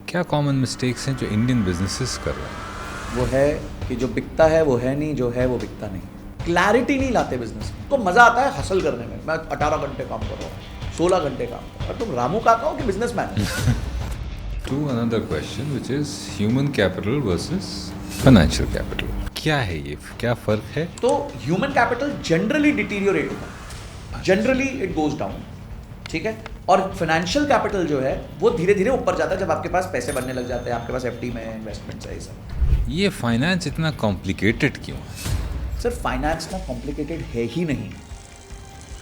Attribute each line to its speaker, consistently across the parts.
Speaker 1: क्या common mistakes हैं जो इंडियन बिजनेसेस कर रहे हैं?
Speaker 2: वो है कि जो बिकता है वो है नहीं, जो है वो बिकता नहीं। क्लैरिटी नहीं लाते बिजनेस में। तो मज़ा आता है हसल करने में। मैं 18 घंटे काम कर रहा हूँ, 16 घंटे काम कर रहा हूँ। तुम रामू काका हो कि businessman?
Speaker 1: To another question which is human capital versus financial capital. क्या है ये, क्या फ़र्क है?
Speaker 2: तो ह्यूमन कैपिटल जनरली डिटीरियोरेट होता है, जनरली इट गोज डाउन, ठीक है। और फाइनेंशियल कैपिटल जो है वो धीरे धीरे ऊपर जाता है जब आपके पास पैसे बनने लग जाते हैं, आपके पास एफडी में इन्वेस्टमेंट है, ये सब।
Speaker 1: ये फाइनेंस इतना कॉम्प्लिकेटेड क्यों है?
Speaker 2: सर फाइनेंस ना कॉम्प्लिकेटेड है ही नहीं,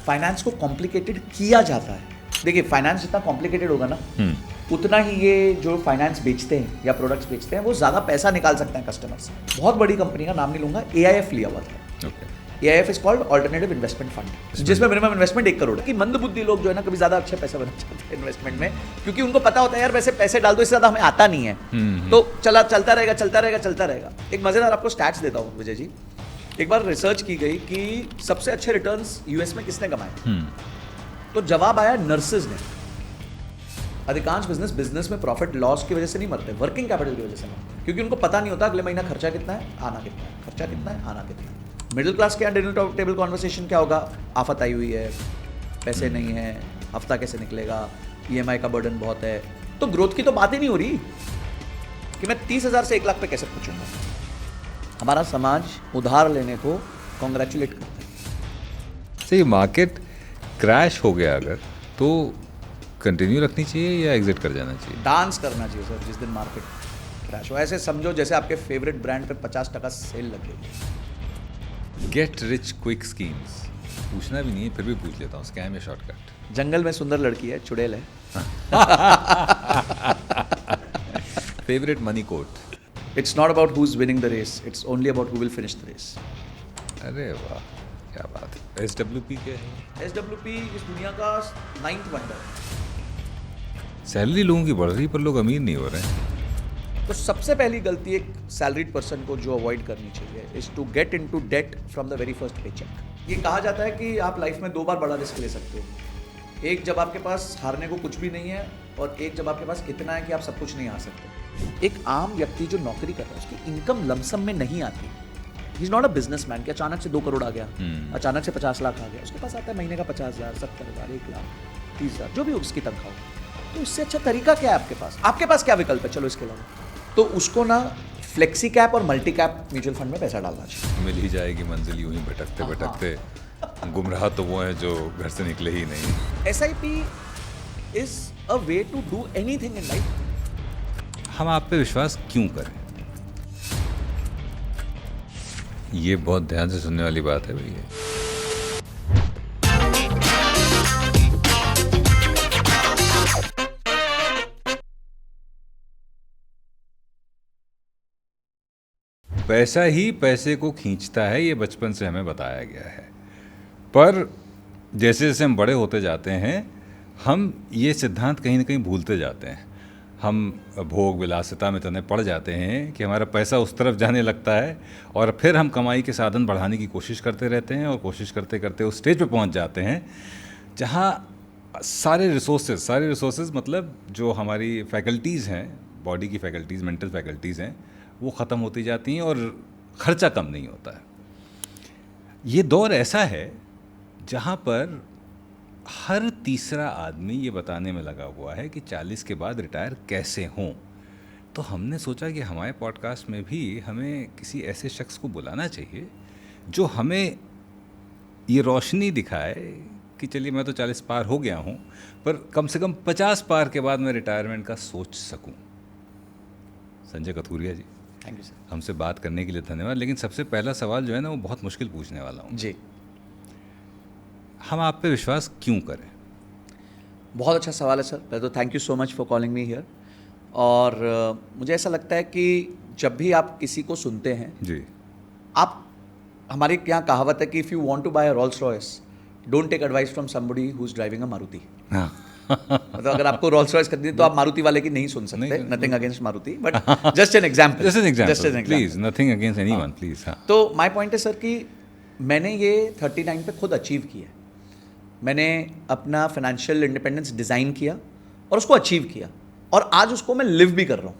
Speaker 2: फाइनेंस को कॉम्प्लिकेटेड किया जाता है। देखिए फाइनेंस जितना कॉम्प्लिकेटेड होगा ना उतना ही ये जो फाइनेंस बेचते हैं या प्रोडक्ट्स बेचते हैं वो ज़्यादा पैसा निकाल सकते हैं कस्टमर से। बहुत बड़ी कंपनी का नाम नहीं लूंगा, AIF लिया हुआ था। AIF is called alternative investment fund, जिसमें मिनिमम इन्वेस्टमेंट 1 करोड़ है। कि मंदबुद्धि लोग जो है ना कभी ज़्यादा अच्छे पैसा बनाना चाहते हैं इन्वेस्टमेंट में, क्योंकि उनको पता होता है यार वैसे पैसे डाल दो, इससे ज़्यादा हमें आता नहीं है, तो चलता रहेगा। एक मज़ेदार आपको स्टैट्स देता हूँ विजय जी। एक बार रिसर्च की गई कि सबसे अच्छे रिटर्न्स US में किसने कमाए, तो जवाब आया नर्सेज ने। अधिकांश बिजनेस में प्रॉफिट लॉस की वजह से नहीं मरते, वर्किंग कैपिटल की वजह से मरते, क्योंकि उनको पता नहीं होता अगले महीना खर्चा कितना है, आना कितना है, खर्चा कितना है, आना कितना है। मिडिल क्लास के यहाँ डिनर टेबल कॉन्वर्सेशन क्या होगा? आफत आई हुई है, पैसे नहीं है, हफ्ता कैसे निकलेगा, EMI का बर्डन बहुत है। तो ग्रोथ की तो बात ही नहीं हो रही कि मैं 30,000 से 1 लाख पे कैसे पहुँचूंगा। हमारा समाज उधार लेने को कॉन्ग्रेचुलेट करता है।
Speaker 1: सही, मार्केट क्रैश हो गया अगर तो कंटिन्यू रखनी चाहिए या एग्जिट कर जाना चाहिए?
Speaker 2: डांस करना चाहिए सर जिस दिन मार्केट क्रैश हो। ऐसे समझो जैसे आपके फेवरेट ब्रांड पे 50% सेल लग गई।
Speaker 1: गेट रिच क्विक स्कीम्स पूछना भी नहीं है, फिर भी पूछ लेता हूँ, स्कैम या शॉर्टकट?
Speaker 2: जंगल में सुंदर लड़की है, चुड़ैल है।
Speaker 1: Favourite money quote?
Speaker 2: It's not about who is winning the race, it's only about who will finish the race.
Speaker 1: अरे वाह, क्या बात है। SWP क्या है?
Speaker 2: SWP इस दुनिया का 9th वंडर।
Speaker 1: सैलरी लोगों की बढ़ रही पर लोग अमीर नहीं हो रहे हैं।
Speaker 2: तो सबसे पहली गलती एक सैलरीड पर्सन को जो अवॉइड करनी चाहिए is to get into debt from the very first pay cheque. ये कहा जाता है कि आप लाइफ में 2 बार बड़ा रिस्क ले सकते हो, एक जब आपके पास हारने को कुछ भी नहीं है, और एक जब आपके पास इतना है कि आप सब कुछ नहीं हार सकते। एक आम व्यक्ति जो नौकरी कर रहा है उसकी इनकम लमसम में नहीं आती। He is not a businessman कि अचानक से 2 करोड़ आ गया, अचानक से 50 लाख आ गया। उसके पास आता है महीने का 50,000, 70,000, 1 लाख, 30,000, जो भी उसकी तनख्वाह हो। तो इससे अच्छा तरीका क्या है आपके पास? आपके पास क्या विकल्प है? चलो इसके अलावा तो उसको ना फ्लेक्सी कैप और मल्टी कैप म्यूचुअल फंड में पैसा डालना चाहिए।
Speaker 1: मिल ही जाएगी मंजिल यूं ही भटकते भटकते। गुमराह तो वो हैं जो घर से निकले ही नहीं।
Speaker 2: SIP is a way to do anything in life.
Speaker 1: हम आप पे विश्वास क्यों करें? ये बहुत ध्यान से सुनने वाली बात है भैया। पैसा ही पैसे को खींचता है, ये बचपन से हमें बताया गया है। पर जैसे जैसे हम बड़े होते जाते हैं हम ये सिद्धांत कहीं ना कहीं भूलते जाते हैं। हम भोग विलासिता में इतने पड़ जाते हैं कि हमारा पैसा उस तरफ जाने लगता है, और फिर हम कमाई के साधन बढ़ाने की कोशिश करते रहते हैं, और कोशिश करते करते उस स्टेज पे पहुंच जाते हैं जहां सारे रिसोर्सेज मतलब जो हमारी फैकल्टीज़ हैं, बॉडी की फैकल्टीज़, मेंटल फैकल्टीज़ हैं, वो ख़त्म होती जाती हैं और ख़र्चा कम नहीं होता है। ये दौर ऐसा है जहाँ पर हर तीसरा आदमी ये बताने में लगा हुआ है कि 40 के बाद रिटायर कैसे हों। तो हमने सोचा कि हमारे पॉडकास्ट में भी हमें किसी ऐसे शख्स को बुलाना चाहिए जो हमें ये रोशनी दिखाए कि चलिए मैं तो 40 पार हो गया हूँ, पर कम से कम 50 पार के बाद मैं रिटायरमेंट का सोच सकूँ। संजय कथूरिया जी,
Speaker 2: थैंक यू सर।
Speaker 1: हमसे बात करने के लिए धन्यवाद। लेकिन सबसे पहला सवाल जो है ना वो बहुत मुश्किल पूछने वाला हूँ
Speaker 2: जी।
Speaker 1: हम आप पे विश्वास क्यों करें?
Speaker 2: बहुत अच्छा सवाल है सर। पहले तो thank you so much for calling me here. और मुझे ऐसा लगता है कि जब भी आप किसी को सुनते हैं
Speaker 1: जी,
Speaker 2: आप, हमारे यहाँ कहावत है कि if you want to buy a Rolls Royce don't take advice from somebody who is driving a Maruti.
Speaker 1: हाँ।
Speaker 2: मतलब अगर आपको रोल्स रॉयस खरीदनी तो आप मारुति वाले की नहीं सुन सकते। Nothing against Maruti, but just an example,
Speaker 1: please, nothing against anyone, please.
Speaker 2: तो माय पॉइंट है सर कि मैंने ये 39 पे खुद अचीव किया। मैंने अपना फाइनेंशियल इंडिपेंडेंस डिज़ाइन किया और उसको अचीव किया। और आज उसको मैं लिव भी कर रहा हूँ।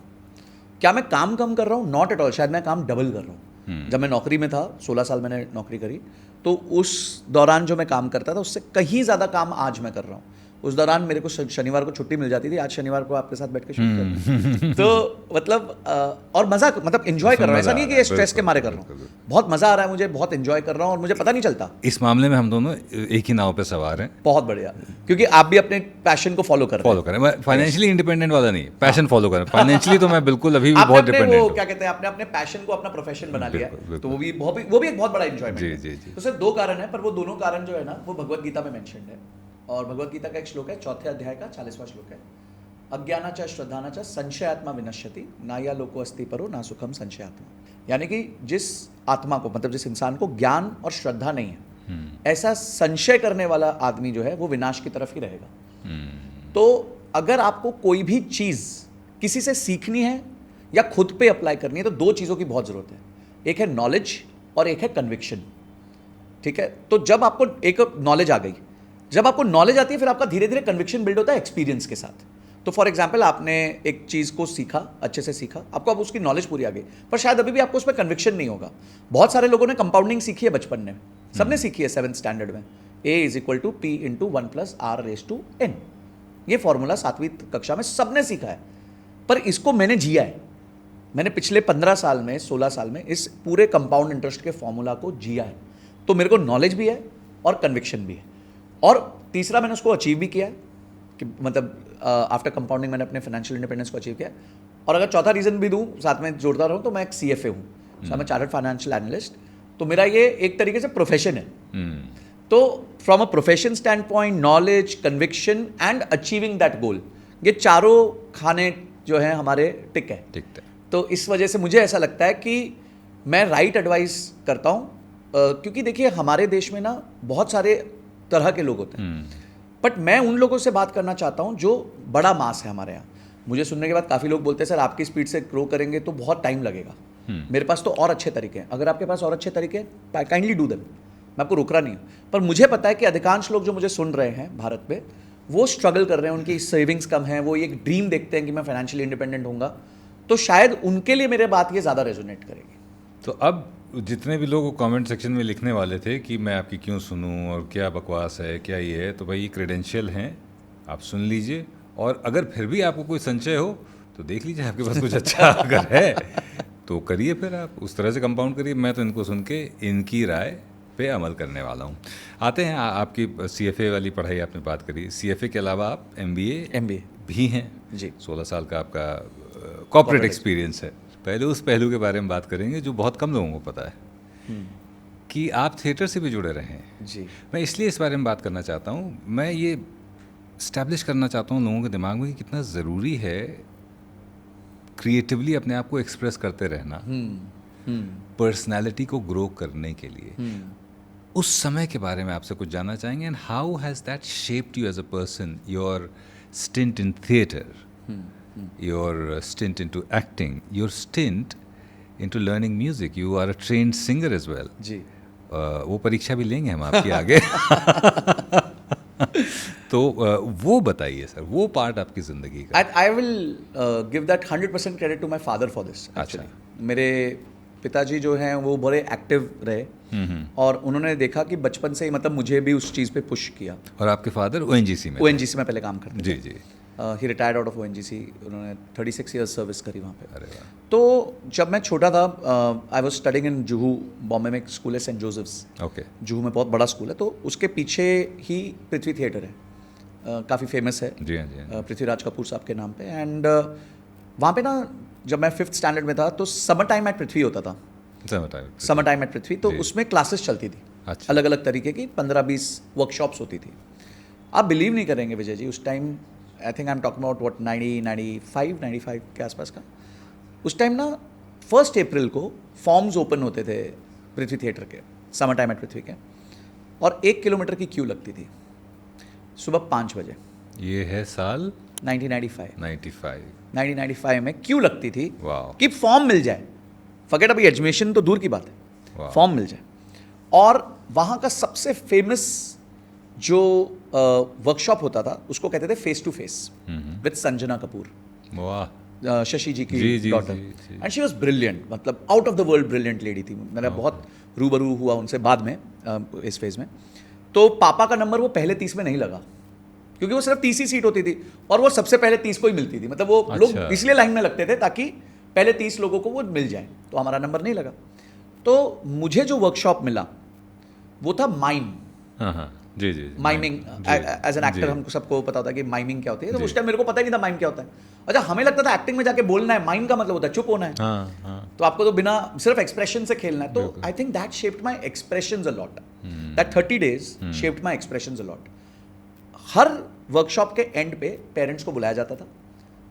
Speaker 2: क्या मैं काम कम कर रहा हूँ? नॉट एट ऑल, शायद मैं काम डबल कर रहा हूँ। जब मैं नौकरी में था, 16 साल मैंने नौकरी करी, तो उस दौरान जो मैं काम करता था उससे कहीं ज़्यादा काम आज मैं कर रहा हूँ। उस दौरान मेरे को शनिवार को छुट्टी मिल जाती थी, आज शनिवार को आपके साथ बैठ के शूट कर रहा हूँ। तो मतलब और मज़ा, मतलब एंजॉय कर रहा हूँ, ऐसा नहीं कि ये स्ट्रेस के मारे कर रहा हूँ, बहुत मज़ा आ रहा है मुझे, बहुत एंजॉय कर रहा हूँ और मुझे पता नहीं चलता।
Speaker 1: इस मामले में हम दोनों एक ही नाव पे सवार हैं।
Speaker 2: बहुत बढ़िया, क्योंकि आप भी अपने पैशन को फॉलो कर रहे
Speaker 1: फॉलो करें, मैं फाइनेंशियली इंडिपेंडेंट वाला नहीं, पैशन फॉलो करें। फाइनेंशियली तो मैं बिल्कुल अभी भी
Speaker 2: आपने
Speaker 1: बहुत
Speaker 2: अपने
Speaker 1: डिपेंडेंट
Speaker 2: वो
Speaker 1: हूँ।
Speaker 2: क्या कहते हैं, आपने अपने पैशन को अपना प्रोफेशन बना लिया
Speaker 1: बिल्कुल,
Speaker 2: है,
Speaker 1: बिल्कुल।
Speaker 2: तो वो भी एक बहुत बड़ा एंजॉयमेंट
Speaker 1: जी,
Speaker 2: है।
Speaker 1: जी, जी।
Speaker 2: तो सिर्फ 2 कारण है, पर वो दोनों कारण जो है ना, वो भगवत गीता में मेंशन्ड है। और भगवत गीता का एक श्लोक है, 4थे अध्याय का 40वां श्लोक है, अज्ञानाच श्रद्धानाच संशयात्मा विनश्यति नाया लोको अस्ति परो ना सुखम संशयात्मा। यानी कि जिस आत्मा को, मतलब जिस इंसान को ज्ञान और श्रद्धा नहीं है, ऐसा संशय करने वाला आदमी जो है वो विनाश की तरफ ही रहेगा। तो अगर आपको कोई भी चीज़ किसी से सीखनी है या खुद पे अप्लाई करनी है, तो 2 चीज़ों की बहुत ज़रूरत है, एक है नॉलेज और एक है कन्विक्शन। ठीक है, तो जब आपको एक नॉलेज आ गई, जब आपको नॉलेज आती है, फिर आपका धीरे धीरे कन्विक्शन बिल्ड होता है एक्सपीरियंस के साथ। तो फॉर एग्जाम्पल, आपने एक चीज़ को सीखा, अच्छे से सीखा, आपको अब उसकी नॉलेज पूरी आ गई, पर शायद अभी भी आपको उसमें कन्विक्शन नहीं होगा। बहुत सारे लोगों ने कंपाउंडिंग सीखी है बचपन में, सबने सीखी है 7th स्टैंडर्ड में, A=P × 1+R⁴n। ये फॉर्मूला 7वीं कक्षा में सबने सीखा है, पर इसको मैंने जिया है। मैंने पिछले 15 साल में, 16 साल में इस पूरे कंपाउंड इंटरेस्ट के फॉर्मूला को जिया है। तो मेरे को नॉलेज भी है और कन्विक्शन भी है। और तीसरा, मैंने उसको अचीव भी किया है कि मतलब आफ्टर कंपाउंडिंग मैंने अपने फाइनेंशियल इंडिपेंडेंस को अचीव किया। और अगर चौथा रीज़न भी दूं, साथ में जोड़ता रहूं, तो मैं एक CFA हूँ, मैं चार्टर्ड फाइनेंशियल एनालिस्ट। तो मेरा ये एक तरीके से प्रोफेशन है। तो from a profession stand point, knowledge, conviction and achieving that goal, ये चारों खाने जो हैं हमारे टिक है। तो इस वजह से मुझे ऐसा लगता है कि मैं राइट एडवाइस करता हूँ, क्योंकि देखिए हमारे देश में ना बहुत सारे तरह के लोग होते हैं, बट मैं उन लोगों से बात करना चाहता हूँ जो बड़ा मास है हमारे यहाँ। मुझे सुनने के बाद काफ़ी लोग बोलते हैं, सर आपकी स्पीड से ग्रो करेंगे तो बहुत टाइम लगेगा, मेरे पास तो और अच्छे तरीके हैं। अगर आपके पास और अच्छे तरीके हैं, काइंडली डू देम, मैं आपको रोक रहा नहीं हूँ। पर मुझे पता है कि अधिकांश लोग जो मुझे सुन रहे हैं भारत में, वो स्ट्रगल कर रहे हैं, उनकी सेविंग्स कम है, वो एक ड्रीम देखते हैं कि मैं फाइनेंशियली इंडिपेंडेंट होऊंगा, तो शायद उनके लिए मेरे बात ये ज़्यादा रेजोनेट करेगी।
Speaker 1: तो अब जितने भी लोग कमेंट सेक्शन में लिखने वाले थे कि मैं आपकी क्यों सुनूं और क्या बकवास है, क्या ये है, तो भाई ये क्रेडेंशियल हैं, आप सुन लीजिए। और अगर फिर भी आपको कोई संशय हो तो देख लीजिए, आपके पास कुछ अच्छा अगर है तो करिए, फिर आप उस तरह से कंपाउंड करिए। मैं तो इनको सुन के इनकी राय पे अमल करने वाला हूँ। आते हैं आपकी CFA वाली पढ़ाई आपने बात करी, CFA के अलावा आप MBA भी हैं
Speaker 2: जी।
Speaker 1: 16 साल का आपका कॉर्पोरेट एक्सपीरियंस है। पहले उस पहलू के बारे में बात करेंगे जो बहुत कम लोगों को पता है कि आप थिएटर से भी जुड़े रहे हैं।
Speaker 2: जी।
Speaker 1: मैं इसलिए इस बारे में बात करना चाहता हूँ, मैं ये इस्टेब्लिश करना चाहता हूँ लोगों के दिमाग में कि कितना ज़रूरी है क्रिएटिवली अपने आप को एक्सप्रेस करते रहना पर्सनैलिटी को ग्रो करने के लिए। उस समय के बारे में आपसे कुछ जानना चाहेंगे, and how has that shaped you as a person, your stint in theatre, your stint into acting, your stint into learning music. You are a trained singer as well.
Speaker 2: जी।
Speaker 1: वो परीक्षा भी लेंगे हम आपकी आगे। तो वो बताइए सर, वो पार्ट आपकी ज़िंदगी का।
Speaker 2: I will give that 100% credit to my father for this. Actually, मेरे पिताजी जो हैं वो बड़े एक्टिव रहे और उन्होंने देखा कि बचपन से ही, मतलब मुझे भी उस चीज़ पे पुश किया।
Speaker 1: और आपके फादर ONGC में?
Speaker 2: ONGC में पहले काम करते थे।
Speaker 1: जी।
Speaker 2: ही रिटायर्ड आउट ऑफ ONGC, उन्होंने 36 ईयर्स सर्विस करी वहाँ पे।
Speaker 1: अरे वाह।
Speaker 2: तो जब मैं छोटा था, I was studying in Juhu, Bombay में एक स्कूल है सेंट जोसेफ्स।
Speaker 1: ओके।
Speaker 2: जुहू में बहुत बड़ा स्कूल है, तो उसके पीछे ही पृथ्वी थिएटर है, काफ़ी फेमस है।
Speaker 1: जी हाँ।
Speaker 2: पृथ्वीराज कपूर साहब के नाम पे। एंड वहाँ पे ना, जब मैं 5th स्टैंडर्ड में था, तो समर टाइम एट पृथ्वी होता था। समर टाइम एट पृथ्वी, तो उसमें क्लासेस चलती थी।
Speaker 1: अच्छा।
Speaker 2: अलग अलग तरीके की 15-20 वर्कशॉप्स होती थी। आप बिलीव नहीं करेंगे विजय जी, उस time I think I am talking about what 95 के आसपास का। उस टाइम ना 1 अप्रैल को फॉर्म्स ओपन होते थे पृथ्वी थिएटर के, समर टाइम एट पृथ्वी के, और 1 किलोमीटर की क्यू लगती थी सुबह 5 बजे।
Speaker 1: ये है साल
Speaker 2: 1995 में क्यू लगती थी कि फॉर्म मिल जाए। फॉरगेट, अभी एडमिशन तो दूर की बात है, फॉर्म मिल जाए। और वहाँ का सबसे फेमस जो वर्कशॉप होता था उसको कहते थे face to face with Sanjana Kapoor.
Speaker 1: वाह,
Speaker 2: शशि जी की
Speaker 1: जी,
Speaker 2: डॉटर,
Speaker 1: जी।
Speaker 2: एंड शी वाज ब्रिलियंट, मतलब out of the world brilliant lady थी। मेरा बहुत रूबरू हुआ उनसे बाद में इस फेज में। तो पापा का नंबर वो पहले 30 में नहीं लगा, क्योंकि वो सिर्फ 30 ही सीट होती थी और वो सबसे पहले 30 को ही मिलती थी। मतलब वो लोग
Speaker 1: अच्छा।
Speaker 2: इसलिए लाइन में लगते थे ताकि पहले 30 लोगों को वो मिल जाए, तो हमारा नंबर नहीं लगा। तो मुझे जो वर्कशॉप मिला वो था माइम,
Speaker 1: हाँ, जी, जी,
Speaker 2: माइमिंग। एज एन एक्टर हमको सबको पता होता है कि माइमिंग क्या होती है, तो उस टाइम मेरे को पता ही नहीं था माइम क्या होता है। अच्छा, हमें लगता था एक्टिंग में जाके बोलना है, माइम का मतलब होता है चुप होना है।
Speaker 1: हाँ,
Speaker 2: तो आपको तो बिना सिर्फ एक्सप्रेशन से खेलना है। तो I think that shaped my expressions a lot, that 30 days shaped my expressions a lot. Her workshop के एंड पे पेरेंट्स को बुलाया जाता था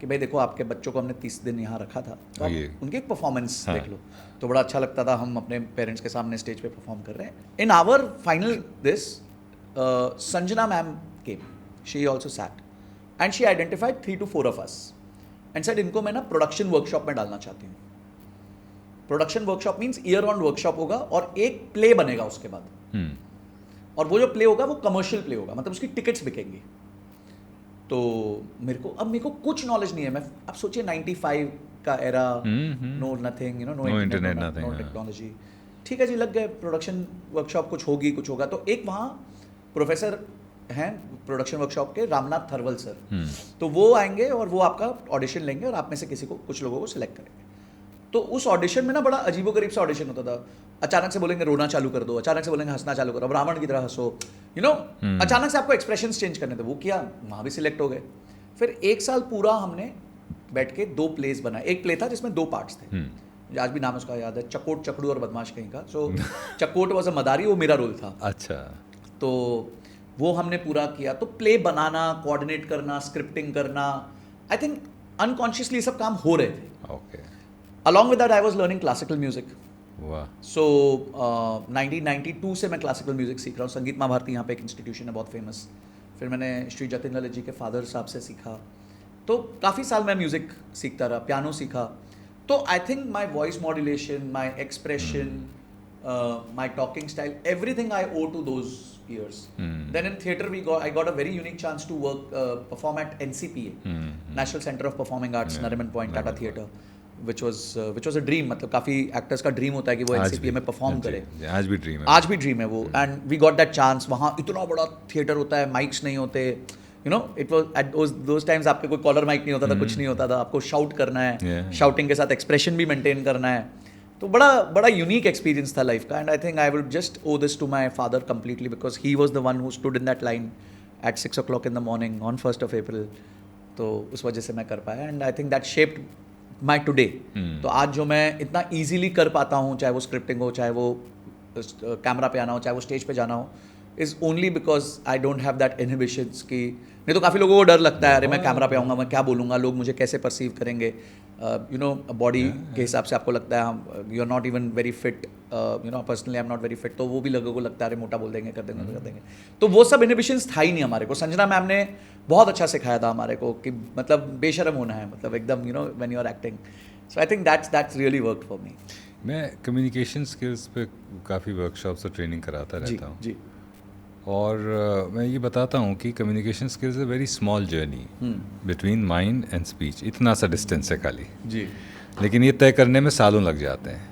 Speaker 2: कि भाई देखो आपके बच्चों को हमने 30 दिन यहाँ रखा था, तो आप उनकी एक परफॉर्मेंस देख लो। तो बड़ा अच्छा लगता था, हम अपने पेरेंट्स के सामने स्टेज पे परफॉर्म कर रहे हैं। In our final this Sanjana ma'am came, she also sat and she identified 3 to 4 of us and said इनको मैं ना प्रोडक्शन वर्कशॉप में डालना चाहती हूँ। Production workshop means year on workshop होगा और एक प्ले बनेगा उसके बाद, और वो जो प्ले होगा वो कमर्शियल प्ले होगा, मतलब उसकी टिकट्स बिकेंगी। तो मेरे को कुछ नॉलेज नहीं है। मैं अब सोचिए 95 का era, no nothing, you know, no internet, no technology. ठीक है जी, लग गए प्रोडक्शन वर्कशॉप, कुछ होगी कुछ होगा। तो एक वहाँ प्रोफेसर हैं प्रोडक्शन वर्कशॉप के, रामनाथ थरवल सर, तो वो आएंगे और वो आपका ऑडिशन लेंगे और आप में से किसी को, कुछ लोगों को सिलेक्ट करेंगे। तो उस ऑडिशन में ना बड़ा अजीबोगरीब सा ऑडिशन होता था। अचानक से बोलेंगे रोना चालू कर दो, अचानक से बोलेंगे हंसना चालू करो, ब्राह्मण की तरह हंसो, यू नो, अचानक से आपको एक्सप्रेशंस चेंज करने थे। वो किया, वहाँ भी सिलेक्ट हो गए। फिर 1 साल पूरा हमने बैठ के 2 प्लेस बनाए। एक प्ले था जिसमें 2 पार्ट्स थे, मुझे आज भी नाम उसका याद है, चकोट चकड़ू और बदमाश कहीं का। सो चकोट वॉज अ मदारी, वो मेरा रोल था।
Speaker 1: अच्छा।
Speaker 2: तो वो हमने पूरा किया। तो प्ले बनाना, कोऑर्डिनेट करना, स्क्रिप्टिंग करना, आई थिंक अनकॉन्शियसली सब काम हो रहे थे।
Speaker 1: Okay.
Speaker 2: Along with that I was learning classical music.
Speaker 1: वाह।
Speaker 2: सो 1992 से मैं क्लासिकल म्यूजिक सीख रहा हूँ। संगीत महाभारती यहाँ पे एक इंस्टीट्यूशन है बहुत फेमस। फिर मैंने श्री जतिन ललित जी के फादर साहब से सीखा। तो काफ़ी साल मैं म्यूज़िक सीखता रहा, पियानो सीखा। तो I think my voice modulation, my expression, my talking style, everything I owe to those years. Then in theatre I got a very unique chance to work, perform at NCPA, National Center of Performing Arts, Nariman Point, Tata Theatre, which was a dream. मतलब काफ़ी actors का dream होता है कि वो NCPA में perform करे।
Speaker 1: आज भी ड्रीम है।
Speaker 2: आज भी ड्रीम है वो। And we got that chance। वहाँ इतना बड़ा थिएटर होता है, माइक्स नहीं होते, you know, it was at those times आपके कोई कॉलर माइक नहीं होता था, कुछ नहीं होता था, आपको शाउट करना है, शाउटिंग के साथ एक्सप्रेशन भी मेंटेन करना है। तो बड़ा यूनिक एक्सपीरियंस था लाइफ का। And I think I would just owe this to my father completely, because he was the one who stood in that line at 6 o'clock in the morning on 1st of April। तो उस वजह से मैं कर पाया, and I think that shaped my today. तो आज जो मैं इतना ईजिली कर पाता हूँ, चाहे वो स्क्रिप्टिंग हो, चाहे वो कैमरा पे आना हो, चाहे वो स्टेज पे जाना हो, is only because I don't have that inhibitions की। नहीं तो काफ़ी लोगों को डर लगता है, अरे मैं कैमरा पे आऊँगा, मैं क्या बोलूँगा, लोग मुझे कैसे परसीव करेंगे। यू नो, बॉडी के हिसाब से आपको लगता है you are not even very fit, you know, personally I am not very fit, तो वो भी लोगों को लगता है अरे मोटा बोल देंगे, कर देंगे। तो वो सब इनहिबिशंस था ही नहीं हमारे को। संजना मैम ने बहुत अच्छा सिखाया था हमारे को कि मतलब बेशर्म होना है, मतलब एकदम, you know, when you are acting. So I think that's really worked for me.
Speaker 1: मैं कम्युनिकेशन स्किल्स पे काफ़ी वर्कशॉप्स और ट्रेनिंग कराता रहता हूँ
Speaker 2: जी।
Speaker 1: और मैं ये बताता हूँ कि communication skills a very small journey between mind and speech. इतना सा डिस्टेंस है खाली
Speaker 2: जी,
Speaker 1: लेकिन ये तय करने में सालों लग जाते हैं।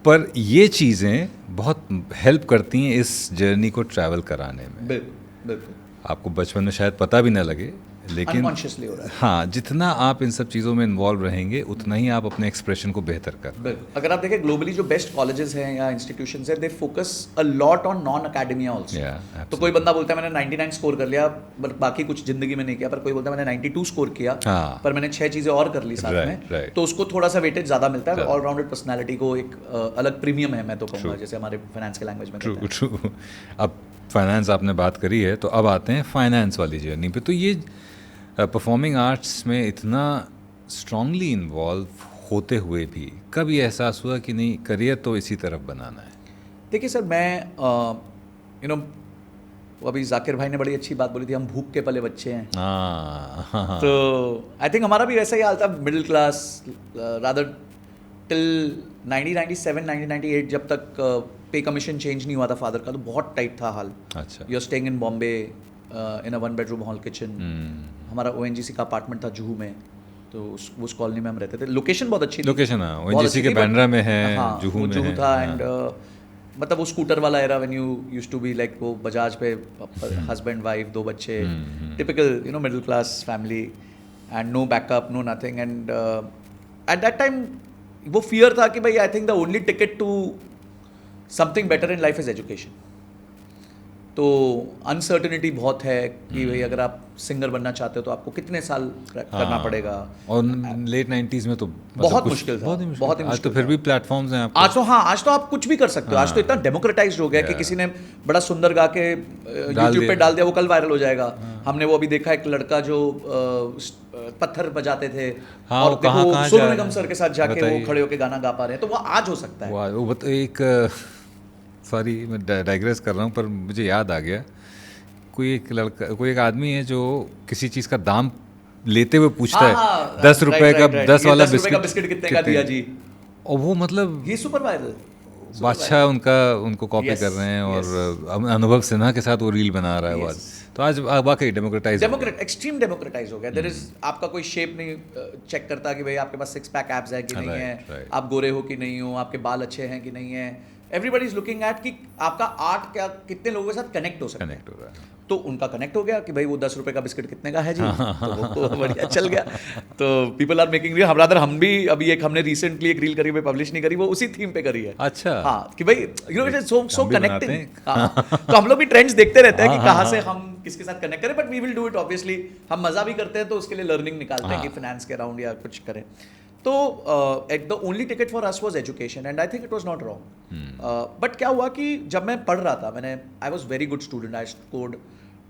Speaker 1: पर ये चीज़ें बहुत हेल्प करती हैं इस जर्नी को ट्रैवल कराने में।
Speaker 2: बिल्कुल।
Speaker 1: आपको बचपन में शायद पता भी ना लगे, लेकिन
Speaker 2: अनकॉन्शियसली हो रहा है।
Speaker 1: हाँ, जितना आप इन सब चीज़ों में इन्वॉल्व रहेंगे उतना ही आप अपने एक्सप्रेशन को बेहतर कर।
Speaker 2: बिल्कुल। अगर आप देखें ग्लोबली जो बेस्ट कॉलेजेस हैं या इंस्टीट्यूशंस हैं, they focus a lot on non academia also. तो कोई बंदा बोलता है मैंने 99 स्कोर कर लिया, बट बाकी कुछ जिंदगी में नहीं किया। पर कोई बोलता है मैंने 92 स्कोर किया, पर मैंने 6 चीज़ें और कर ली साथ में, तो उसको थोड़ा सा वेटेज ज़्यादा मिलता है। ऑलराउंडेड पर्सनैलिटी को एक अलग प्रीमियम है, मैं तो कहूँगा, जैसे हमारे फाइनेंस के लैंग्वेज में।
Speaker 1: ट्रू। अब फाइनेंस आपने बात करी है, तो अब आते हैं फाइनेंस वाली जर्नी पे। तो ये परफॉर्मिंग आर्ट्स में इतना स्ट्रांगली इन्वॉल्व होते हुए भी कब ये एहसास हुआ कि नहीं, करियर तो इसी तरफ बनाना है?
Speaker 2: देखिए सर, मैं यू नो, अभी जाकिर भाई ने बड़ी अच्छी बात बोली थी, हम भूख के पले बच्चे हैं। तो आई थिंक हमारा भी वैसा ही हाल था, मिडिल क्लास, रादर टिल 1997 1998, जब तक पे कमीशन चेंज नहीं हुआ था फादर का, तो बहुत टाइट था हाल।
Speaker 1: अच्छा।
Speaker 2: You are staying in Bombay in a 1 bedroom hall kitchen. हमारा ONGC का अपार्टमेंट था जुहू में, तो उस कॉलोनी में हम रहते थे। लोकेशन बहुत अच्छी थी।
Speaker 1: लोकेशन हाँ
Speaker 2: बहुत
Speaker 1: ओएनजीसी
Speaker 2: अच्छी
Speaker 1: के
Speaker 2: थी, but-
Speaker 1: बांद्रा में है,
Speaker 2: हाँ,
Speaker 1: जुहू
Speaker 2: वो
Speaker 1: में
Speaker 2: जुहू
Speaker 1: है,
Speaker 2: था।
Speaker 1: हाँ।
Speaker 2: एंड मतलब वो स्कूटर वाला era when you used to be like वो बजाज पे हस्बैंड वाइफ 2 बच्चे, typical you know middle class family and no backup no nothing. And at that time वो फियर था कि भाई I think the only ticket to something better in life is education. तो uncertainty बहुत है कि भाई अगर आप सिंगर बनना चाहते हो तो आपको कितने साल करना पड़ेगा।
Speaker 1: और लेट 90s में तो मतलब
Speaker 2: बहुत
Speaker 1: कुछ-
Speaker 2: मुश्किल था,
Speaker 1: बहुत ही मुश्किल
Speaker 2: बहुत ही
Speaker 1: था। आज तो
Speaker 2: मुश्किल
Speaker 1: फिर
Speaker 2: था।
Speaker 1: भी प्लेटफॉर्म्स हैं आपको।
Speaker 2: आज तो हाँ, आज तो आप कुछ भी कर सकते हो। आज तो इतना डेमोक्रेटाइज्ड हो गया कि
Speaker 1: Yeah.
Speaker 2: किसी ने बड़ा सुंदर गा के यूट्यूब पे
Speaker 1: दिया।
Speaker 2: डाल दिया, वो कल वायरल हो जाएगा। हमने वो अभी देखा एक लड़का जो पत्थर बजाते थे
Speaker 1: हाँ,
Speaker 2: और
Speaker 1: वो कहाँ-
Speaker 2: देखो
Speaker 1: कहाँ
Speaker 2: सोनू
Speaker 1: जा-
Speaker 2: निगम सर के साथ जाके वो
Speaker 1: बताइए।
Speaker 2: खड़े होके गाना गा पा रहे हैं। तो वो आज हो सकता है।
Speaker 1: वो एक सॉरी मैं डाइग्रेस कर रहा हूँ पर मुझे याद आ गया। कोई एक आदमी है जो किसी चीज़ का दाम लेते हुए पूछता
Speaker 2: हाँ,
Speaker 1: है
Speaker 2: हाँ,
Speaker 1: 10 रुपए का 10 वाला
Speaker 2: 10 रुपए का
Speaker 1: बिस्किट
Speaker 2: बिस्किट कितने का दिया जी।
Speaker 1: और वो मतलब
Speaker 2: ये सुपर वायरल
Speaker 1: बादशाह उनको कॉपी
Speaker 2: Yes,
Speaker 1: कर रहे हैं और
Speaker 2: yes.
Speaker 1: अनुभव सिन्हा के साथ वो रील बना रहा है वो
Speaker 2: Yes.
Speaker 1: आज। तो आज वाकई डेमोक्रेटाइज
Speaker 2: एक्सट्रीम डेमोक्रेटाइज हो गया। देयर इज आपका कोई शेप नहीं चेक करता कि भाई आपके पास 6 पैक एब्स है कि नहीं
Speaker 1: Right,
Speaker 2: है,
Speaker 1: right.
Speaker 2: आप गोरे हो कि नहीं हो, आपके बाल अच्छे हैं कि नहीं है। एवरीबडी इज लुकिंग एट कि आपका आर्ट क्या कितने लोगों के साथ कनेक्ट हो सकता है।
Speaker 1: कनेक्ट हो रहा है।
Speaker 2: तो उनका कनेक्ट हो गया कि भाई वो 10 रुपए का बिस्किट कितने का है जी। तो वो बढ़िया चल गया। तो पीपल आर मेकिंग रील। हम भी अभी हमने रिसेंटली एक रील करी, हुई पब्लिश नहीं करी, वो उसी थीम पे करी है।
Speaker 1: अच्छा
Speaker 2: हाँ कि भाई you know it is so
Speaker 1: हम भी बनाते
Speaker 2: कनेक्टिंग।
Speaker 1: हैं।
Speaker 2: तो हम लोग भी ट्रेंड्स देखते रहते हैं कि
Speaker 1: हाँ,
Speaker 2: कहाँ
Speaker 1: हाँ,
Speaker 2: से हम किसके साथ कनेक्ट करें, but we will do it obviously. हम मजा भी करते हैं तो उसके लिए लर्निंग निकालते हैं कि फाइनेंस के अराउंड या कुछ करें। तो the only ticket for us was education and I think it was not wrong. But क्या हुआ कि जब मैं पढ़ रहा था, I was very good student. I scored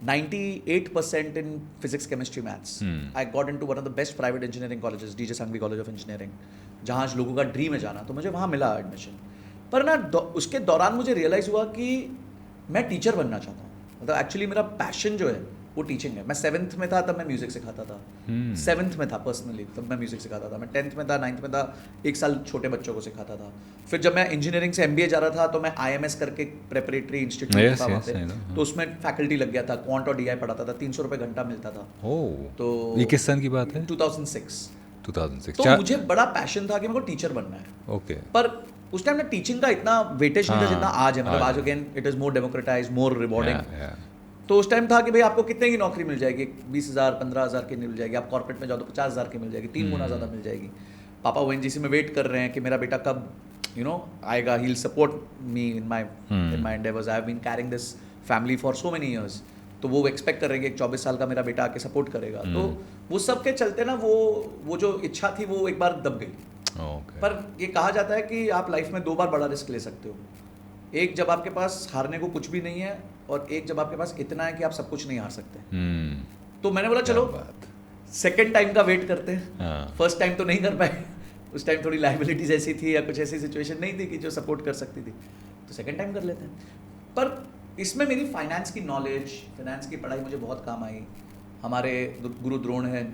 Speaker 2: 98% in physics, chemistry, maths. I got into one of the best private engineering colleges, DJ Sanghvi College of Engineering, जहाँ आज लोगों का ड्रीम है जाना। तो मुझे वहाँ मिला एडमिशन। पर ना उसके दौरान मुझे रियलाइज़ हुआ कि मैं टीचर बनना चाहता हूँ। मतलब एक्चुअली मेरा पैशन जो है वो टीचिंग है। मैं 7th में था तब मैं म्यूजिक सिखाता था। 7th में था पर्सनली तब मैं म्यूजिक सिखाता था। मैं 10th में था, 9th में था, 1 साल छोटे बच्चों को सिखाता था। फिर जब मैं इंजीनियरिंग से MBA जा रहा था तो मैं IMS करके प्रेपरेटरी इंस्टीट्यूट था वहाँ पे, तो उसमें फैकल्टी लग गया था। क्वांट और DI पढ़ाता था, 300 रुपये घंटा मिलता था। तो
Speaker 1: ये किस सन की बात है?
Speaker 2: 2006।
Speaker 1: 2006।
Speaker 2: तो मुझे बड़ा पैशन था कि मेरे को टीचर बनना है।
Speaker 1: ओके।
Speaker 2: पर उस टाइम ना टीचिंग का इतना वेटेज नहीं था
Speaker 1: हाँ,
Speaker 2: जितना आज है। मतलब
Speaker 1: आज
Speaker 2: आज again it is more democratise, more rewarding.
Speaker 1: या।
Speaker 2: तो उस टाइम था कि भाई आपको कितने की नौकरी मिल जाएगी, 20,000 15,000 की मिल जाएगी। आप कॉर्पोरेट में जाओ तो 50,000 की मिल जाएगी, 3 गुना ज़्यादा मिल जाएगी। पापा ONGC में वेट कर रहे हैं कि मेरा बेटा कब आएगा, he will support me in my endeavours. I have been carrying this family for so many years. तो वो एक्सपेक्ट कर रहे हैं कि एक 24 साल का मेरा बेटा आके सपोर्ट करेगा। तो वो सब के चलते ना वो जो इच्छा थी वो एक बार दब गई।
Speaker 1: ओके।
Speaker 2: पर ये कहा जाता है कि आप लाइफ में 2 बार बड़ा रिस्क ले सकते हो। एक जब आपके पास हारने को कुछ भी नहीं है, और एक जब आपके पास इतना है कि आप सब कुछ नहीं हार सकते। तो मैंने बोला चलो सेकंड टाइम का वेट करते हैं। फर्स्ट टाइम तो नहीं कर पाए, उस टाइम थोड़ी लाइबिलिटीज ऐसी थी या कुछ ऐसी सिचुएशन नहीं थी कि जो सपोर्ट कर सकती थी, तो सेकंड टाइम कर लेते हैं। पर इसमें मेरी फाइनेंस की नॉलेज, फाइनेंस की पढ़ाई मुझे बहुत काम आई। हमारे गुरु द्रोण हैं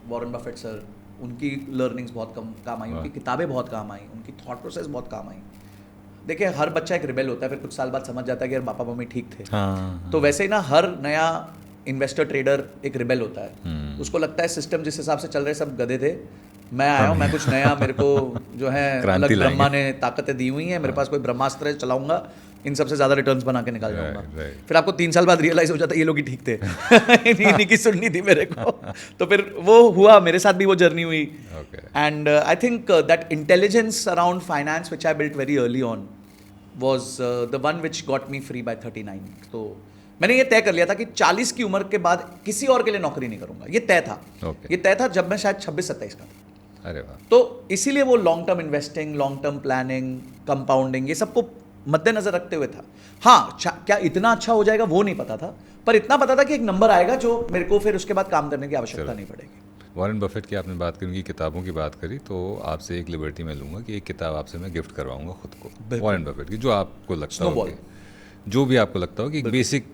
Speaker 2: वॉरेन बफेट सर, उनकी लर्निंग्स बहुत काम आई, उनकी किताबें बहुत काम आई, उनकी थॉट प्रोसेस बहुत काम आई। देखिए हर बच्चा एक रिबेल होता है, फिर कुछ साल बाद समझ जाता है कि यार पापा मम्मी ठीक थे। तो वैसे ही ना हर नया इन्वेस्टर ट्रेडर एक रिबेल होता है। उसको लगता है सिस्टम जिस हिसाब से चल रहे सब गधे थे, मैं आया हूँ, मैं कुछ नया, मेरे को जो है अलग ब्रह्मा ने ताकतें दी हुई हैं, मेरे पास कोई ब्रह्मास्त्र है, चलाऊंगा, इन सबसे ज़्यादा रिटर्न्स बना के निकाल जाऊंगा। फिर आपको 3 साल बाद रियलाइज हो जाता है ये लोग ही ठीक थे, इन्हीं की सुननी थी मेरे को। तो फिर वो हुआ, मेरे साथ भी वो जर्नी हुई। And I think that intelligence around finance which I built very early on was the one which got me free by 39। तो मैंने ये तय कर लिया था कि 40 की उम्र के बाद किसी और के लिए नौकरी नहीं करूंगा। ये तय था। ये तय था जब मैं शायद 26-27 का था।
Speaker 1: अरे वाह।
Speaker 2: तो इसीलिए वो long term investing, long term planning, compounding, ये सबको मद्देनजर रखते हुए था। हाँ, क्या इतना अच्छा हो जाएगा वो नहीं पता था, पर इतना पता था कि एक नंबर आएगा जो मेरे को फिर उसके बाद काम करने की आवश्यकता नहीं पड़ेगी।
Speaker 1: वॉरेन बफेट की आपने बात करी, उनकी किताबों की बात करी, तो आपसे एक लिबर्टी मैं लूँगा कि एक किताब आपसे मैं गिफ्ट करवाऊंगा खुद को, वॉरेन बफेट की, जो आपको लगता हो, जो भी आपको लगता हो कि बेसिक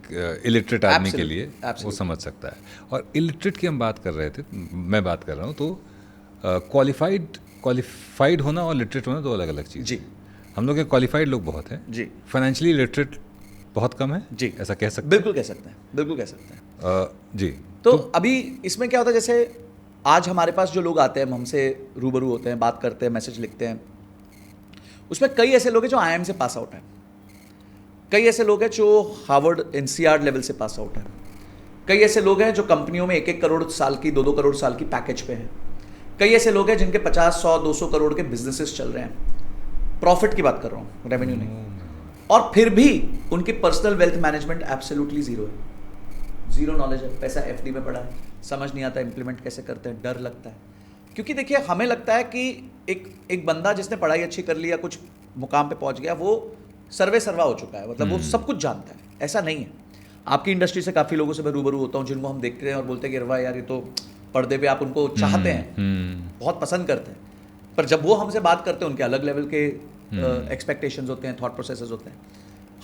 Speaker 1: इलिटरेट आदमी के लिए वो समझ सकता है। और इलिटरेट की हम बात कर रहे थे, मैं बात कर रहा हूँ, तो क्वालिफाइड होना और लिटरेट होना दो अलग अलग चीज़।
Speaker 2: जी।
Speaker 1: हम लोग के क्वालिफाइड लोग बहुत हैं
Speaker 2: जी,
Speaker 1: फाइनेंशियली लिटरेट बहुत कम है
Speaker 2: जी,
Speaker 1: ऐसा कह सकते हैं?
Speaker 2: बिल्कुल कह सकते हैं, बिल्कुल कह सकते हैं।
Speaker 1: जी।
Speaker 2: तो अभी इसमें क्या होता है, जैसे आज हमारे पास जो लोग आते हैं, हमसे रूबरू होते हैं, बात करते हैं, मैसेज लिखते हैं, उसमें कई ऐसे लोग हैं जो IIM से पास आउट हैं, कई ऐसे लोग हैं जो हार्वर्ड NCR लेवल से पास आउट हैं, कई ऐसे लोग हैं जो कंपनियों में 1-1 करोड़ साल की, 2-2 करोड़ साल की पैकेज पे हैं, कई ऐसे लोग हैं जिनके 50, 100, 200 करोड़ के बिजनेसेस चल रहे हैं। प्रॉफिट की बात कर रहा हूँ, रेवेन्यू नहीं। और फिर भी उनकी personal wealth management absolutely zero है, जीरो नॉलेज है, पैसा FD में पड़ा है, समझ नहीं आता इम्प्लीमेंट कैसे करते हैं, डर लगता है। क्योंकि देखिए, हमें लगता है कि एक बंदा जिसने पढ़ाई अच्छी कर ली या कुछ मुकाम पे पहुंच गया, वो सर्वे सर्वा हो चुका है, मतलब वो सब कुछ जानता है। ऐसा नहीं है। आपकी इंडस्ट्री से काफ़ी लोगों से मैं रूबरू होता हूँ जिनको हम देखते हैं और बोलते हैं कि अरे यार, ये तो पर्दे पे आप उनको चाहते हैं, बहुत पसंद करते हैं, पर जब वो हमसे बात करते हैं, उनके अलग लेवल के एक्सपेक्टेशंस होते हैं, थॉट प्रोसेसेस होते हैं।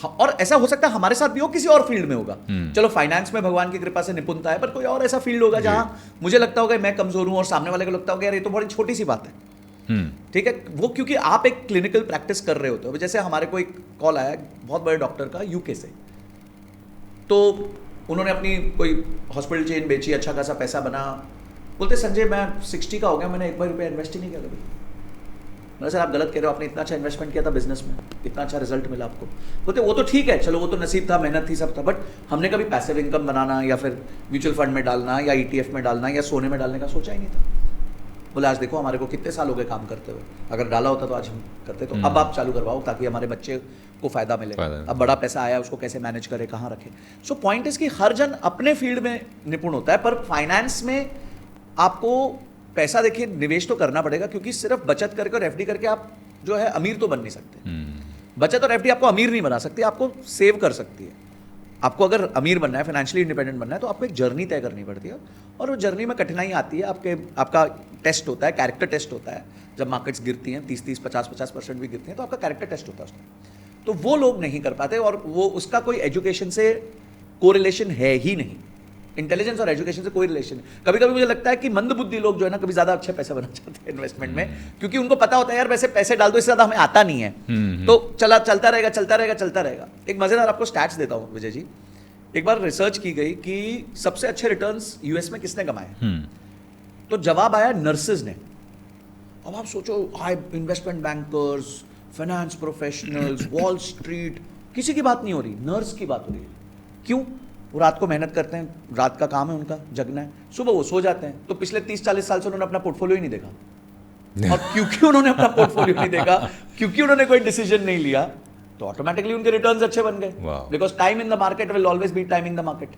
Speaker 2: और ऐसा हो सकता है हमारे साथ भी हो, किसी और फील्ड में होगा। चलो, फाइनेंस में भगवान की कृपा से निपुणता है, पर कोई और ऐसा फील्ड होगा जहां मुझे लगता होगा मैं कमजोर हूं और सामने वाले को लगता होगा यार ये तो बड़ी छोटी सी बात है। ठीक है, वो क्योंकि आप एक क्लिनिकल प्रैक्टिस कर रहे होते हो। जैसे हमारे को एक कॉल आया बहुत बड़े डॉक्टर का UK से, तो उन्होंने अपनी कोई हॉस्पिटल चेन बेची, अच्छा खासा पैसा बना। बोलते संजय, मैं 60 का हो गया, मैंने एक बार रुपया इन्वेस्ट ही नहीं किया कभी। मैंने सर आप गलत कह रहे हो, आपने इतना अच्छा इन्वेस्टमेंट किया था बिजनेस में, इतना अच्छा रिजल्ट मिला आपको। बोलते वो तो ठीक है, चलो वो तो नसीब था, मेहनत थी, सब था, बट हमने कभी पैसिव इनकम बनाना या फिर म्यूचुअल फंड में डालना या ETF में डालना या सोने में डालने का सोचा ही नहीं था। बोले आज देखो हमारे को कितने साल हो गए काम करते हुए, अगर डाला होता तो आज हम करते। तो अब आप चालू करवाओ ताकि हमारे बच्चे को फायदा मिले। अब बड़ा पैसा आया, उसको कैसे मैनेज करे, कहाँ रखे। सो पॉइंट इज कि हर जन अपने फील्ड में निपुण होता है, पर फाइनेंस में आपको पैसा, देखिए, निवेश तो करना पड़ेगा, क्योंकि सिर्फ बचत करके और FD करके आप जो है अमीर तो बन नहीं सकते। बचत और FD आपको अमीर नहीं बना सकती, आपको सेव कर सकती है। आपको अगर अमीर बनना है, फाइनेंशियली इंडिपेंडेंट बनना है, तो आपको एक जर्नी तय करनी पड़ती है, और वो जर्नी में कठिनाई आती है। आपका टेस्ट होता है, कैरेक्टर टेस्ट होता है। जब मार्केट्स गिरती हैं 30-30, 50-50% भी गिरती हैं, तो आपका कैरेक्टर टेस्ट होता है उसमें। तो वो लोग नहीं कर पाते, और वो उसका कोई एजुकेशन से कोरिलेशन है ही नहीं। इंटेलिजेंस और एजुकेशन से कोई रिलेशन नहीं। कभी कभी मुझे लगता है कि मंदबुद्धि लोग जो है ना, कभी ज़्यादा अच्छे पैसे बना चाहते हैं इन्वेस्टमेंट में, क्योंकि उनको पता होता है यार वैसे पैसे डाल दो, इससे ज़्यादा हमें आता नहीं है, तो चलता रहेगा। एक मज़ेदार आपको स्टैट्स देता हूँ विजय जी। एक बार रिसर्च की गई कि सबसे अच्छे रिटर्न्स US में किसने कमाए, तो जवाब आया नर्सेज ने। अब आप सोचो, high investment bankers, finance professionals, wall street, किसी की बात नहीं हो रही, नर्स की बात हो रही है। क्यों? वो रात को मेहनत करते हैं, रात का काम है उनका, जगना है, सुबह वो सो जाते हैं। तो पिछले 30-40 साल से उन्होंने अपना पोर्टफोलियो ही नहीं देखा। और क्योंकि उन्होंने अपना पोर्टफोलियो नहीं देखा, क्योंकि उन्होंने कोई डिसीजन नहीं लिया, तो ऑटोमेटिकली उनके रिटर्न्स अच्छे बन गए। Because time in the market will always be time in the market.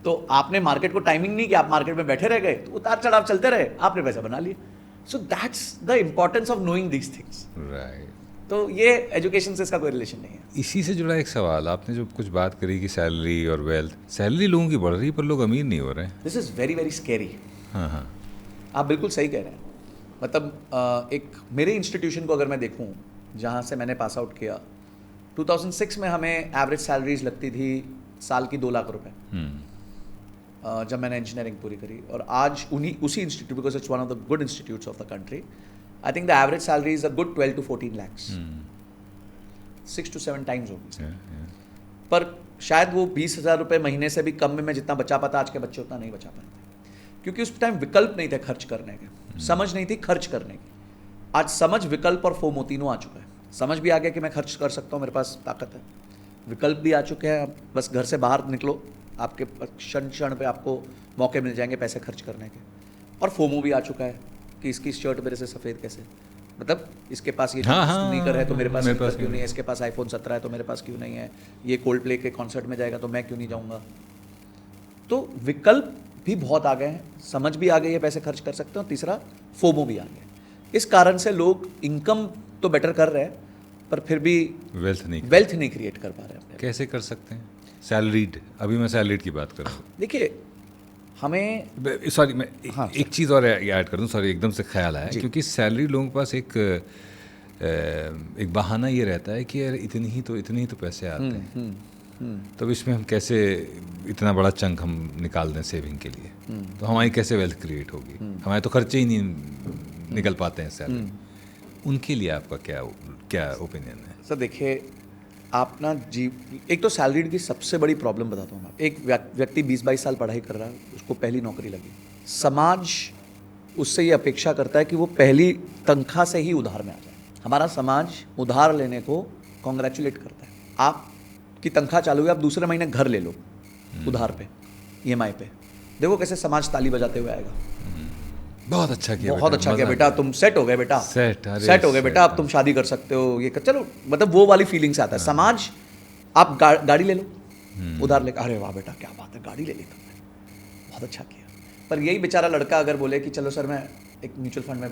Speaker 2: तो आपने मार्केट को टाइमिंग नहीं किया, आप मार्केट में बैठे रह गए, तो उतार चढ़ाव चलते रहे, आपने पैसा बना लिया। So that's the importance of knowing these things.
Speaker 1: Right.
Speaker 2: तो ये एजुकेशन से इसका कोई रिलेशन नहीं है।
Speaker 1: इसी से जुड़ा एक सवाल, आपने जो कुछ बात करी कि सैलरी और वेल्थ, सैलरी लोगों की बढ़ रही है पर लोग अमीर नहीं हो रहे हैं।
Speaker 2: This is very very scary.
Speaker 1: हाँ,
Speaker 2: आप बिल्कुल सही कह रहे हैं। मतलब एक मेरे इंस्टीट्यूशन को अगर मैं देखूं, जहां से मैंने पास आउट किया, 2006 में हमें एवरेज सैलरीज लगती थी साल की 2 लाख रुपए, जब मैंने इंजीनियरिंग पूरी करी। और आज उसी institute, because it's one of the good institutes of the country, I think the average salary is a good 12 to 14 lakhs, 6 to 7 times होगी। पर शायद वो 20,000 रुपये महीने से भी कम में मैं जितना बचा पाता, आज के बच्चे उतना नहीं बचा पाते, क्योंकि उस टाइम विकल्प नहीं थे खर्च करने के, समझ नहीं थी खर्च करने की। आज समझ, विकल्प और फोमो तीनों आ चुका है। समझ भी आ गया कि मैं खर्च कर सकता हूँ, मेरे पास ताकत है। विकल्प भी आ चुके हैं, बस घर से बाहर निकलो, आपके क्षण क्षण पे आपको मौके मिल जाएंगे पैसे खर्च करने के। और फोमो भी आ चुका है कि इसकी शर्ट मेरे से सफ़ेद कैसे, मतलब इसके पास ये स्नीकर है तो मेरे पास स्नीकर क्यों नहीं है, इसके पास iPhone 17 है तो मेरे पास क्यों नहीं है, ये कोल्ड प्ले के कॉन्सर्ट में जाएगा तो मैं क्यों नहीं जाऊँगा। तो विकल्प भी बहुत आ गए हैं, समझ भी आ गई है, पैसे खर्च कर सकते हो। तीसरा, फोमो भी आ गया। इस कारण से लोग इनकम तो बेटर कर रहे हैं, पर फिर भी वेल्थ नहीं क्रिएट कर पा रहे हैं।
Speaker 1: कैसे कर सकते हैं? सैलरीड, अभी मैं सैलरीड की बात कर रहा हूँ।
Speaker 2: देखिए, हमें
Speaker 1: सॉरी, मैं एक चीज़ और ऐड कर दूँ, सॉरी, एकदम से ख्याल आया, क्योंकि सैलरी लोगों के पास एक बहाना ये रहता है कि यार इतने ही तो पैसे आते हैं, तो इसमें हम कैसे इतना बड़ा चंक हम निकाल दें सेविंग के लिए, तो हमारी कैसे वेल्थ क्रिएट होगी, हमारे तो खर्चे ही नहीं निकल पाते हैं सैलरी। उनके लिए आपका क्या ओपिनियन है?
Speaker 2: सर देखिए, आप ना एक तो सैलरीड की सबसे बड़ी प्रॉब्लम बताता हूँ मैं। एक व्यक्ति 20-22 साल पढ़ाई कर रहा है, उसको पहली नौकरी लगी, समाज उससे ये अपेक्षा करता है कि वो पहली तनख्वाह से ही उधार में आ जाए। हमारा समाज उधार लेने को कॉन्ग्रेचुलेट करता है। आपकी तनख्वाह चालू हुई, आप दूसरे महीने घर ले लो उधार पे, EMI पे, देखो कैसे समाज ताली बजाते हुए आएगा।
Speaker 1: बहुत अच्छा किया,
Speaker 2: बहुत अच्छा किया बेटा, तुम सेट हो गए बेटा,
Speaker 1: सेट
Speaker 2: हो गए बेटा, अब तुम शादी कर सकते हो, ये कर, चलो, मतलब वो वाली फीलिंग से आता है समाज। आप गाड़ी ले लो उधार लेकर, अरे वाह बेटा क्या बात है, गाड़ी ले ली तुमने, बहुत अच्छा किया। पर यही बेचारा लड़का अगर बोले कि चलो सर मैं एक म्यूचुअल फंड में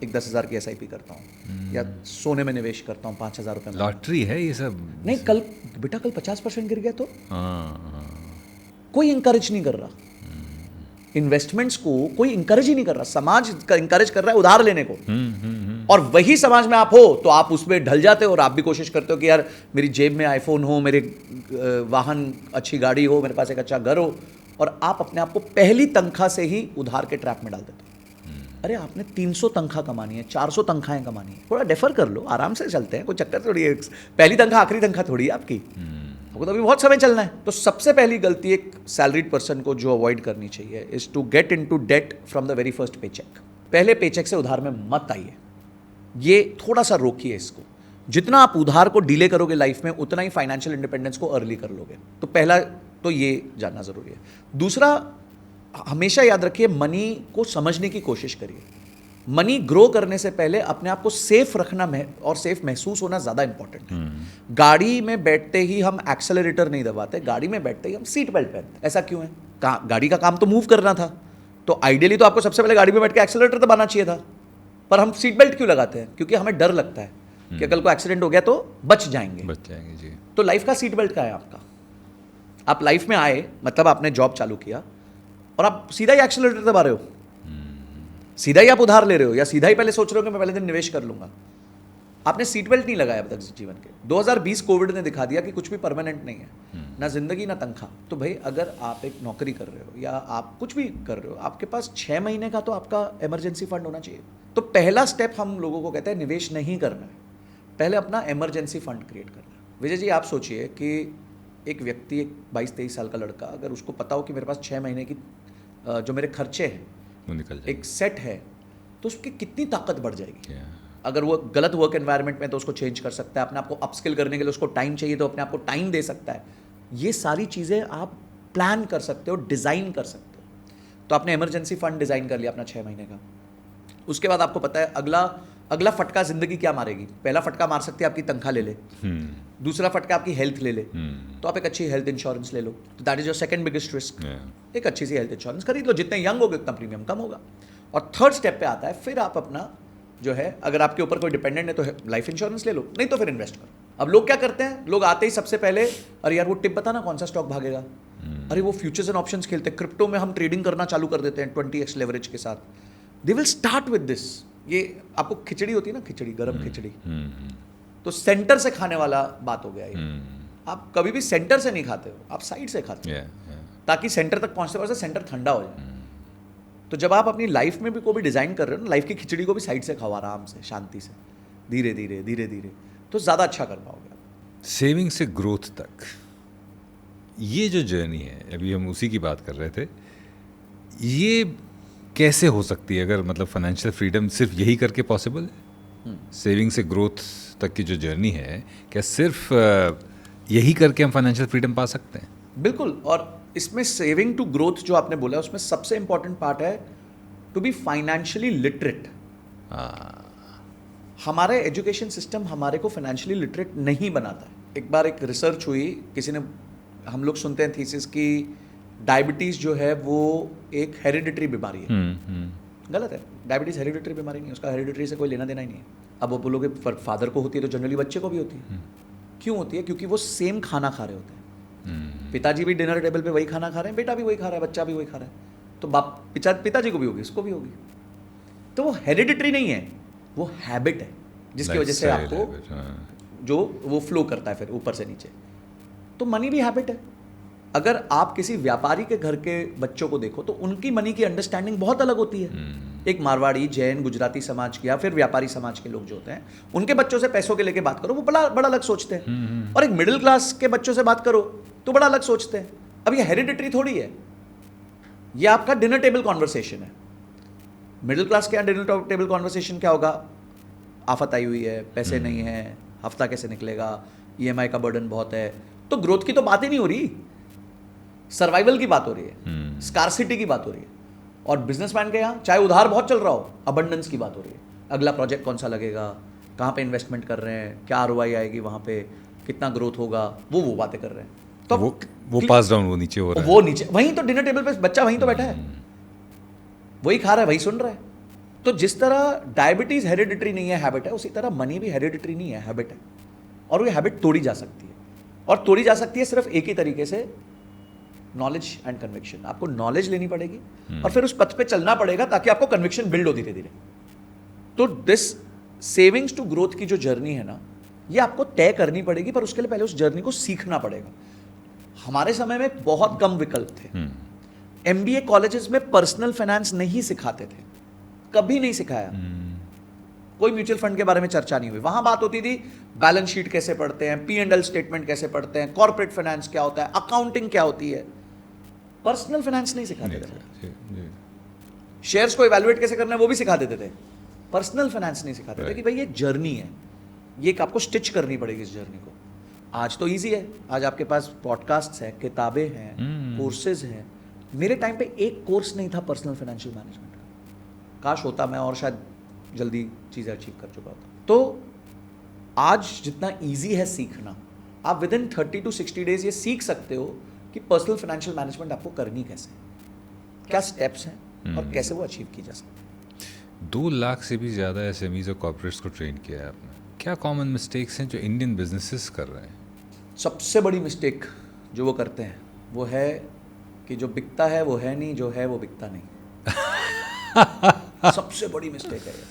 Speaker 2: एक 10,000 की SIP करता हूँ या सोने में निवेश करता हूँ 5,000 रुपये में,
Speaker 1: लॉटरी है ये सब।
Speaker 2: नहीं, कल बेटा कल 50% गिर गया तो
Speaker 1: हाँ,
Speaker 2: कोई इंकरेज नहीं कर रहा, इन्वेस्टमेंट्स को कोई इंकरेज ही नहीं कर रहा, समाज इंकरेज कर रहा है उधार लेने को। और वही समाज में आप हो तो आप उसमें ढल जाते हो और आप भी कोशिश करते हो कि यार मेरी जेब में आईफोन हो, मेरे वाहन अच्छी गाड़ी हो, मेरे पास एक अच्छा घर हो, और आप अपने आप को पहली तनख्वाह से ही उधार के ट्रैप में डाल देते हो। अरे आपने 300 तनख्वाह कमानी है, 400 तनख्वाहें कमानी है, थोड़ा डेफर कर लो, आराम से चलते हैं, कोई चक्कर थोड़ी है, पहली तनख्वाह आखिरी तनख्वाह थोड़ी है आपकी, आपको तो अभी बहुत समय चलना है। तो सबसे पहली गलती एक सैलरीड पर्सन को जो अवॉइड करनी चाहिए is to get into debt from the very first paycheque. पहले पेचेक से उधार में मत आइए, ये थोड़ा सा रोकिए इसको। जितना आप उधार को डिले करोगे लाइफ में, उतना ही फाइनेंशियल इंडिपेंडेंस को अर्ली कर लोगे। तो पहला तो ये जानना जरूरी है। दूसरा, हमेशा याद रखिए, मनी को समझने की कोशिश करिए। मनी ग्रो करने से पहले अपने आप को सेफ रखना और सेफ महसूस होना ज़्यादा इंपॉर्टेंट है। गाड़ी में बैठते ही हम एक्सेलरेटर नहीं दबाते, गाड़ी में बैठते ही हम सीट बेल्ट पहनते। ऐसा क्यों है? गाड़ी का काम तो मूव करना था, तो आइडियली तो आपको सबसे पहले गाड़ी में बैठ के एक्सेलरेटर दबाना चाहिए था, पर हम सीट बेल्ट क्यों लगाते हैं? क्योंकि हमें डर लगता है कि कल को एक्सीडेंट हो गया तो बच जाएंगे
Speaker 1: जी।
Speaker 2: तो लाइफ का सीट बेल्ट का है आपका। आप लाइफ में आए, मतलब आपने जॉब चालू किया और आप सीधा ही एक्सेलरेटर दबा रहे हो, सीधा ही आप उधार ले रहे हो, या सीधा ही पहले सोच रहे हो कि मैं पहले दिन निवेश कर लूंगा। आपने सीट बेल्ट नहीं लगाया अब तक जीवन के। 2020 कोविड ने दिखा दिया कि कुछ भी परमानेंट नहीं है, ना जिंदगी ना तनख्वाह। तो भाई अगर आप एक नौकरी कर रहे हो या आप कुछ भी कर रहे हो, आपके पास 6 महीने का तो आपका इमरजेंसी फंड होना चाहिए। तो पहला स्टेप हम लोगों को कहते हैं निवेश नहीं करना है, पहले अपना इमरजेंसी फंड क्रिएट करना है। विजय जी, आप सोचिए कि एक व्यक्ति, एक 22-23 साल का लड़का, अगर उसको पता हो कि मेरे पास 6 महीने की जो मेरे खर्चे हैं
Speaker 1: वो निकल जाए,
Speaker 2: एक सेट है, तो उसकी कितनी ताकत बढ़ जाएगी। अगर वो गलत वर्क एनवायरनमेंट में तो उसको चेंज कर सकता है, अपने आप को अपस्किल करने के लिए उसको टाइम चाहिए तो अपने आप को टाइम दे सकता है। ये सारी चीज़ें आप प्लान कर सकते हो, डिज़ाइन कर सकते हो। तो आपने इमरजेंसी फंड डिज़ाइन कर लिया अपना 6 महीने का। उसके बाद आपको पता है अगला फटका जिंदगी क्या मारेगी। पहला फटका मार सकती है आपकी तनख्वाह ले ले, दूसरा फटका आपकी हेल्थ ले ले, तो आप एक अच्छी हेल्थ इंश्योरेंस ले लो। तो that is your second biggest risk. एक अच्छी सी हेल्थ इंश्योरेंस खरीद लो, जितने यंग होगे उतना प्रीमियम कम होगा। और थर्ड स्टेप पे आता है फिर आप अपना जो है, अगर आपके ऊपर कोई डिपेंडेंट है तो लाइफ इंश्योरेंस ले लो, नहीं तो फिर इन्वेस्ट करो। अब लोग क्या करते हैं, लोग आते ही सबसे पहले, अरे यार वो टिप बताना कौन सा स्टॉक भागेगा, अरे वो फ्यूचर्स एंड ऑप्शंस खेलते हैं, क्रिप्टो में हम ट्रेडिंग करना चालू कर देते हैं 20x लेवरेज के साथ। They will start with this. ये आपको खिचड़ी होती है ना, खिचड़ी, गरम खिचड़ी, तो सेंटर से खाने वाला बात हो गया ये। आप कभी भी सेंटर से नहीं खाते हो, आप साइड से खाते हो, ताकि सेंटर तक पहुंचते पहुंचते सेंटर ठंडा हो जाए। तो जब आप अपनी लाइफ में भी कोई भी डिज़ाइन कर रहे हो ना, लाइफ की खिचड़ी को भी साइड से खाओ, आराम से, शांति से, धीरे धीरे धीरे धीरे, तो ज़्यादा अच्छा कर पाओगे आप।
Speaker 1: सेविंग से ग्रोथ तक ये जो जर्नी है, अभी हम उसी की बात कर रहे थे, ये कैसे हो सकती है? अगर मतलब फाइनेंशियल फ्रीडम सिर्फ यही करके पॉसिबल है? सेविंग से ग्रोथ तक की जो जर्नी है, क्या सिर्फ यही करके हम फाइनेंशियल फ्रीडम पा सकते हैं?
Speaker 2: बिल्कुल। और इसमें सेविंग टू ग्रोथ जो आपने बोला, उसमें सबसे इंपॉर्टेंट पार्ट है टू बी फाइनेंशियली लिटरेट। हमारा एजुकेशन सिस्टम हमारे को फाइनेंशियली लिटरेट नहीं बनाता है। एक बार एक रिसर्च हुई, किसी ने, हम लोग सुनते हैं थीसिस की डायबिटीज़ जो है वो एक हेरिडिटरी बीमारी है। गलत है, डायबिटीज़ हेरिडिटरी बीमारी नहीं है, उसका हेरिडिटरी से कोई लेना देना ही नहीं है। अब वो बोलोगे फादर को होती है तो जनरली बच्चे को भी होती है। क्यों होती है? क्योंकि वो सेम खाना खा रहे होते हैं। पिताजी भी डिनर टेबल पे वही खाना खा रहे हैं, बेटा भी वही खा रहा है, बच्चा भी वही खा रहा है, तो पिताजी को भी होगी, उसको भी होगी। तो वो हेरिडिटरी नहीं है, वो हैबिट है, जिसकी वजह से आपको जो वो फ्लो करता है फिर ऊपर से नीचे। तो मनी भी हैबिट है। अगर आप किसी व्यापारी के घर के बच्चों को देखो तो उनकी मनी की अंडरस्टैंडिंग बहुत अलग होती है। एक मारवाड़ी, जैन, गुजराती समाज के या फिर व्यापारी समाज के लोग जो होते हैं, उनके बच्चों से पैसों के लेके बात करो, वो बड़ा अलग सोचते हैं। और एक मिडिल क्लास के बच्चों से बात करो तो बड़ा अलग सोचते हैं। अब ये हेरिडिटरी थोड़ी है, ये आपका डिनर टेबल कॉन्वर्सेशन है। मिडिल क्लास के यहाँ डिनर टेबल कॉन्वर्सेशन क्या होगा? आफत आई हुई है, पैसे नहीं है, हफ्ता कैसे निकलेगा, ईएमआई का बर्डन बहुत है। तो ग्रोथ की तो बात ही नहीं हो रही, सर्वाइवल की बात हो रही है, स्कार्सिटी की बात हो रही है। और बिजनेसमैन के यहाँ चाहे उधार बहुत चल रहा हो, अबंडेंस की बात हो रही है। अगला प्रोजेक्ट कौन सा लगेगा, कहाँ पे इन्वेस्टमेंट कर रहे हैं, क्या आरओआई आएगी वहाँ पे, कितना ग्रोथ होगा, वो बातें कर रहे हैं। तो
Speaker 1: वो पास डाउन, वो नीचे हो रहा है,
Speaker 2: वो नीचे, वहीं तो डिनर टेबल पे बच्चा वहीं तो बैठा है, वही खा रहा है, वही सुन रहा है। तो जिस तरह डायबिटीज हेरिडिटरी नहीं है, हैबिट है, उसी तरह मनी भी हेरिडिटरी नहीं है, हैबिट है। और वो हैबिट तोड़ी जा सकती है, और तोड़ी जा सकती है सिर्फ एक ही तरीके से, नॉलेज एंड कन्विक्शन। आपको नॉलेज लेनी पड़ेगी और फिर उस पथ पे चलना पड़ेगा ताकि आपको कन्विक्शन बिल्ड हो धीरे धीरे। तो दिस सेविंग्स टू ग्रोथ की जो जर्नी है ना, ये आपको तय करनी पड़ेगी, पर उसके लिए पहले उस जर्नी को सीखना पड़ेगा। हमारे समय में बहुत कम विकल्प थे। एमबीए कॉलेजेस में पर्सनल फाइनेंस नहीं सिखाते थे, कभी नहीं सिखाया। कोई म्यूचुअल फंड के बारे में चर्चा नहीं हुई। वहां बात होती थी बैलेंस शीट कैसे पढ़ते हैं, P&L स्टेटमेंट कैसे पढ़ते हैं, कॉर्पोरेट फाइनेंस क्या होता है, अकाउंटिंग क्या होती है। पर्सनल फाइनेंस नहीं सिखाते थे। शेयर्स को इवैल्यूएट कैसे करना है वो भी सिखा देते थे, पर्सनल फाइनेंस नहीं सिखाते थे कि भाई ये जर्नी है, ये आपको स्टिच करनी पड़ेगी इस जर्नी को। आज तो ईजी है, आज आपके पास पॉडकास्ट है, किताबें हैं, कोर्सेज हैं। मेरे टाइम पे एक कोर्स नहीं था पर्सनल फाइनेंशियल मैनेजमेंट का, काश होता, मैं और शायद जल्दी चीज़ें अचीव कर चुका होता। तो आज जितना ईजी है सीखना, आप विद इन 30 to 60 डेज ये सीख सकते हो कि पर्सनल फाइनेंशियल मैनेजमेंट आपको करनी कैसे, क्या स्टेप्स हैं और कैसे वो अचीव की जा सकती है।
Speaker 1: 2 लाख से भी ज़्यादा एसएमईज और कॉर्पोरेट्स को ट्रेन किया है आपने। क्या कॉमन मिस्टेक्स हैं जो इंडियन बिजनेसेस कर रहे हैं?
Speaker 2: सबसे बड़ी मिस्टेक जो वो करते हैं वो है कि जो बिकता है वो है नहीं, जो है वो बिकता नहीं। सबसे बड़ी मिस्टेक है ये।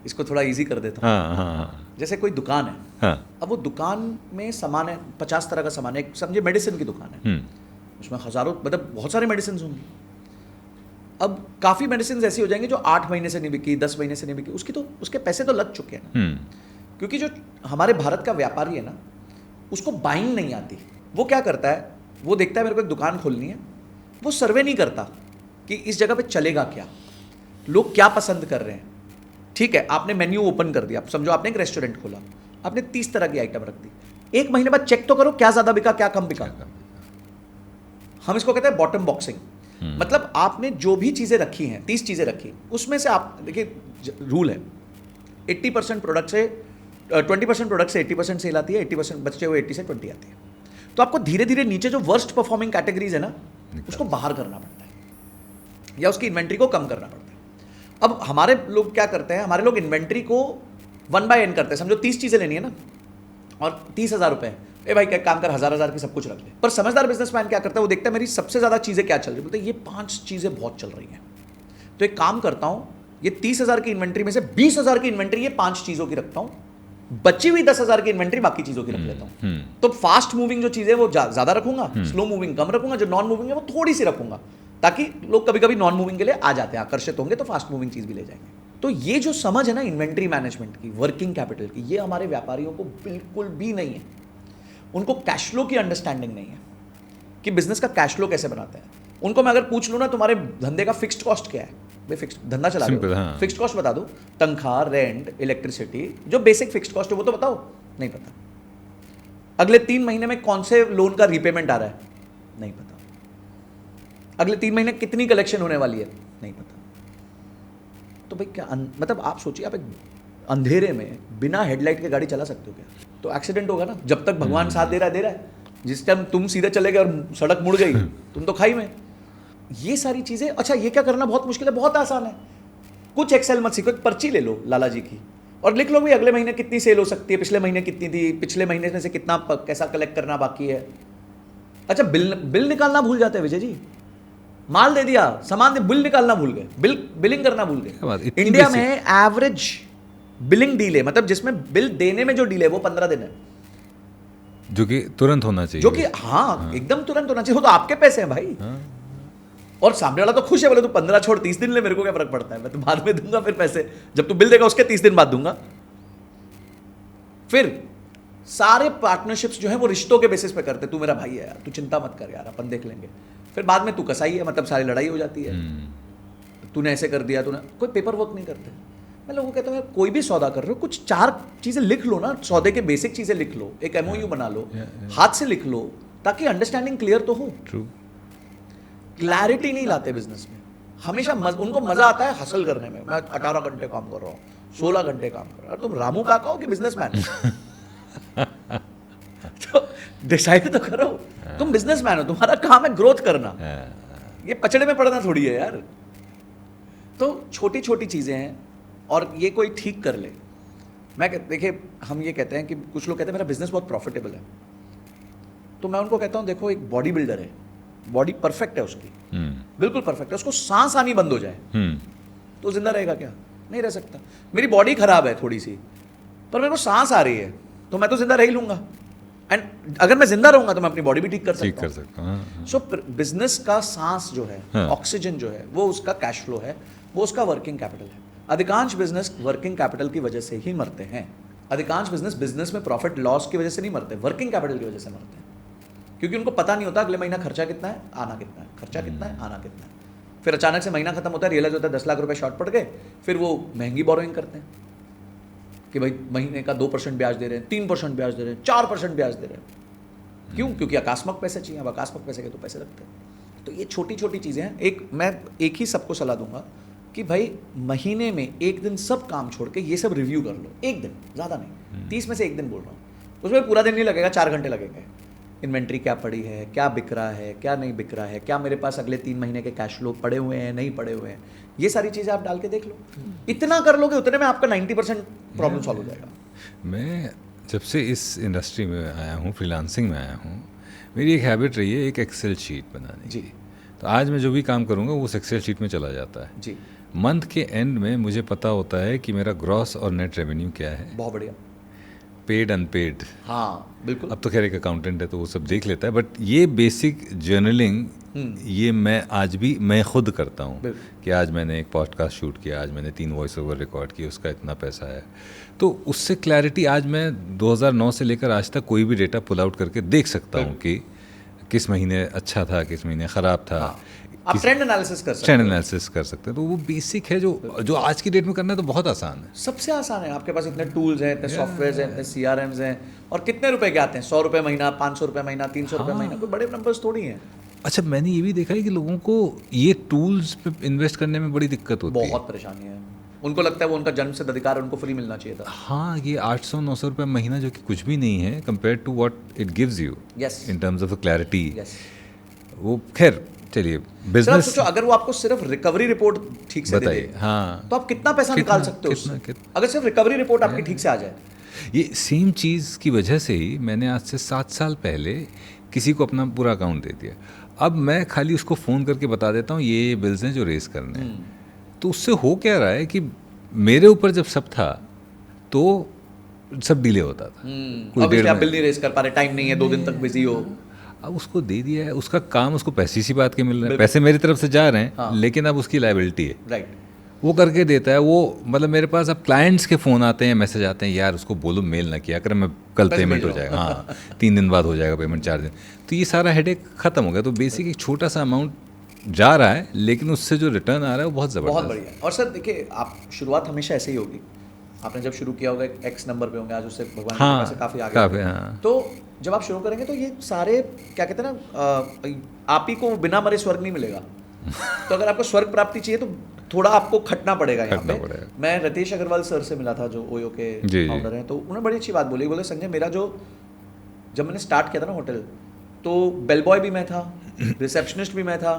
Speaker 2: इसको थोड़ा इजी कर देता हूँ।
Speaker 1: हाँ।
Speaker 2: जैसे कोई दुकान है,
Speaker 1: हाँ।
Speaker 2: अब वो दुकान में सामान है, 50 तरह का सामान है, समझे मेडिसिन की दुकान है, उसमें हजारों, मतलब बहुत सारे मेडिसिन होंगी। अब काफ़ी मेडिसिन ऐसी हो जाएंगी जो 8 महीने से नहीं बिकी, 10 महीने से नहीं बिकी, उसकी तो उसके पैसे तो लग चुके हैं ना। क्योंकि जो हमारे भारत का व्यापारी है ना, उसको बाइंग नहीं आती। वो क्या करता है, वो देखता है मेरे को एक दुकान खोलनी है, वो सर्वे नहीं करता कि इस जगह पे चलेगा क्या, लोग क्या पसंद कर रहे हैं। ठीक है, आपने मेन्यू ओपन कर दिया, आप समझो आपने एक रेस्टोरेंट खोला, आपने 30 तरह की आइटम रख दी, 1 महीने बाद चेक तो करो क्या ज़्यादा बिका क्या कम बिका। हम इसको कहते हैं बॉटम बॉक्सिंग। मतलब आपने जो भी चीज़ें रखी हैं, 30 चीज़ें रखी, उसमें से आप देखिए रूल है, 80% प्रोडक्ट से 20% प्रोडक्ट से 80% सेल आती है, 80% बचे हुए 80 से 20 आती है। तो आपको धीरे धीरे नीचे जो वर्स्ट परफॉर्मिंग कैटेगरीज है ना, उसको बाहर करना पड़ता है या उसकी इन्वेंट्री को कम करना पड़ता है। अब हमारे लोग क्या करते हैं, हमारे लोग इन्वेंट्री को 1 by n करते हैं। समझो 30 चीज़ें लेनी है ना और 30,000 रुपये, ए भाई क्या काम कर, 1000 की सब कुछ रख ले। पर समझदार बिजनेसमैन क्या करता है, वो देखता है मेरी सबसे ज़्यादा चीज़ें क्या चल रही है, बोलते ये 5 चीज़ें बहुत चल रही हैं, तो एक काम करता हूँ, ये 30,000 की इन्वेंट्री में से 20,000 की इन्वेंट्री ये 5 चीज़ों की रखता हूँ, बची हुई 10,000 की इन्वेंट्री बाकी चीज़ों की रख लेता हूँ। तो फास्ट मूविंग जो चीज़ें वो ज़्यादा रखूंगा, स्लो मूविंग कम रखूंगा, जो नॉन मूविंग है वो थोड़ी सी रखूंगा, ताकि लोग कभी कभी नॉन मूविंग के लिए आ जाते हैं, आकर्षित होंगे तो फास्ट मूविंग चीज़ भी ले जाएंगे। तो ये जो समझ है ना इन्वेंट्री मैनेजमेंट की, वर्किंग कैपिटल की, ये हमारे व्यापारियों को बिल्कुल भी नहीं है। उनको कैश फ्लो की अंडरस्टैंडिंग नहीं है कि बिजनेस का कैश फ्लो कैसे बनाते हैं। उनको मैं अगर पूछ लूँ ना तुम्हारे धंधे का फिक्स्ड कॉस्ट क्या है, भाई फिक्स्ड धंधा चला रहे हो, फिक्स्ड कॉस्ट बता दो, तनख्वाह, रेंट, इलेक्ट्रिसिटी, जो बेसिक फिक्स्ड कॉस्ट है वो तो बताओ, नहीं पता। अगले 3 महीने में कौन से लोन का रीपेमेंट आ रहा है, नहीं पता। अगले 3 महीने कितनी कलेक्शन होने वाली है, नहीं पता। तो भाई क्या मतलब आप सोचिए, आप एक अंधेरे में बिना हेडलाइट के गाड़ी चला सकते हो क्या? तो एक्सीडेंट होगा ना, जब तक भगवान साथ दे रहा है। जिस टाइम तुम सीधे चले गए और सड़क मुड़ गई, तुम तो खाई में। ये सारी चीज़ें, अच्छा ये क्या करना बहुत मुश्किल है, बहुत आसान है। कुछ एक्सेल मत सीखो, एक पर्ची ले लो लाला जी की और लिख लो भाई अगले महीने कितनी सेल हो सकती है, पिछले महीने कितनी थी, पिछले महीने में से कितना कैसा कलेक्ट करना बाकी है। अच्छा बिल निकालना भूल जाते हैं विजय जी, माल दे दिया, सामान दे, बिल निकालना भूल गए, बिलिंग करना भूल गए। इंडिया में एवरेज बिलिंग डील है, मतलब जिसमें बिल देने में जो डील है वो 15 दिन है,
Speaker 1: जो कि तुरंत होना चाहिए,
Speaker 2: जो कि हाँ एकदम तुरंत होना चाहिए। वो तो आपके पैसे हैं भाई। और सामने वाला तो खुश है, बोले तू 15 छोड़ 30 दिन ले, मेरे को क्या फर्क पड़ता है, मैं तो बाद में दूंगा फिर पैसे, जब तू बिल देगा उसके 30 दिन बाद दूंगा। फिर सारे पार्टनरशिप्स जो है वो रिश्तों के बेसिस पे करते, तू मेरा भाई है यार, तू चिंता मत कर यार, अपन देख लेंगे। फिर बाद में तू कसाई है, मतलब सारी लड़ाई हो जाती है, तूने ऐसे कर दिया, तूने कोई पेपर वर्क नहीं करते। मैं लोगों को कहता हूँ यार कोई भी सौदा कर रहे हो कुछ 4 चीज़ें लिख लो ना, सौदे के बेसिक चीज़ें लिख लो, एक MOU बना लो, हाथ से लिख लो, ताकि अंडरस्टैंडिंग क्लियर तो हो।
Speaker 1: ट्रू।
Speaker 2: क्लैरिटी नहीं लाते बिजनेस में, हमेशा उनको मजा आता है हसल करने में। मैं 18 घंटे काम कर रहा हूँ, 16 घंटे काम कर रहा हूँ। तुम रामू काका हो कि बिजनेसमैन? तो डिसाइड तो करो, तुम बिजनेसमैन हो, तुम्हारा काम है ग्रोथ करना, ये पचड़े में पड़ना थोड़ी है यार। तो छोटी छोटी चीजें हैं और ये कोई ठीक कर ले। देखिए हम ये कहते हैं कि कुछ लोग कहते हैं मेरा बिजनेस बहुत प्रॉफिटेबल है, तो मैं उनको कहता हूँ देखो एक बॉडी बिल्डर है, बॉडी परफेक्ट है उसकी, बिल्कुल परफेक्ट है, उसको सांस आनी बंद हो जाए तो जिंदा रहेगा क्या? नहीं रह सकता। मेरी बॉडी खराब है थोड़ी सी, पर मेरे को सांस आ रही है, तो मैं तो जिंदा रह ही लूंगा। एंड अगर मैं जिंदा रहूंगा तो मैं अपनी बॉडी भी ठीक कर सकता हूँ। सो बिजनेस का सांस जो है, ऑक्सीजन जो है, वो उसका कैश फ्लो है, वो उसका वर्किंग कैपिटल है। अधिकांश बिजनेस वर्किंग कैपिटल की वजह से ही मरते हैं। अधिकांश बिजनेस में प्रॉफिट लॉस की वजह से नहीं मरते, वर्किंग कैपिटल की वजह से मरते हैं, क्योंकि उनको पता नहीं होता अगले महीना खर्चा कितना है, आना कितना है, खर्चा कितना है, आना कितना है। फिर अचानक से महीना खत्म होता है, रियलाइज होता है 10 लाख रुपए शॉर्ट पड़ गए, फिर वो महंगी बोरोइंग करते हैं कि भाई महीने का 2% ब्याज दे रहे हैं, 3% ब्याज दे रहे हैं, 4% ब्याज दे रहे हैं। क्यों? क्योंकि आकस्मिक पैसे चाहिए, अब आकस्मिक पैसे के तो पैसे लगते हैं। तो ये छोटी छोटी चीज़ें हैं। मैं एक ही सबको सलाह दूंगा कि भाई महीने में एक दिन सब काम छोड़ के ये सब रिव्यू कर लो, एक दिन, ज़्यादा नहीं, 30 में से एक दिन बोल रहा हूँ, उसमें पूरा दिन नहीं लगेगा, 4 घंटे लगेंगे। इन्वेंट्री क्या पड़ी है, क्या बिक रहा है, क्या नहीं बिक रहा है, क्या मेरे पास अगले 3 महीने के कैश फ्लो पड़े हुए हैं, नहीं पड़े हुए हैं, ये सारी चीज़ें आप डाल के देख लो। इतना कर लोगे उतने में आपका 90% प्रॉब्लम सॉल्व हो जाएगा।
Speaker 1: मैं जब से इस इंडस्ट्री में आया हूँ, फ्रीलांसिंग में आया हूँ, मेरी एक हैबिट रही है एक एक्सेल शीट बनाने
Speaker 2: जी।
Speaker 1: की। तो आज मैं जो भी काम करूँगा वो उस एक्सेल शीट में चला जाता है
Speaker 2: जी।
Speaker 1: मंथ के एंड में मुझे पता होता है कि मेरा ग्रॉस और नेट रेवेन्यू क्या है,
Speaker 2: बहुत बढ़िया,
Speaker 1: पेड अनपेड।
Speaker 2: हाँ बिल्कुल।
Speaker 1: अब तो खैर एक अकाउंटेंट है तो वो सब देख लेता है, बट ये बेसिक जर्नलिंग ये मैं आज भी मैं खुद करता हूँ कि आज मैंने एक पॉडकास्ट शूट किया, आज मैंने 3 वॉइस ओवर रिकॉर्ड किया, उसका इतना पैसा है। तो उससे क्लैरिटी आज मैं 2009 से लेकर आज तक कोई भी डेटा पुल आउट करके देख सकता हूँ कि किस महीने अच्छा था, किस महीने ख़राब था।
Speaker 2: आप ट्रेंड एनालिसिस कर सकते हैं।
Speaker 1: ट्रेंड एनालिसिस कर सकते हैं। तो वो बेसिक है जो आज की डेट में करना तो बहुत आसान है,
Speaker 2: सबसे आसान है। आपके पास इतने टूल्स हैं, इतने सॉफ्टवेयर हैं, इतने CRMs हैं, और कितने रुपए के आते हैं, 100 रुपए महीना, 500 रुपए महीना, 300 रुपए महीना, कोई बड़े नंबर्स थोड़ी हैं।
Speaker 1: अच्छा, मैंने ये भी देखा है कि लोगों को ये टूल्स पे इन्वेस्ट करने में बड़ी दिक्कत होती है,
Speaker 2: बहुत परेशानी है। उनको लगता है वो उनका जन्मसिद्ध अधिकार है, उनको फ्री मिलना चाहिए था।
Speaker 1: हाँ, ये 800-900 रुपये महीना जो कि कुछ भी नहीं है compare to what it gives you in terms of clarity. वो खैर चलिए, बिजनेस
Speaker 2: सोचो अगर वो आपको सिर्फ रिकवरी रिपोर्ट ठीक से दे दे,
Speaker 1: हाँ,
Speaker 2: तो आप कितना पैसा निकाल सकते हो उससे? अगर सिर्फ रिकवरी रिपोर्ट आपकी ठीक से आ जाए।
Speaker 1: ये सेम चीज़ की वजह से ही मैंने आज से 7 साल पहले किसी को अपना पूरा अकाउंट दे दिया। अब मैं खाली उसको फ़ोन करके बता देता हूँ ये बिल्स हैं जो रेस करने हैं। तो उससे हो क्या रहा है कि मेरे ऊपर जब सब था तो सब डिले होता था।
Speaker 2: अब आप बिल नहीं रेस कर पा रहे, टाइम नहीं है, 2 दिन तक बिजी हो।
Speaker 1: अब उसको दे दिया है, उसका काम उसको पैसे सी बात के मिल रहे हैं, पैसे मेरी तरफ से जा रहे हैं, हाँ। लेकिन अब उसकी लायबिलिटी है,
Speaker 2: राइट,
Speaker 1: वो करके देता है। वो मतलब मेरे पास अब क्लाइंट्स के फ़ोन आते हैं, मैसेज आते हैं, यार उसको बोलो मेल ना किया कर, मैं कल पेमेंट हो जाएगा, हाँ 3 दिन बाद हो जाएगा पेमेंट, 4 दिन। तो ये सारा हेडेक ख़त्म हो गया। तो बेसिक एक छोटा सा अमाउंट जा रहा है, लेकिन उससे जो रिटर्न आ रहा है वो बहुत ज़बरदस्त,
Speaker 2: बहुत बढ़िया। और सर देखिए, आप शुरुआत हमेशा ऐसे ही होगी। आपने जब शुरू किया होगा X नंबर पे होंगे, आज उससे भगवान की कृपा से काफ़ी आगे, हाँ। तो जब आप शुरू करेंगे तो ये सारे क्या कहते हैं ना, आप ही को बिना मरे स्वर्ग नहीं मिलेगा। तो अगर आपको स्वर्ग प्राप्ति चाहिए तो थोड़ा आपको खटना पड़ेगा यहाँ पे। मैं रितेश अग्रवाल सर से मिला था, जो ओयो के फाउंडर हैं, तो उन्होंने बड़ी अच्छी बात बोली। बोले संजय, मेरा जब मैंने स्टार्ट किया था ना होटल, तो बेल बॉय भी मैं था, रिसेप्शनिस्ट भी मैं था,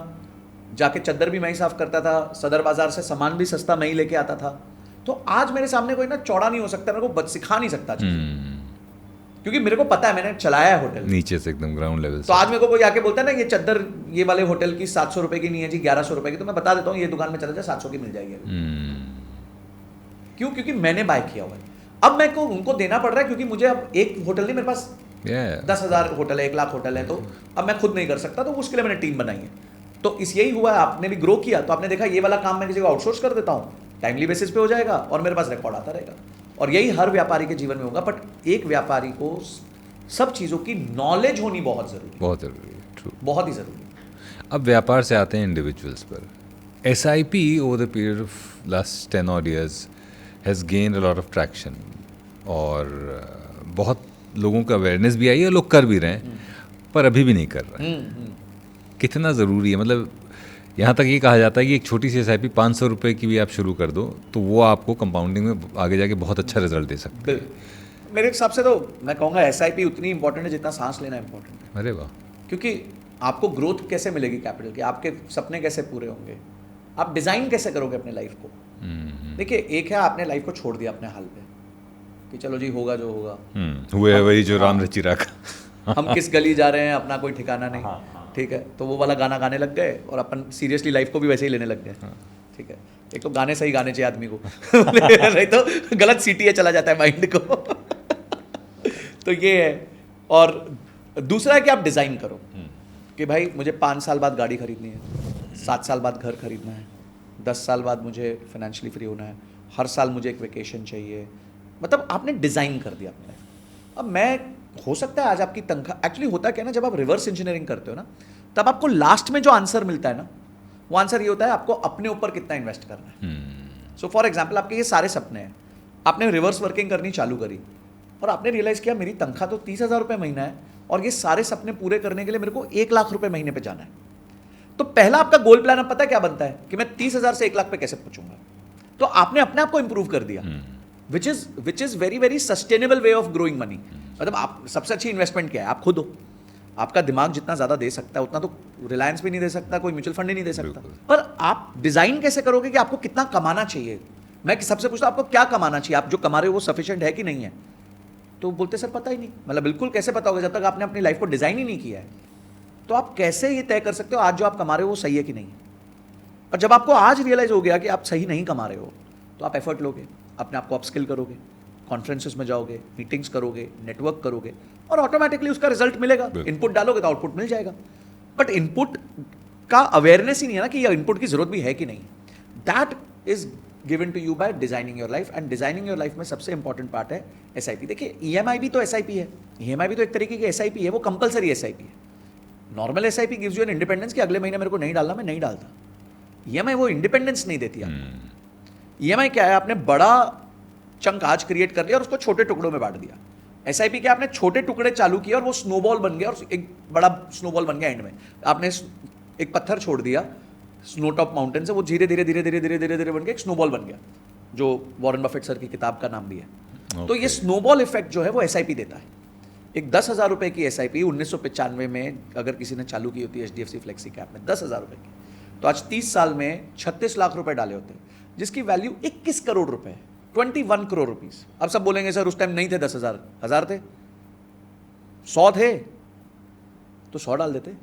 Speaker 2: जाके चद्दर भी मैं ही साफ करता था, सदर बाजार से सामान भी सस्ता मैं ही लेके आता था। तो आज मेरे सामने कोई ना चौड़ा नहीं हो सकता, मेरे को सिखा नहीं सकता चीज़, क्योंकि मेरे को पता है, मैंने चलाया है होटल नीचे से एकदम ग्राउंड लेवल से। तो आज मेरे को कोई आके बोलता है ना, ये चद्दर ये वाले होटल की 700 रुपए की नहीं है जी, 1100 रुपए की, तो मैं बता देता हूँ ये दुकान में चला जाए 700 की मिल जाएगी। क्यों? क्योंकि मैंने बाय किया हुआ है। अब मैं को उनको देना पड़ रहा है, क्योंकि मुझे अब एक होटल नहीं, मेरे पास 10,000 होटल है, 1 लाख होटल है, तो अब मैं खुद नहीं कर सकता, तो उसके लिए मैंने टीम बनाई है। तो इस यही हुआ है, आपने भी ग्रो किया तो आपने देखा ये वाला काम मैं किसी को आउटसोर्स कर देता हूँ, टाइमली बेसिस पे हो जाएगा और मेरे पास रिकॉर्ड आता रहेगा। और यही हर व्यापारी के जीवन में होगा। बट एक व्यापारी को सब चीज़ों की नॉलेज होनी बहुत ज़रूरी है,
Speaker 1: बहुत ज़रूरी है,
Speaker 2: बहुत ही ज़रूरी है।
Speaker 1: अब व्यापार से आते हैं इंडिविजुअल्स पर। SIP over the period of last 10 odd years has gain a lot of traction, और बहुत लोगों का अवेयरनेस भी आई है, लोग कर भी रहे हैं, पर अभी भी नहीं कर रहे हैं। कितना ज़रूरी है? मतलब यहाँ तक ये कहा जाता है कि एक छोटी सी SIP 500 रुपये की भी आप शुरू कर दो तो वो आपको कंपाउंडिंग में आगे जाके बहुत अच्छा रिजल्ट दे सकते हैं।
Speaker 2: मेरे हिसाब से तो मैं कहूँगा SIP उतनी इंपॉर्टेंट है जितना सांस लेना इंपॉर्टेंट है।
Speaker 1: अरे वाह।
Speaker 2: क्योंकि आपको ग्रोथ कैसे मिलेगी कैपिटल की, आपके सपने कैसे पूरे होंगे, आप डिज़ाइन कैसे करोगे अपने लाइफ को। देखिए, एक है आपने लाइफ को छोड़ दिया अपने हाल पे कि चलो जी होगा जो होगा,
Speaker 1: हुए वही जो राम रचि रखा।
Speaker 2: हम किस गली जा रहे हैं अपना कोई ठिकाना नहीं, ठीक है, तो वो वाला गाना गाने लग गए और अपन सीरियसली लाइफ को भी वैसे ही लेने लग गए। ठीक है, एक तो गाने सही गाने चाहिए आदमी को नहीं तो गलत सीटी चला जाता है माइंड को तो ये है। और दूसरा है कि आप डिज़ाइन करो कि भाई मुझे 5 साल बाद गाड़ी खरीदनी है, 7 साल बाद घर खरीदना है, 10 साल बाद मुझे फाइनेंशियली फ्री होना है, हर साल मुझे एक वेकेशन चाहिए। मतलब आपने डिज़ाइन कर दिया अपने लाइफ। अब मैं हो सकता है आज आपकी तनख्वाह, एक्चुअली होता क्या है ना, जब आप रिवर्स इंजीनियरिंग करते हो ना, तब आपको लास्ट में जो आंसर मिलता है ना, वो आंसर ये होता है आपको अपने ऊपर कितना इन्वेस्ट करना है। सो फॉर एग्जाम्पल, आपके ये सारे सपने हैं, आपने रिवर्स वर्किंग करनी चालू करी और आपने रियलाइज किया मेरी तनख्वाह तो 30,000 रुपये महीना है और ये सारे सपने पूरे करने के लिए मेरे को 1 लाख रुपए महीने पे जाना है। तो पहला आपका गोल प्लान अब पता है क्या बनता है कि मैं 30,000 से 1 लाख पे कैसे पहुंचूंगा। तो आपने अपने आप को इंप्रूव कर दिया, which is very very sustainable way of growing money. मतलब आप सबसे अच्छी इन्वेस्टमेंट क्या है? आप खुद हो। आपका दिमाग जितना ज़्यादा दे सकता है उतना तो रिलायंस भी नहीं दे सकता, कोई म्यूचुअल फंड ही नहीं दे सकता। पर आप डिज़ाइन कैसे करोगे कि आपको कितना कमाना चाहिए? मैं सबसे पूछता हूँ आपको क्या कमाना चाहिए, आप जो कमा रहे हो वो सफिशिएंट है कि नहीं है? तो बोलते सर पता ही नहीं। मतलब बिल्कुल कैसे पता होगा जब तक आपने अपनी लाइफ को डिज़ाइन ही नहीं किया है। तो आप कैसे ये तय कर सकते हो आज जो आप कमा रहे हो वो सही है कि नहीं? और जब आपको आज रियलाइज हो गया कि आप सही नहीं कमा रहे हो, तो आप एफर्ट लोगे, अपने आप को अपस्किल करोगे, कॉन्फ्रेंसेस में जाओगे, मीटिंग्स करोगे, नेटवर्क करोगे और ऑटोमेटिकली उसका रिजल्ट मिलेगा। इनपुट डालोगे तो आउटपुट मिल जाएगा। बट इनपुट का अवेयरनेस ही नहीं है ना कि ये इनपुट की जरूरत भी है कि नहीं। That is given to you by designing your life. And designing your life में सबसे इंपॉर्टेंट पार्ट है SIP। देखिए, EMI भी तो SIP है, EMI भी तो एक तरीके की SIP है, वो कंपलसरी SIP है। Normal SIP gives you an independence कि अगले महीने मेरे को नहीं डालना, मैं नहीं डालता। EMI वो इंडिपेंडेंस नहीं देती आपको। EMI क्या है? आपने बड़ा चंक आज क्रिएट कर लिया और उसको छोटे टुकड़ों में बांट दिया। SIP क्या, आपने छोटे टुकड़े चालू किया और वो स्नोबॉल बन गया और एक बड़ा स्नोबॉल बन गया। एंड में आपने एक पत्थर छोड़ दिया स्नो टॉप माउंटेन से, वो धीरे धीरे धीरे धीरे धीरे धीरे धीरे बन के एक स्नोबॉल बन गया, जो वॉरेन बफेट सर की किताब का नाम भी है। तो ये स्नोबॉल इफेक्ट जो है वो SIP देता है। एक 10,000 रुपए की SIP 1995 में अगर किसी ने चालू की होती HDFC फ्लेक्सी कैप में 10,000 रुपए की, तो आज 30 साल में 36 लाख रुपए डाले होते, जिसकी वैल्यू 21 करोड़ रुपए है, 21 करोड़ रुपीस। अब सब बोलेंगे सर उस टाइम नहीं थे 10,000, 1,000 थे, 100 थे तो 100 डाल देते,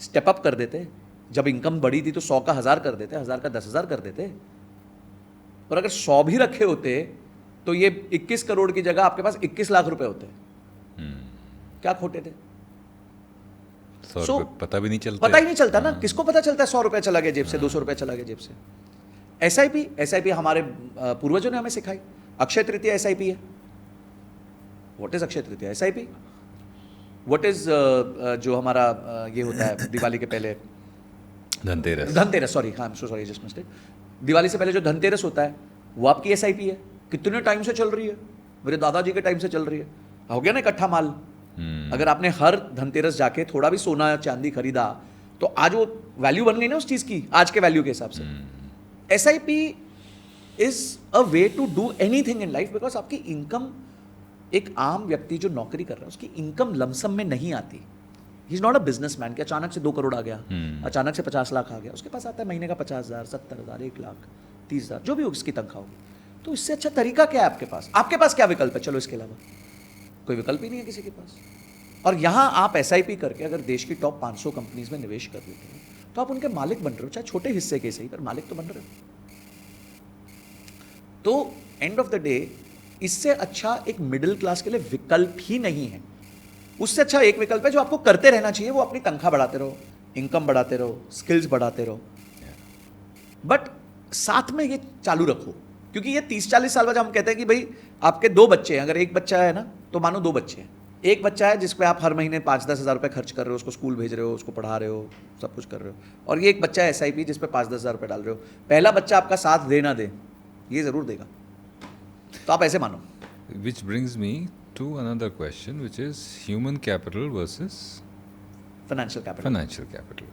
Speaker 2: स्टेप अप कर देते। जब इनकम बढ़ी थी तो 100 का 1,000 कर देते, 1,000 का 10,000 कर देते। और अगर 100 भी रखे होते तो ये 21 करोड़ की जगह आपके पास 21 लाख रुपए होते। क्या खोटे थे?
Speaker 1: पता भी नहीं चलता,
Speaker 2: पता ही नहीं चलता ना। किसको पता चलता है 100 रुपया चला गया जेब से, 200 रुपया चला गया जेब से। SIP हमारे पूर्वजों ने हमें सिखाई। अक्षय तृतीया SIP है। What is Akshaya Tritiya? SIP। What is जो हमारा ये होता है दिवाली के पहले, धनतेरस, सॉरी, हाँ, सॉरी, जस्ट मिस्टेक। दिवाली से पहले जो धनतेरस होता है वो आपकी SIP है। कितने टाइम से चल रही है? मेरे दादाजी के टाइम से चल रही है। हो गया ना इकट्ठा माल। अगर आपने हर धनतेरस जाके थोड़ा भी सोना या चांदी खरीदा तो आज वो वैल्यू बन गई ना उस चीज की, आज के वैल्यू के हिसाब से। SIP is a way to do anything in life, because आपकी इनकम, एक आम व्यक्ति जो नौकरी कर रहा है उसकी इनकम लमसम में नहीं आती। He is not a businessman कि अचानक से 2 करोड़ आ गया, अचानक से 50 लाख आ गया। उसके पास आता है महीने का 50,000, 70,000, 1 लाख, 30,000, जो भी हो उसकी तनख्वाह होगी। तो इससे अच्छा तरीका क्या है आपके पास? आपके पास क्या विकल्प है? चलो इसके अलावा कोई विकल्प ही नहीं है किसी के पास। और यहाँ आप SIP करके अगर देश की टॉप 500 कंपनीज में निवेश कर लेते हो तो आप उनके मालिक बन रहे हो, चाहे छोटे हिस्से के सही, पर मालिक तो बन रहे हो। तो एंड ऑफ द डे इससे अच्छा एक मिडिल क्लास के लिए विकल्प ही नहीं है। उससे अच्छा एक विकल्प है जो आपको करते रहना चाहिए, वो अपनी तनख्वाह बढ़ाते रहो, इनकम बढ़ाते रहो, स्किल्स बढ़ाते रहो, बट साथ में ये चालू रखो। क्योंकि ये 30-40 साल बाद हम कहते हैं कि भाई आपके 2 बच्चे हैं, अगर एक बच्चा है ना तो मानो 2 बच्चे हैं, एक बच्चा है जिस पे आप हर महीने 5-10 हज़ार रुपये खर्च कर रहे हो, उसको स्कूल भेज रहे हो, उसको पढ़ा रहे हो, सब कुछ कर रहे हो, और ये एक बच्चा है SIP जिस पे 5-10 हज़ार रुपये डाल रहे हो। पहला बच्चा आपका साथ दे ना दे, ये ज़रूर देगा, तो आप ऐसे मानो।
Speaker 1: Which brings me to another question, which is human capital versus
Speaker 2: financial capital.
Speaker 1: Financial capital.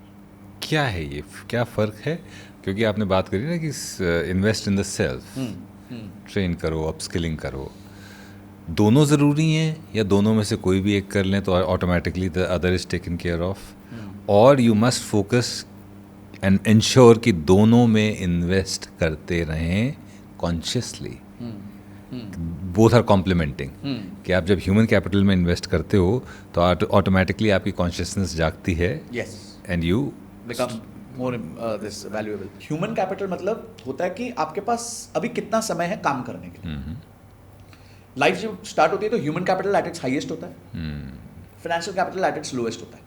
Speaker 1: क्या है ये, क्या फ़र्क है? क्योंकि आपने बात करी ना कि invest in the self, train करो, अपस्किलिंग करो, दोनों ज़रूरी हैं या दोनों में से कोई भी एक कर लें तो automatically the other is taken care of, और you must focus and ensure कि दोनों में इन्वेस्ट करते रहें कॉन्शियसली, बोथ आर कॉम्प्लीमेंटिंग। कि आप जब ह्यूमन कैपिटल में इन्वेस्ट करते हो तो ऑटोमेटिकली आपकी कॉन्शियसनेस जागती है,
Speaker 2: yes,
Speaker 1: and you
Speaker 2: become more this valuable. Human capital मतलब होता है कि आपके पास अभी कितना समय है काम करने के लिए। लाइफ जब स्टार्ट होती है तो human capital at its highest होता है, financial capital at its lowest होता है।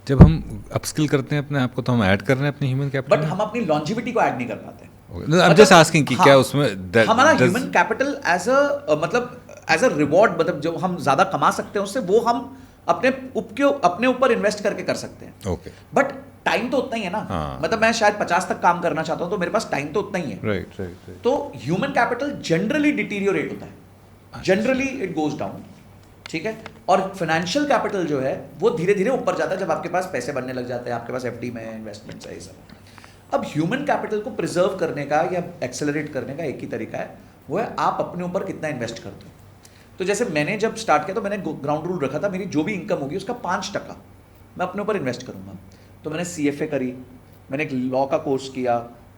Speaker 1: जब हम अपस्किल करते हैं अपने आप को तो हम ऐड कर रहे हैं अपनी ह्यूमन कैपिटल,
Speaker 2: बट हम अपनी लॉन्जिविटी को ऐड नहीं कर पाते।
Speaker 1: आई एम जस्ट आस्किंग कि क्या उसमें
Speaker 2: हमारा human capital as a reward, मतलब जो हम ज्यादा कमा सकते हैं उससे, वो हम अपने ऊपर इन्वेस्ट करके कर सकते हैं।
Speaker 1: ओके,
Speaker 2: बट टाइम तो उतना ही है ना।
Speaker 1: हाँ।
Speaker 2: मतलब मैं शायद 50 तक काम करना चाहता हूँ तो मेरे पास टाइम तो उतना ही है।
Speaker 1: Right right right.
Speaker 2: तो ह्यूमन कैपिटल जनरली डिटीरियोरेट होता है, जनरली इट गोज डाउन, ठीक है। और फाइनेंशियल कैपिटल जो है वो धीरे धीरे ऊपर जाता है जब आपके पास पैसे बनने लग जाते हैं, आपके पास FD में इन्वेस्टमेंट है, ये सब। अब ह्यूमन कैपिटल को प्रिजर्व करने का या एक्सेलरेट करने का एक ही तरीका है, वो है आप अपने ऊपर कितना इन्वेस्ट करते हो। तो जैसे मैंने जब स्टार्ट किया तो मैंने ग्राउंड रूल रखा था, मेरी जो भी इनकम होगी उसका 5% मैं अपने ऊपर इन्वेस्ट करूँगा। तो मैंने CFA करी, मैंने एक लॉ का कोर्स किया,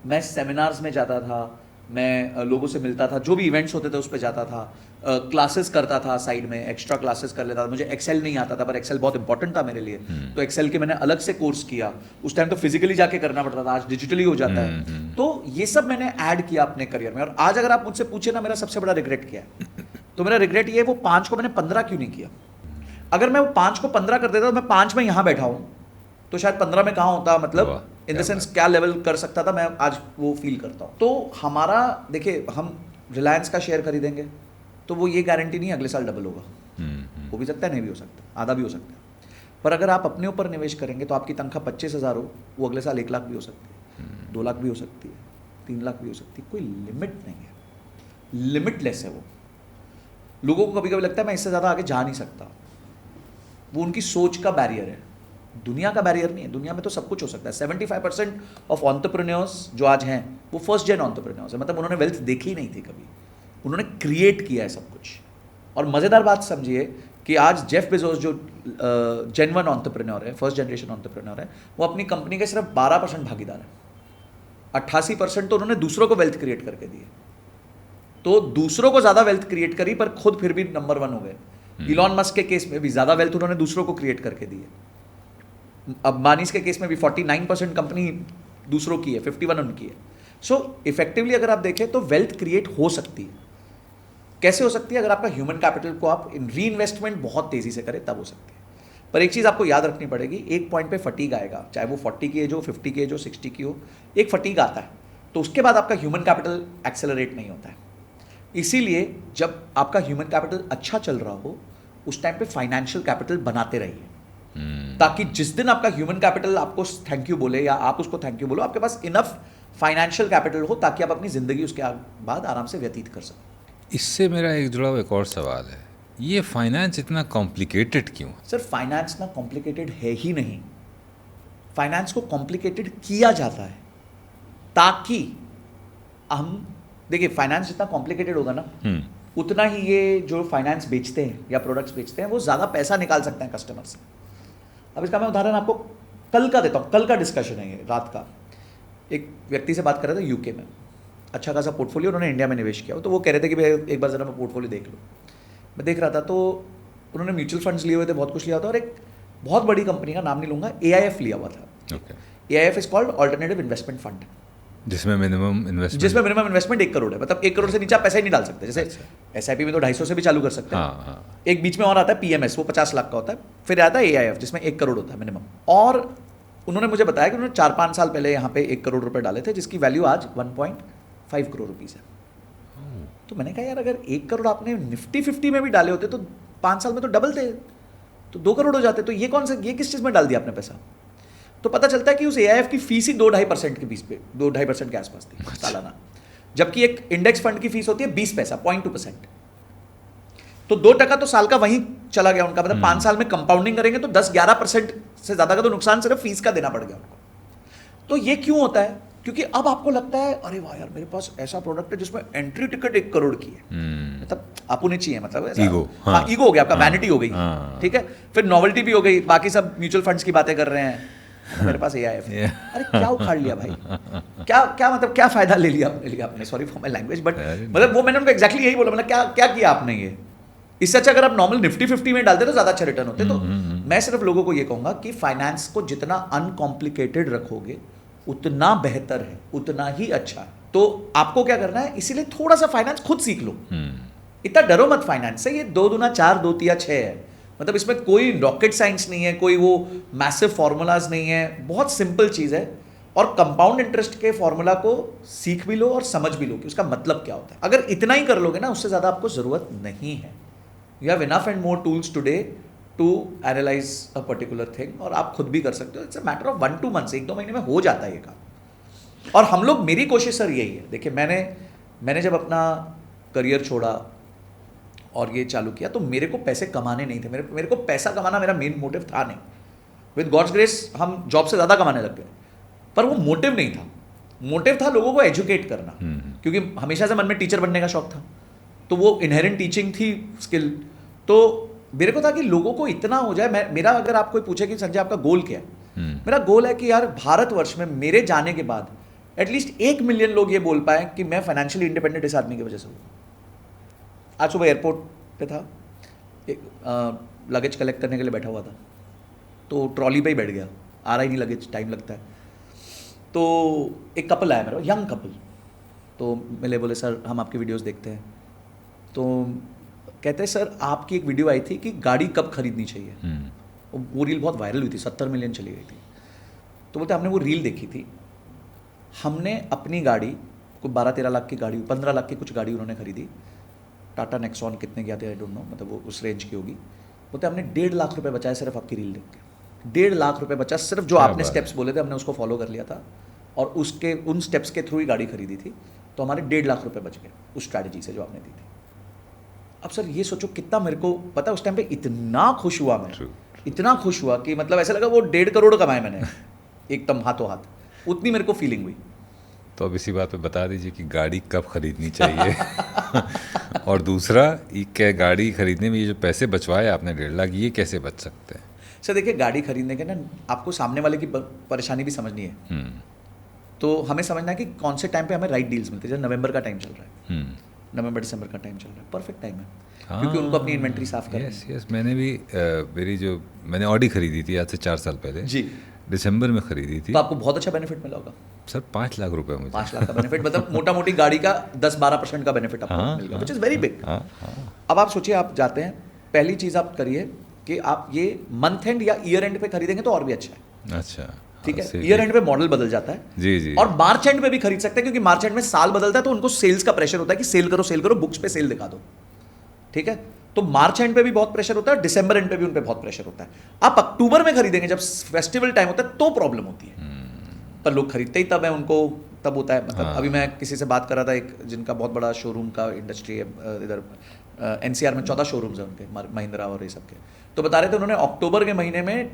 Speaker 2: मैं सेमिनार्स में जाता था, मैं लोगों से मिलता था, जो भी इवेंट्स होते थे उस पर जाता था, क्लासेस करता था, साइड में एक्स्ट्रा क्लासेस कर लेता था। मुझे एक्सेल नहीं आता था पर एक्सेल बहुत इंपॉर्टेंट था मेरे लिए, तो एक्सेल के मैंने अलग से कोर्स किया। उस टाइम तो फिजिकली जाके करना पड़ता था, आज डिजिटली हो जाता है। तो ये सब मैंने ऐड किया अपने करियर में। और आज अगर आप मुझसे पूछे ना मेरा सबसे बड़ा रिग्रेट क्या है, तो मेरा रिग्रेट ये है वो 5 को मैंने 15 क्यों नहीं किया। अगर मैं वो 5 को 15 कर देता तो मैं 5 में यहाँ बैठा हूँ तो शायद 15 में कहाँ होता, मतलब इन द सेंस क्या लेवल कर सकता था मैं, आज वो फील करता हूँ। तो हमारा देखिए, हम रिलायंस का शेयर खरीदेंगे तो वो ये गारंटी नहीं अगले साल डबल होगा, हो भी सकता है, नहीं भी हो सकता, आधा भी हो सकता है। पर अगर आप अपने ऊपर निवेश करेंगे तो आपकी तनख्वाह 25,000 हो, वो अगले साल 1 लाख भी हो सकती है, 2 लाख भी हो सकती है, 3 लाख भी हो सकती है, कोई लिमिट नहीं है, लिमिटलेस है वो। लोगों को कभी कभी लगता है मैं इससे ज़्यादा आगे जा नहीं सकता, वो उनकी सोच का बैरियर है, दुनिया का बैरियर नहीं है। दुनिया में तो सब कुछ हो सकता है। 75% ऑफ एंटरप्रेन्योर्स जो आज हैं वो फर्स्ट जेन एंटरप्रेन्योर्स है, मतलब उन्होंने वेल्थ देखी ही नहीं थी कभी, उन्होंने क्रिएट किया है सब कुछ। और मज़ेदार बात समझिए कि आज जेफ बेजोस जो जेन 1 एंटरप्रेन्योर है, फर्स्ट जनरेशन एंटरप्रेन्योर है, वो अपनी कंपनी के सिर्फ 12% भागीदार है, 88% तो उन्होंने दूसरों को वेल्थ क्रिएट करके दिए। तो दूसरों को ज़्यादा वेल्थ क्रिएट करी पर खुद फिर भी नंबर 1 हो गए। इलॉन मस्क के केस में भी ज़्यादा वेल्थ उन्होंने दूसरों को क्रिएट करके दी है। अंबानीज के केस में भी 49% कंपनी दूसरों की है, 51 उनकी है। सो इफेक्टिवली अगर आप देखें तो वेल्थ क्रिएट हो सकती है। कैसे हो सकती है? अगर आपका ह्यूमन कैपिटल को आप री इन्वेस्टमेंट बहुत तेजी से करें तब हो सकती है। पर एक चीज़ आपको याद रखनी पड़ेगी, एक पॉइंट पे फटीग आएगा, चाहे वो 40 की एज हो, 50 की एज हो, 60 की हो, एक फटीग आता है, तो उसके बाद आपका ह्यूमन कैपिटल एक्सेलरेट नहीं होता है। इसीलिए जब आपका ह्यूमन कैपिटल अच्छा चल रहा हो उस टाइम पे फाइनेंशियल कैपिटल बनाते रहिए, ताकि जिस दिन आपका ह्यूमन कैपिटल आपको थैंक यू बोले या आप उसको थैंक यू बोलो, आपके पास इनफ फाइनेंशियल कैपिटल हो ताकि आप अपनी जिंदगी उसके बाद आराम से व्यतीत कर सकें।
Speaker 1: इससे मेरा एक जुड़ा हुआ एक और सवाल है, ये फाइनेंस इतना कॉम्प्लिकेटेड क्यों?
Speaker 2: सर फाइनेंस ना कॉम्प्लिकेटेड है ही नहीं, फाइनेंस को कॉम्प्लिकेटेड किया जाता है ताकि हम देखिए, फाइनेंस जितना कॉम्प्लिकेटेड होगा ना उतना ही ये जो फाइनेंस बेचते हैं या प्रोडक्ट्स बेचते हैं वो ज़्यादा पैसा निकाल सकते हैं कस्टमर से। अब इसका मैं उदाहरण आपको कल का देता हूँ, कल का डिस्कशन है ये, रात का। एक व्यक्ति से बात कर रहे थे यूके में, अच्छा खासा पोर्टफोलियो उन्होंने इंडिया में निवेश किया, तो वो कह रहे थे कि भाई एक बार ज़रा मैं पोर्टफोलियो देख लूँ। मैं देख रहा था तो उन्होंने म्यूचुअल फंड्स लिए हुए थे, बहुत कुछ लिया था, और एक बहुत बड़ी कंपनी का नाम नहीं लूँगा, AIF लिया हुआ था। AIF is called alternative investment fund, जिसमें मिनिमम इन्वेस्टमेंट 1 करोड़ है, मतलब 1 करोड़ से नीचे आप पैसा ही नहीं डाल सकते। जैसे SIP में तो 250 से भी चालू कर सकते हैं। एक बीच में और आता है PMS, वो 50 लाख का होता है, फिर आता है AIF जिसमें 1 करोड़ होता है मिनिमम। और उन्होंने मुझे बताया कि उन्होंने 4-5 साल पहले यहाँ पे 1 करोड़ रुपए डाले थे, जिसकी वैल्यू आज 1.5 करोड़ रुपीज़ है। तो मैंने कहा यार, अगर 1 करोड़ आपने निफ्टी 50 में भी डाले होते तो 5 साल में तो डबल थे, तो 2 करोड़ हो जाते। तो ये कौन सा, ये किस चीज़ में डाल दिया आपने पैसा? तो पता चलता है कि उस AIF की फीस ही 2-2.5% की फीस पे 2-2.5% के आसपास थी सालाना, जबकि एक इंडेक्स फंड की फीस होती है 20 पैसा, 0.2%। तो 2% तो साल का वहीं चला गया उनका, मतलब 5 साल में कंपाउंडिंग करेंगे तो 10-11% से ज्यादा का तो नुकसान सिर्फ फीस का देना पड़ गया उनको। तो ये क्यों होता है? क्योंकि अब आपको लगता है अरे वाह यार, मेरे पास ऐसा प्रोडक्ट है जिसमें एंट्री टिकट 1 करोड़ की है, मतलब आपको नहीं चाहिए, मतलब ऐसा
Speaker 1: ईगो,
Speaker 2: हाँ ईगो हो गया आपका,
Speaker 1: हाँ,
Speaker 2: वैनिटी हो गई,
Speaker 1: हाँ।
Speaker 2: ठीक है। फिर नॉवेल्टी भी हो गई, बाकी सब म्यूचुअल फंड्स की बातें कर रहे हैं, मेरे पास AIF है। अरे क्या उखाड़ लिया भाई, क्या मतलब क्या फायदा ले लिया अपने लिए आपने, sorry for my language, but मतलब वो मैंने उनको एग्जैक्टली यही बोला, मतलब क्या किया आपने ये। इससे अच्छा अगर आप नॉर्मल निफ्टी 50 में डालते तो ज्यादा अच्छा रिटर्न होते। तो मैं सिर्फ लोगों को ये कहूंगा कि फाइनेंस को जितना अनकॉम्प्लिकेटेड रखोगे उतना बेहतर है, उतना ही अच्छा है। तो आपको क्या करना है, इसीलिए थोड़ा सा फाइनेंस खुद सीख लो, इतना डरो मत फाइनेंस से। ये 2 दूना 4, 2 तिया 6 है, मतलब इसमें कोई रॉकेट साइंस नहीं है, कोई वो मैसिव फॉर्मूलाज नहीं है, बहुत सिंपल चीज है। और कंपाउंड इंटरेस्ट के फॉर्मूला को सीख भी लो और समझ भी लो कि उसका मतलब क्या होता है। अगर इतना ही कर लोगे ना, उससे ज्यादा आपको जरूरत नहीं है। You have enough and more tools today to analyse a particular thing, और आप खुद भी कर सकते हो। It's a matter of 1-2 months, 1-2 महीने में हो जाता है ये काम। और हम लोग, मेरी कोशिश सर यही है, देखिए मैंने जब अपना करियर छोड़ा और ये चालू किया तो मेरे को पैसे कमाने नहीं थे, मेरे को पैसा कमाना मेरा मेन मोटिव था नहीं। विद गॉड्स ग्रेस हम जॉब से ज़्यादा कमाने लग गए, पर वो मोटिव नहीं था। मोटिव था लोगों को एजुकेट करना, क्योंकि हमेशा से मन में टीचर बनने का शौक था, तो वो इनहेरेंट टीचिंग थी स्किल। तो मेरे को था कि लोगों को इतना हो जाए, मेरा अगर आप कोई पूछे कि संजय आपका गोल क्या है, मेरा गोल है कि यार भारतवर्ष में मेरे जाने के बाद एटलीस्ट 1 मिलियन लोग ये बोल पाए कि मैं फाइनेंशियली इंडिपेंडेंट इस आदमी की वजह से हूँ। आज सुबह एयरपोर्ट पे था, एक लगेज कलेक्ट करने के लिए बैठा हुआ था, तो ट्रॉली पे ही बैठ गया, आ रहा ही नहीं लगेज, टाइम लगता है। तो एक कपल आया मेरा, यंग कपल, तो मिले, बोले सर हम आपकी वीडियोस देखते हैं। तो कहते हैं सर आपकी एक वीडियो आई थी कि गाड़ी कब खरीदनी चाहिए, वो रील बहुत वायरल हुई थी, 70 मिलियन चली गई थी। तो बोलते हमने वो रील देखी थी, हमने अपनी गाड़ी कोई 12-13 लाख की गाड़ी, 15 लाख की कुछ गाड़ी उन्होंने खरीदी, टाटा नेक्सॉन कितने की आती है आई डोंट नो, मतलब वो उस रेंज की होगी। बोलते हमने 1.5 लाख रुपए बचाए सिर्फ आपकी रील देख के। 1.5 लाख रुपए बचा, सिर्फ जो आपने स्टेप्स बोले थे हमने उसको फॉलो कर लिया था, और उसके उन स्टेप्स के थ्रू ही गाड़ी खरीदी थी, तो हमारे 1.5 लाख रुपए बच गए उस स्ट्रैटेजी से जो आपने दी थी। अब सर ये सोचो कितना, मेरे को पता उस टाइम पे इतना खुश हुआ मैं, इतना खुश हुआ कि मतलब ऐसा लगा वो 1.5 करोड़ कमाए मैंने एकदम हाथों हाथ, उतनी मेरे को फीलिंग हुई।
Speaker 1: तो अब इसी बात पे बता दीजिए कि गाड़ी कब खरीदनी चाहिए और दूसरा, ये क्या गाड़ी खरीदने में ये जो पैसे बचवाए आपने 1.5 लाख, ये कैसे बच सकते हैं?
Speaker 2: सर देखिए, गाड़ी खरीदने के ना आपको सामने वाले की परेशानी भी समझनी है। तो हमें समझना है कि कौन से टाइम पे हमें राइट डील्स मिलती है। जैसे नवंबर का टाइम चल रहा है, नवंबर दिसंबर का टाइम चल रहा है, परफेक्ट टाइम है, क्योंकि उनको अपनी इन्वेंट्री साफ करनी है।
Speaker 1: यस, मैंने भी मैंने ऑडी खरीदी थी आज से 4 साल पहले जी, दिसंबर में खरीदी थी।
Speaker 2: तो आपको बहुत अच्छा बेनिफिट मिला होगा
Speaker 1: सर, 5 लाख रुपए मुझे।
Speaker 2: 5 लाख का बेनिफिट, मतलब मोटा मोटी गाड़ी का 10-12% का बेनिफिट आपको मिल गया, विच इज़ वेरी बिग। अब आप सोचिए, आप जाते हैं, पहली चीज़ आप करिए कि आप ये मंथ एंड या ईयर एंड पे खरीदेंगे तो और भी अच्छा है।
Speaker 1: अच्छा,
Speaker 2: ठीक है, ईयर एंड पे मॉडल बदल जाता है
Speaker 1: जी जी,
Speaker 2: और मार्च एंड पे भी खरीद सकते हैं, क्योंकि मार्च एंड में साल बदलता है, तो उनको सेल्स का प्रेशर होता है कि सेल करो, बुक्स पे सेल दिखा दो, ठीक है। तो मार्च एंड पे भी बहुत प्रेशर होता है, दिसंबर एंड पे भी उन पे बहुत प्रेशर होता है। आप अक्टूबर में खरीदेंगे जब फेस्टिवल टाइम होता है तो प्रॉब्लम होती है, पर लोग खरीदते ही तब है, उनको तब होता है। मतलब अभी मैं किसी से बात कर रहा था, एक जिनका बहुत बड़ा शोरूम का इंडस्ट्री है इधर NCR में, 14 शोरूम्स हैं उनके, महिंद्रा और ये सब के, तो बता रहे थे उन्होंने अक्टूबर के महीने में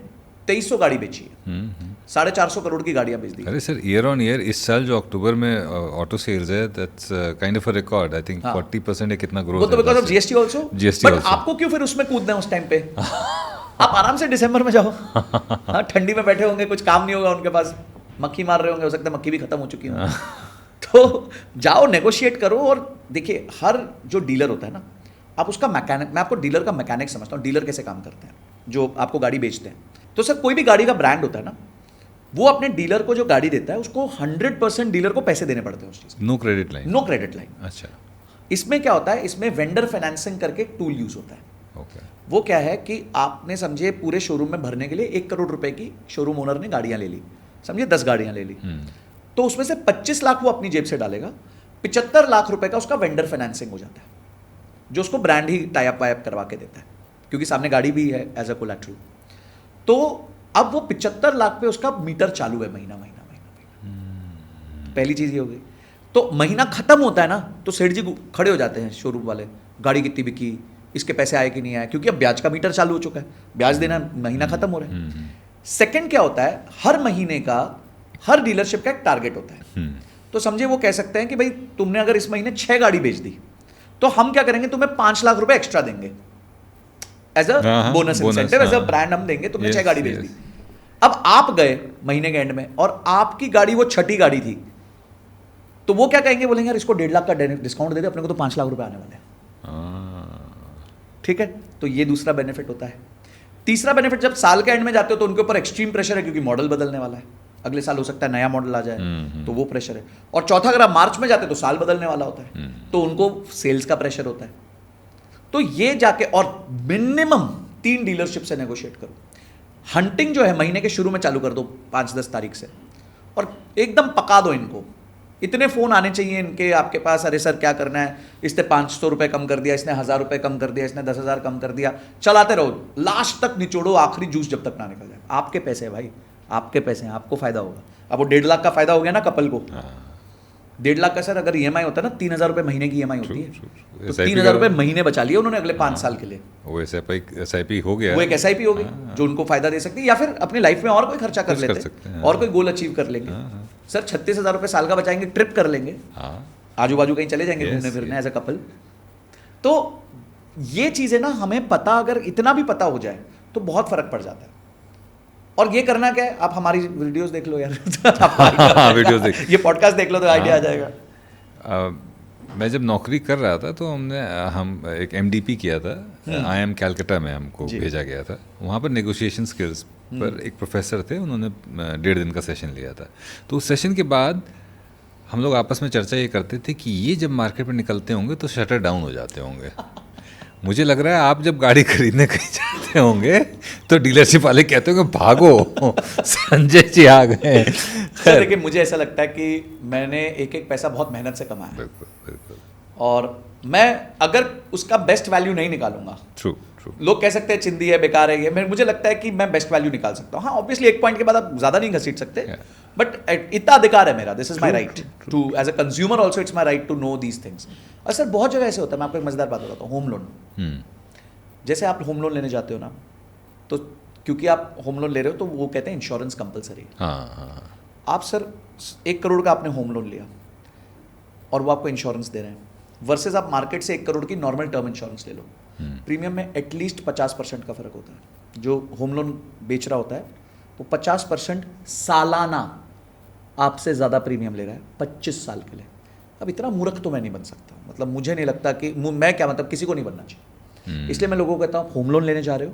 Speaker 2: 2300 गाड़ी बेची है, 450 करोड़ की गाड़ियां बेच दी।
Speaker 1: अरे सर, ईयर ऑन ईयर इस साल जो अक्टूबर में ऑटो सेल्स है, that's kind of a record. I think 40% कितना ग्रोथ है,
Speaker 2: तो because of GST also. But आपको क्यों फिर उसमें कूदना है उस टाइम पे? आप आराम से दिसंबर में जाओ, हाँ, ठंडी में बैठे होंगे, कुछ काम नहीं होगा उनके पास, मक्खी मार रहे होंगे, हो सकता है मक्खी भी खत्म हो चुकी हो, तो जाओ, नेगोशिएट करो। और देखिए, हर जो डीलर होता है ना, आप उसका मैकेनिक, मैं आपको डीलर का मैकेनिक समझता हूँ। डीलर कैसे काम करते हैं, जो आपको गाड़ी बेचते हैं, तो सर कोई भी गाड़ी का ब्रांड होता है ना, वो अपने डीलर को जो गाड़ी देता है उसको 100% डीलर को पैसे देने पड़ते हैं उस चीज़।
Speaker 1: No credit line,
Speaker 2: no credit line.
Speaker 1: अच्छा,
Speaker 2: इसमें क्या होता है, इसमें वेंडर फाइनेंसिंग करके एक टूल यूज होता है।
Speaker 1: ओके,
Speaker 2: वो क्या है कि आपने समझे पूरे शोरूम में भरने के लिए 1 करोड़ रुपए की शोरूम ओनर ने गाड़ियां ले ली, समझिए 10 गाड़ियां ले ली, तो उसमें से 25 लाख वो अपनी जेब से डालेगा, 75 लाख रुपए का उसका वेंडर फाइनेंसिंग हो जाता है, जो उसको brand he tie up why up करवा के देता है। क्योंकि सामने गाड़ी भी है एज अ कोलैटरल। तो अब वो 75 लाख पे उसका मीटर चालू है महीना। पहली चीज ये हो गई। तो महीना खत्म होता है ना, तो सेठ जी खड़े हो जाते हैं शोरूम वाले, गाड़ी कितनी बिकी, इसके पैसे आए कि नहीं आए, क्योंकि अब ब्याज का मीटर चालू हो चुका है, ब्याज देना महीना खत्म हो रहा है। सेकंड क्या होता है, हर महीने का हर डीलरशिप का एक टारगेट होता है। तो समझे वो कह सकते हैं कि भाई तुमने अगर इस महीने 6 गाड़ी बेच दी तो हम क्या करेंगे, तुम्हें 5 लाख रुपए एक्स्ट्रा देंगे as a bonus incentive, as a brand हम देंगे, तुमने 6 गाड़ी बेच दी। अब आप गए महीने के एंड में और आपकी गाड़ी वो 6ठी गाड़ी थी, तो वो क्या कहेंगे, बोलेंगे यार इसको 1.5 लाख का डिस्काउंट दे दे, अपने को तो 5 लाख रुपए आने वाले हैं। ठीक है, तो ये दूसरा बेनिफिट होता है। तीसरा बेनिफिट, जब साल के एंड में जाते हो तो उनके ऊपर एक्सट्रीम प्रेशर है, क्योंकि मॉडल बदलने वाला है, अगले साल हो सकता है नया मॉडल आ जाए, तो वो प्रेशर है। और चौथा, अगर आप मार्च में जाते तो साल बदलने वाला होता है, तो उनको सेल्स का प्रेशर होता है। तो ये जाके और मिनिमम 3 डीलरशिप से नेगोशिएट करो। हंटिंग जो है महीने के शुरू में चालू कर दो 5-10 तारीख से, और एकदम पका दो इनको। इतने फोन आने चाहिए इनके आपके पास, अरे सर क्या करना है, इसने 500 रुपए कम कर दिया, इसने 1000 रुपए कम कर दिया, इसने 10,000 कम कर दिया, चलाते रहो, लास्ट तक निचोड़ो, आखिरी जूस जब तक ना निकल जाए। आपके पैसे हैं भाई, आपके पैसे हैं, आपको फायदा होगा। अब वो 1.5 लाख का फायदा हो गया ना कपल को। 1.5 लाख का सर अगर EMI होता है ना, 3,000 रुपए महीने की EMI होती है, तो 3,000 रुपए महीने बचा लिए उन्होंने अगले 5 साल के लिए।
Speaker 1: वो SIP हो गया,
Speaker 2: वो एक SIP हो गई जो उनको फायदा दे सकती है, या फिर अपनी लाइफ में और कोई खर्चा कर लेते हैं, और कोई गोल अचीव कर लेंगे। सर 36,000 रुपए साल का बचाएंगे, ट्रिप कर लेंगे, आजू बाजू कहीं चले जाएंगे घूमने फिरने एज अ कपल। तो ये चीजें ना हमें पता, अगर इतना भी पता हो जाए तो बहुत फर्क पड़ जाता है। और ये करना क्या है, आप हमारी वीडियोस देख लो यार
Speaker 1: वीडियोस देख,
Speaker 2: ये पॉडकास्ट देख लो तो आइडिया आ जाएगा।
Speaker 1: मैं जब नौकरी कर रहा था तो हम एक MDP किया था, IIM कैलकाटा में हमको भेजा गया था। वहाँ पर नेगोशिएशन स्किल्स पर एक प्रोफेसर थे, उन्होंने 1.5 दिन का सेशन लिया था। तो उस सेशन के बाद हम लोग आपस में चर्चा ये करते थे कि ये जब मार्केट में निकलते होंगे तो शटर डाउन हो जाते होंगे। मुझे लग रहा है आप जब गाड़ी खरीदने कहीं जाते होंगे तो डीलरशिप वाले कहते होंगे भागो संजय जी आ गए।
Speaker 2: सर देखिए, मुझे ऐसा लगता है कि मैंने एक एक पैसा बहुत मेहनत से कमाया।
Speaker 1: बिल्कुल बिल्कुल।
Speaker 2: और मैं अगर उसका बेस्ट वैल्यू नहीं निकालूंगा,
Speaker 1: ट्रू ट्रू,
Speaker 2: लोग कह सकते हैं चिंदी है, बेकार है ये, मुझे लगता है कि मैं बेस्ट वैल्यू निकाल सकता हूँ। हाँ ऑब्वियसली एक पॉइंट के बाद आप ज़्यादा नहीं घसीट सकते, बट इतना अधिकार है मेरा, this is my right to, as a consumer also it's my right to know these things. और सर बहुत जगह ऐसे होता है, मैं आपको एक मजेदार बात बताता हूँ, होम लोन। जैसे आप होम लोन लेने जाते हो ना, तो क्योंकि आप होम लोन ले रहे हो तो वो कहते हैं इंश्योरेंस कंपलसरी। आप सर 1 करोड़ का आपने होम लोन लिया और वो आपको इंश्योरेंस दे रहे हैं, वर्सेस आप मार्केट से 1 करोड़ की नॉर्मल टर्म इंश्योरेंस ले लो, प्रीमियम में एटलीस्ट 50% का फर्क होता है। जो होम लोन बेच रहा होता है वो 50% सालाना आपसे ज़्यादा प्रीमियम ले रहा है 25 साल के लिए। अब इतना मूर्ख तो मैं नहीं बन सकता, मतलब मुझे नहीं लगता कि मैं क्या, मतलब किसी को नहीं बनना चाहिए। इसलिए मैं लोगों को कहता हूँ, होम लोन लेने जा रहे हो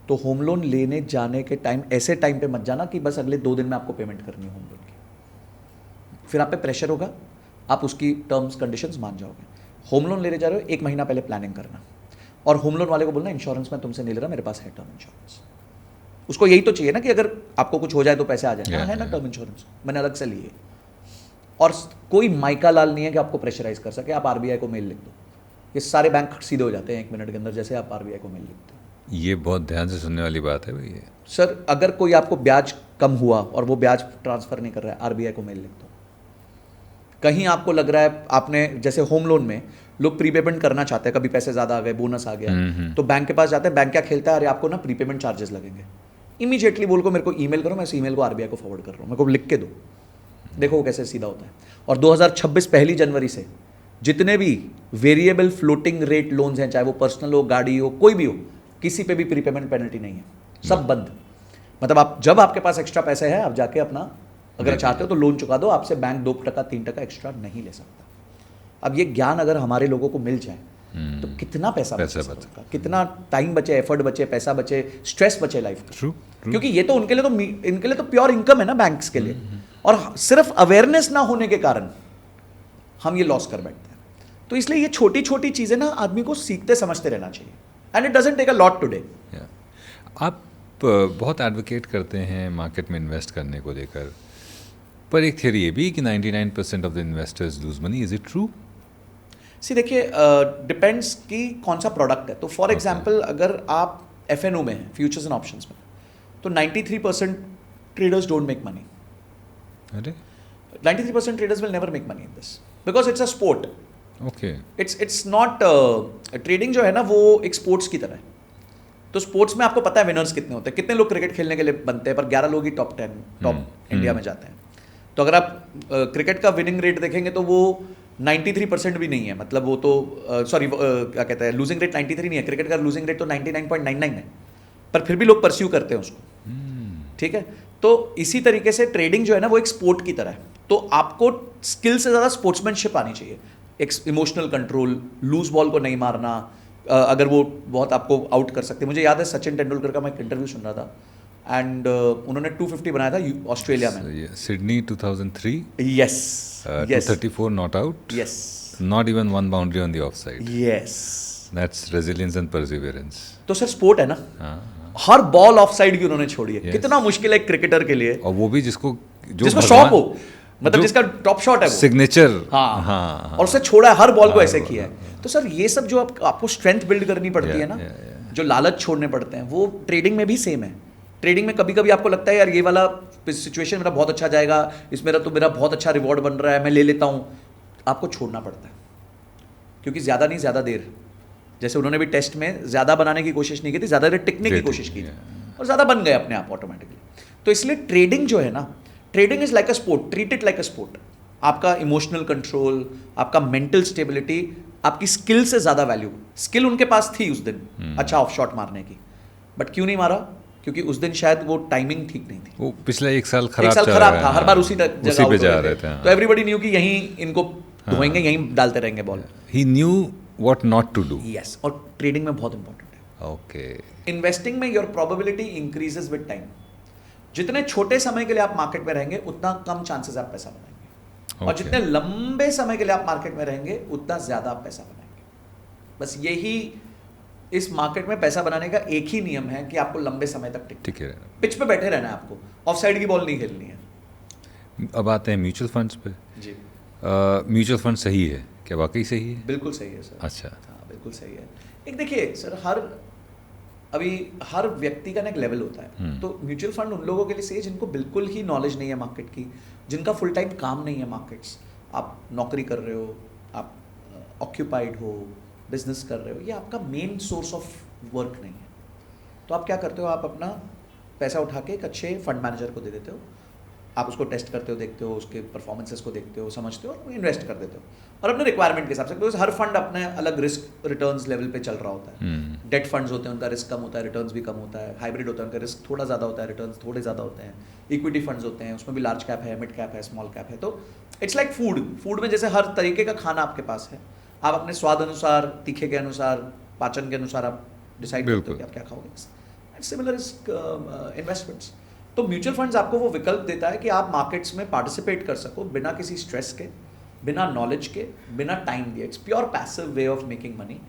Speaker 2: तो होम लोन लेने जाने के टाइम ऐसे टाइम पे मत जाना कि बस अगले 2 दिन में आपको पेमेंट करनी है होम लोन की, फिर आप पे प्रेशर होगा, आप उसकी टर्म्स कंडीशंस मान जाओगे। होम लोन लेने जा रहे हो 1 महीना पहले प्लानिंग करना, और होम लोन वाले को बोलना इंश्योरेंस मैं तुमसे नहीं ले रहा, मेरे पास है टर्म इंश्योरेंस। उसको यही तो चाहिए ना कि अगर आपको कुछ हो जाए तो पैसे आ जाए, है ना टर्म इंश्योरेंस मैंने अलग से लिए। और कोई माइका लाल नहीं है कि आपको प्रेशराइज कर सके, आप RBI को मेल लिख दो, ये सारे बैंक सीधे हो जाते हैं 1 मिनट के अंदर, जैसे आप RBI को मेल लिखते हो।
Speaker 1: ये बहुत ध्यान से सुनने वाली बात है भैया।
Speaker 2: सर अगर कोई आपको ब्याज कम हुआ और वो ब्याज ट्रांसफर नहीं कर रहा है, RBI को मेल लिख दो। कहीं आपको लग रहा है, आपने जैसे होम लोन में लोग प्रीपेमेंट करना चाहते हैं, कभी पैसे ज़्यादा आ गए, बोनस आ गया, तो बैंक के पास जाते हैं, बैंक क्या खेलता है, अरे आपको ना प्रीपेमेंट चार्जेस लगेंगे, इमीडिएटली बोल को मेरे को ईमेल करो, मैं इस ईमेल को RBI को फॉरवर्ड कर रहा हूँ, मेरे को लिख के दो, देखो वो कैसे सीधा होता है। और 2026 1 जनवरी से जितने भी वेरिएबल फ्लोटिंग रेट लोन्स हैं, चाहे वो पर्सनल हो, गाड़ी हो, कोई भी हो, किसी पे भी प्रीपेमेंट पेनल्टी नहीं है, सब बंद। मतलब आप जब आपके पास एक्स्ट्रा पैसे है, आप जाके अपना अगर चाहते हो तो लोन चुका दो, आपसे बैंक 2% 3% एक्स्ट्रा नहीं ले सकता। अब ये ज्ञान अगर हमारे लोगों को मिल जाए तो कितना पैसा बचे, कितना टाइम बचे, एफर्ट बचे, पैसा बचे, स्ट्रेस बचे लाइफ का। क्योंकि ये तो उनके लिए तो प्योर इनकम है ना बैंक्स के लिए, और सिर्फ अवेयरनेस ना होने के कारण हम ये लॉस कर बैठते हैं। तो इसलिए ये छोटी छोटी चीजें ना आदमी को सीखते समझते रहना चाहिए, and it doesn't take a lot today.
Speaker 1: आप बहुत एडवोकेट करते हैं मार्केट में इन्वेस्ट करने को लेकर, पर एक थियरी ये भी कि 99% of the investors lose money, is it true?
Speaker 2: See देखिए डिपेंड्स कि कौन सा प्रोडक्ट है। तो फॉर एग्जांपल अगर आप FNO में हैं, फ्यूचर्स एंड ऑप्शंस में, तो 93% ट्रेडर्स डोंट मेक मनी।
Speaker 1: अरे
Speaker 2: 93% traders will never make money in this because it's a sport.
Speaker 1: Okay
Speaker 2: It's not trading जो है ना वो एक स्पोर्ट्स की तरह है। तो स्पोर्ट्स में आपको पता है विनर्स कितने होते हैं, कितने लोग क्रिकेट खेलने के लिए बनते हैं, पर 11 लोग ही टॉप इंडिया में जाते हैं। तो अगर आप क्रिकेट का विनिंग रेट देखेंगे तो वो 93% भी नहीं है, मतलब वो तो सॉरी क्या कहते हैं, लूजिंग रेट 93 नहीं है, क्रिकेट का लूजिंग रेट तो 99.99 है, पर फिर भी लोग परस्यू करते हैं उसको। ठीक है, तो इसी तरीके से ट्रेडिंग जो है ना वो एक स्पोर्ट की तरह है। तो आपको स्किल से ज़्यादा स्पोर्ट्समैनशिप आनी चाहिए, एक इमोशनल कंट्रोल, लूज बॉल को नहीं मारना, अगर वो बहुत आपको आउट कर सकते हैं। मुझे याद है सचिन तेंदुलकर का मैं एक इंटरव्यू सुन रहा था एंड उन्होंने 250 बनाया था ऑस्ट्रेलिया में,
Speaker 1: Sydney 2003
Speaker 2: yes
Speaker 1: 234 not out,
Speaker 2: yes
Speaker 1: not even one boundary on the offside.
Speaker 2: Yes.
Speaker 1: That's resilience and perseverance.
Speaker 2: तो सर स्पोर्ट है ना, हर बॉल ऑफ साइड की उन्होंने छोड़ी है। कितना मुश्किल है एक क्रिकेटर के लिए,
Speaker 1: और वो भी जिसको
Speaker 2: शौक हो, मतलब जिसका टॉप शॉट है वो
Speaker 1: सिग्नेचर।
Speaker 2: हाँ, और उसने छोड़ा है, हर बॉल को ऐसे किया है। तो सर ये सब जो आपको स्ट्रेंथ बिल्ड करनी पड़ती है ना, जो लालच छोड़ने पड़ते हैं, वो ट्रेडिंग में भी सेम है। ट्रेडिंग में कभी कभी आपको लगता है यार ये वाला सिचुएशन मेरा बहुत अच्छा जाएगा, इसमें तो मेरा बहुत अच्छा रिवॉर्ड बन रहा है, मैं ले लेता हूँ। आपको छोड़ना पड़ता है, क्योंकि ज़्यादा नहीं ज़्यादा देर, जैसे उन्होंने भी टेस्ट में ज़्यादा बनाने की कोशिश नहीं की थी, ज़्यादा देर टिकने की कोशिश की थी और ज़्यादा बन गए अपने आप ऑटोमेटिकली। तो इसलिए ट्रेडिंग जो है ना, trading is like a sport, treat it like a sport. आपका इमोशनल कंट्रोल, आपका मेंटल स्टेबिलिटी, आपकी स्किल से ज़्यादा वैल्यू। स्किल उनके पास थी उस दिन अच्छा ऑफ शॉट मारने की, बट क्यों नहीं मारा? क्योंकि उस दिन शायद वो टाइमिंग ठीक नहीं थी,
Speaker 1: वो पिछला एक साल
Speaker 2: खराब था, हर बार उसी जगह
Speaker 1: पे जा रहे थे।
Speaker 2: तो एवरीबॉडी न्यू कि यहीं इनको धोएंगे, यहीं डालते रहेंगे ball.
Speaker 1: He knew what not to do.
Speaker 2: Yes, और ट्रेडिंग में बहुत इंपॉर्टेंट है।
Speaker 1: ओके,
Speaker 2: इन्वेस्टिंग में your probability increases with time. जितने छोटे समय के लिए आप मार्केट में रहेंगे उतना कम चांसेस आप पैसा बनाएंगे, और जितने लंबे समय के लिए आप मार्केट में रहेंगे उतना ज्यादा आप पैसा बनाएंगे। बस यही इस मार्केट में पैसा बनाने का एक ही नियम है कि आपको लंबे समय तक टिके रहना, पिच पे बैठे रहना है, आपको ऑफ साइड की बॉल नहीं खेलनी है।
Speaker 1: अब आते हैं म्यूचुअल फंड्स पे।
Speaker 2: जी,
Speaker 1: म्यूचुअल फंड सही है क्या? वाकई सही है?
Speaker 2: बिल्कुल सही है सर।
Speaker 1: अच्छा,
Speaker 2: हाँ बिल्कुल सही है। एक देखिए सर, हर व्यक्ति का ना एक लेवल होता है। तो म्यूचुअल फंड उन लोगों के लिए सही है जिनको बिल्कुल ही नॉलेज नहीं है मार्केट की, जिनका फुल टाइम काम नहीं है मार्केट्स। आप नौकरी कर रहे हो, आप ऑक्यूपाइड हो, बिजनेस कर रहे हो, ये आपका मेन सोर्स ऑफ वर्क नहीं है। तो आप क्या करते हो, आप अपना पैसा उठा के एक अच्छे फंड मैनेजर को दे देते हो, आप उसको टेस्ट करते हो, देखते हो, उसके परफॉर्मेंसेस को देखते हो, समझते हो और इन्वेस्ट कर देते हो, और अपने रिक्वायरमेंट के हिसाब से। बिकॉज हर फंड अपने अलग रिस्क रिटर्न्स लेवल पे चल रहा होता है। डेट फंड्स होते हैं, उनका रिस्क कम होता है, रिटर्न्स भी कम होता है। हाइब्रिड होता है, उनका रिस्क थोड़ा ज़्यादा होता है, रिटर्न्स थोड़े ज़्यादा होते हैं। इक्विटी फंड्स होते हैं, उसमें भी लार्ज कैप है, मिड कैप है, स्मॉल कैप है। तो इट्स लाइक फूड में जैसे हर तरीके का खाना आपके पास है, आप अपने स्वाद अनुसार, तीखे के अनुसार, पाचन के अनुसार आप डिसाइड करते हो कि आप क्या खाओगे। Similar is investments. तो म्यूचुअल फंड्स आपको वो विकल्प देता है कि आप मार्केट्स में पार्टिसिपेट कर सको बिना किसी स्ट्रेस के, बिना नॉलेज के, बिना टाइम दिए। It's pure passive way of making money,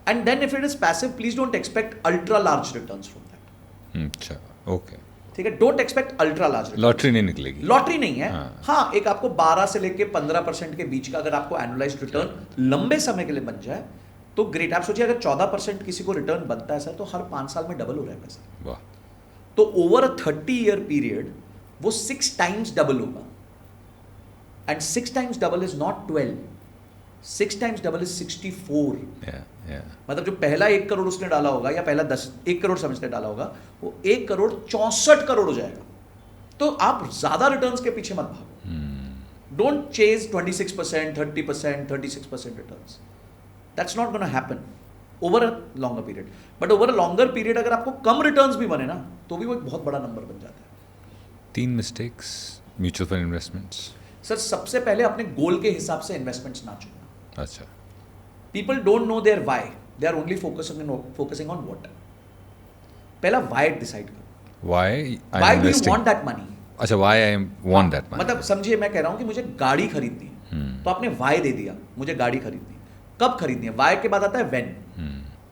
Speaker 2: and then if it is passive, please don't expect ultra large returns from that.
Speaker 1: अच्छा, ओके,
Speaker 2: ठीक है, don't expect ultra large.
Speaker 1: Lottery नहीं निकलेगी,
Speaker 2: लॉटरी नहीं है। हाँ, एक आपको 12 से लेके 15% के बीच का अगर आपको एनुअलाइज्ड रिटर्न लंबे समय के लिए बन जाए तो ग्रेट। आप सोचिए अगर 14% किसी को रिटर्न बनता है सर, तो हर 5 साल में डबल हो रहा है पैसा।
Speaker 1: वाह।
Speaker 2: तो ओवर अ 30-year पीरियड वो 6 टाइम्स डबल होगा, and 6 times double is not 12, 6 times double is 64। मतलब जो पहला 1 करोड़ उसने डाला होगा, या पहला 1 करोड़ समझते डाला होगा, वो 1 करोड़ 64 करोड़ हो जाएगा। तो आप ज्यादा रिटर्न्स के पीछे मत भागो। Don't chase 26%, 30%, 36% returns. That's not gonna happen over a longer period. But over a longer period अगर आपको कम रिटर्न्स भी बने ना, तो भी वो एक बहुत बड़ा नंबर बन जाता है।
Speaker 1: 3 mistakes mutual fund investments.
Speaker 2: Sir सबसे पहले अपने गोल के हिसाब से इन्वेस्टमेंट्स ना चुनना।
Speaker 1: अच्छा,
Speaker 2: people don't know their why, they are only focusing on what. पहला व्हाई डिसाइड करो।
Speaker 1: Why
Speaker 2: do you want that money?
Speaker 1: अच्छा, why I want that money.
Speaker 2: मतलब समझिए, मैं कह रहा हूं कि मुझे गाड़ी खरीदनी है, तो आपने व्हाई दे दिया, मुझे गाड़ी खरीदनी है। कब खरीदनी है? व्हाई के बाद आता है व्हेन,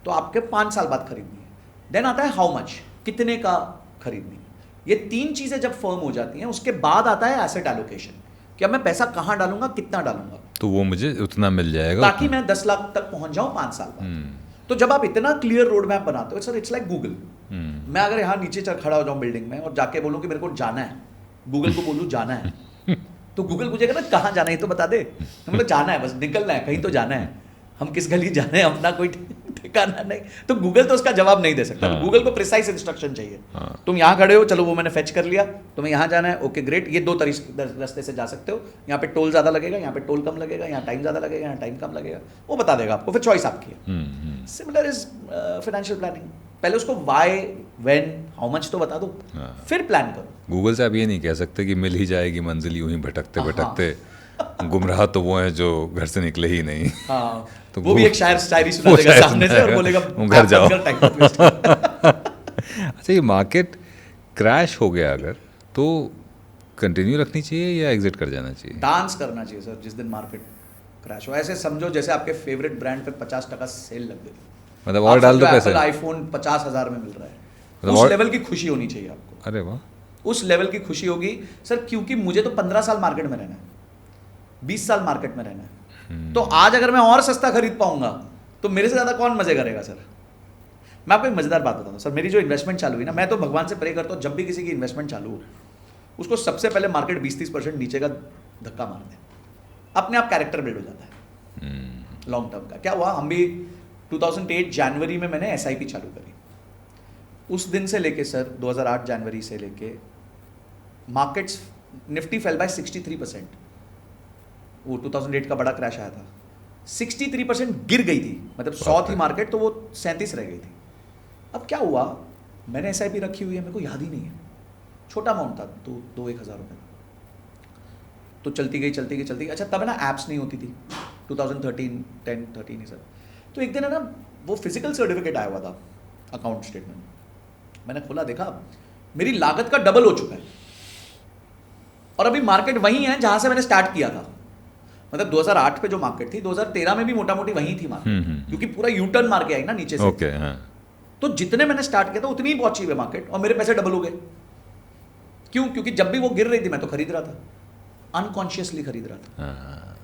Speaker 2: तो आपके 5 साल बाद खरीदनी है। देन आता है हाउ मच, कितने का खरीदनी है। ये 3 चीजें जब फर्म हो जाती हैं, उसके बाद आता है एसेट एलोकेशन। कि अब मैं पैसा कहाँ डालूंगा, कितना डालूंगा,
Speaker 1: तो वो मुझे उतना मिल जाएगा
Speaker 2: ताकि मैं 10 लाख तक पहुंच जाऊं 5 साल बाद। तो जब आप इतना क्लियर रोड मैप बनाते हो सर, इट्स लाइक गूगल। मैं अगर यहाँ नीचे खड़ा हो जाऊं बिल्डिंग में और जाके बोलूं कि मेरे को जाना है, गूगल को बोलूं जाना है, तो गूगल पूछेगा ना कहाँ जाना है, तो बता दे। हम लोग जाना है, बस निकलना है, कहीं तो जाना है, हम किस गली जाना है, अपना कोई ठिकाना नहीं। तो गूगल तो उसका जवाब नहीं दे सकता। गूगल को प्रिसाइज इंस्ट्रक्शन चाहिए। तुम यहाँ खड़े हो, चलो वो मैंने फेच कर लिया, तुम्हें यहाँ जाना है, ओके ग्रेट, ये 2 रास्ते से जा सकते हो, यहाँ पे टोल ज़्यादा लगेगा, यहाँ पे टोल कम लगेगा, यहाँ टाइम ज़्यादा लगेगा, यहाँ टाइम कम लगेगा, वो बता देगा आपको, फिर चॉइस आपकी है। Similar is financial planning. पहले उसको वाई, व्हेन, हाउ मच तो बता दो, फिर प्लान करो।
Speaker 1: गूगल से आप ये नहीं कह सकते कि मिल ही जाएगी मंजिल यूं ही भटकते भटकते। गुमराह तो वो हैं जो घर से निकले ही नहीं।
Speaker 2: हाँ,
Speaker 1: तो
Speaker 2: वो भी एक शायरी सुना देगा सामने से और बोलेगा
Speaker 1: घर जाओ।
Speaker 2: टाइम।
Speaker 1: अच्छा, ये मार्केट क्रैश हो गया अगर, तो कंटिन्यू रखनी चाहिए या एग्जिट कर जाना चाहिए?
Speaker 2: डांस करना चाहिए सर जिस दिन मार्केट क्रैश हो। ऐसे समझो जैसे आपके फेवरेट ब्रांड पे 50% सेल लग गई,
Speaker 1: मतलब और डाल दो पैसे।
Speaker 2: आईफोन 50,000 में मिल रहा है,
Speaker 1: मतलब
Speaker 2: उस
Speaker 1: और-
Speaker 2: लेवल की खुशी होनी चाहिए आपको।
Speaker 1: अरे वाह,
Speaker 2: उस लेवल की खुशी होगी सर, क्योंकि मुझे तो 15 साल मार्केट में रहना है, 20 साल मार्केट में रहना है। तो आज अगर मैं और सस्ता खरीद पाऊंगा तो मेरे से ज़्यादा कौन मजे करेगा सर। मैं आपको एक मज़ेदार बात बताता हूँ सर, मेरी जो इन्वेस्टमेंट चालू हुई ना, मैं तो भगवान से प्रे करता हूँ जब भी किसी की इन्वेस्टमेंट चालू हो, उसको सबसे पहले मार्केट 20-30% नीचे का धक्का मार दे, अपने आप कैरेक्टर बिल्ड हो जाता है लॉन्ग टर्म का। क्या हुआ, हम भी 2008 जनवरी में मैंने SIP चालू करी। उस दिन से लेके सर 2008 जनवरी से लेके मार्केट्स, निफ्टी फेल बाय 63%। वो 2008 का बड़ा क्रैश आया था, 63% गिर गई थी, मतलब 100 थी मार्केट तो वो 37 रह गई थी। अब क्या हुआ, मैंने SIP रखी हुई है, मेरे को याद ही नहीं है, छोटा अमाउंट था, 2-1 हज़ार रुपये। तो चलती गई। अच्छा तब है ना ऐप्स नहीं होती थी, 2013 ही सर। तो एक दिन है ना वो फिजिकल सर्टिफिकेट आया हुआ था, अकाउंट स्टेटमेंट, मैंने खोला, देखा मेरी लागत का डबल हो चुका है, और अभी मार्केट वही है जहां से मैंने स्टार्ट किया था। मतलब 2008 पे जो मार्केट थी, 2013 में भी मोटा मोटी वही थी मार्केट, क्योंकि पूरा यूटर्न मार के आई ना नीचे से।
Speaker 1: ओके, हाँ।
Speaker 2: तो जितने मैंने स्टार्ट किया था उतनी ही पहुंची हुई मार्केट, और मेरे पैसे डबल हो गए। क्यों? क्योंकि जब भी वो गिर रही थी मैं तो खरीद रहा था, अनकॉन्शियसली खरीद रहा था।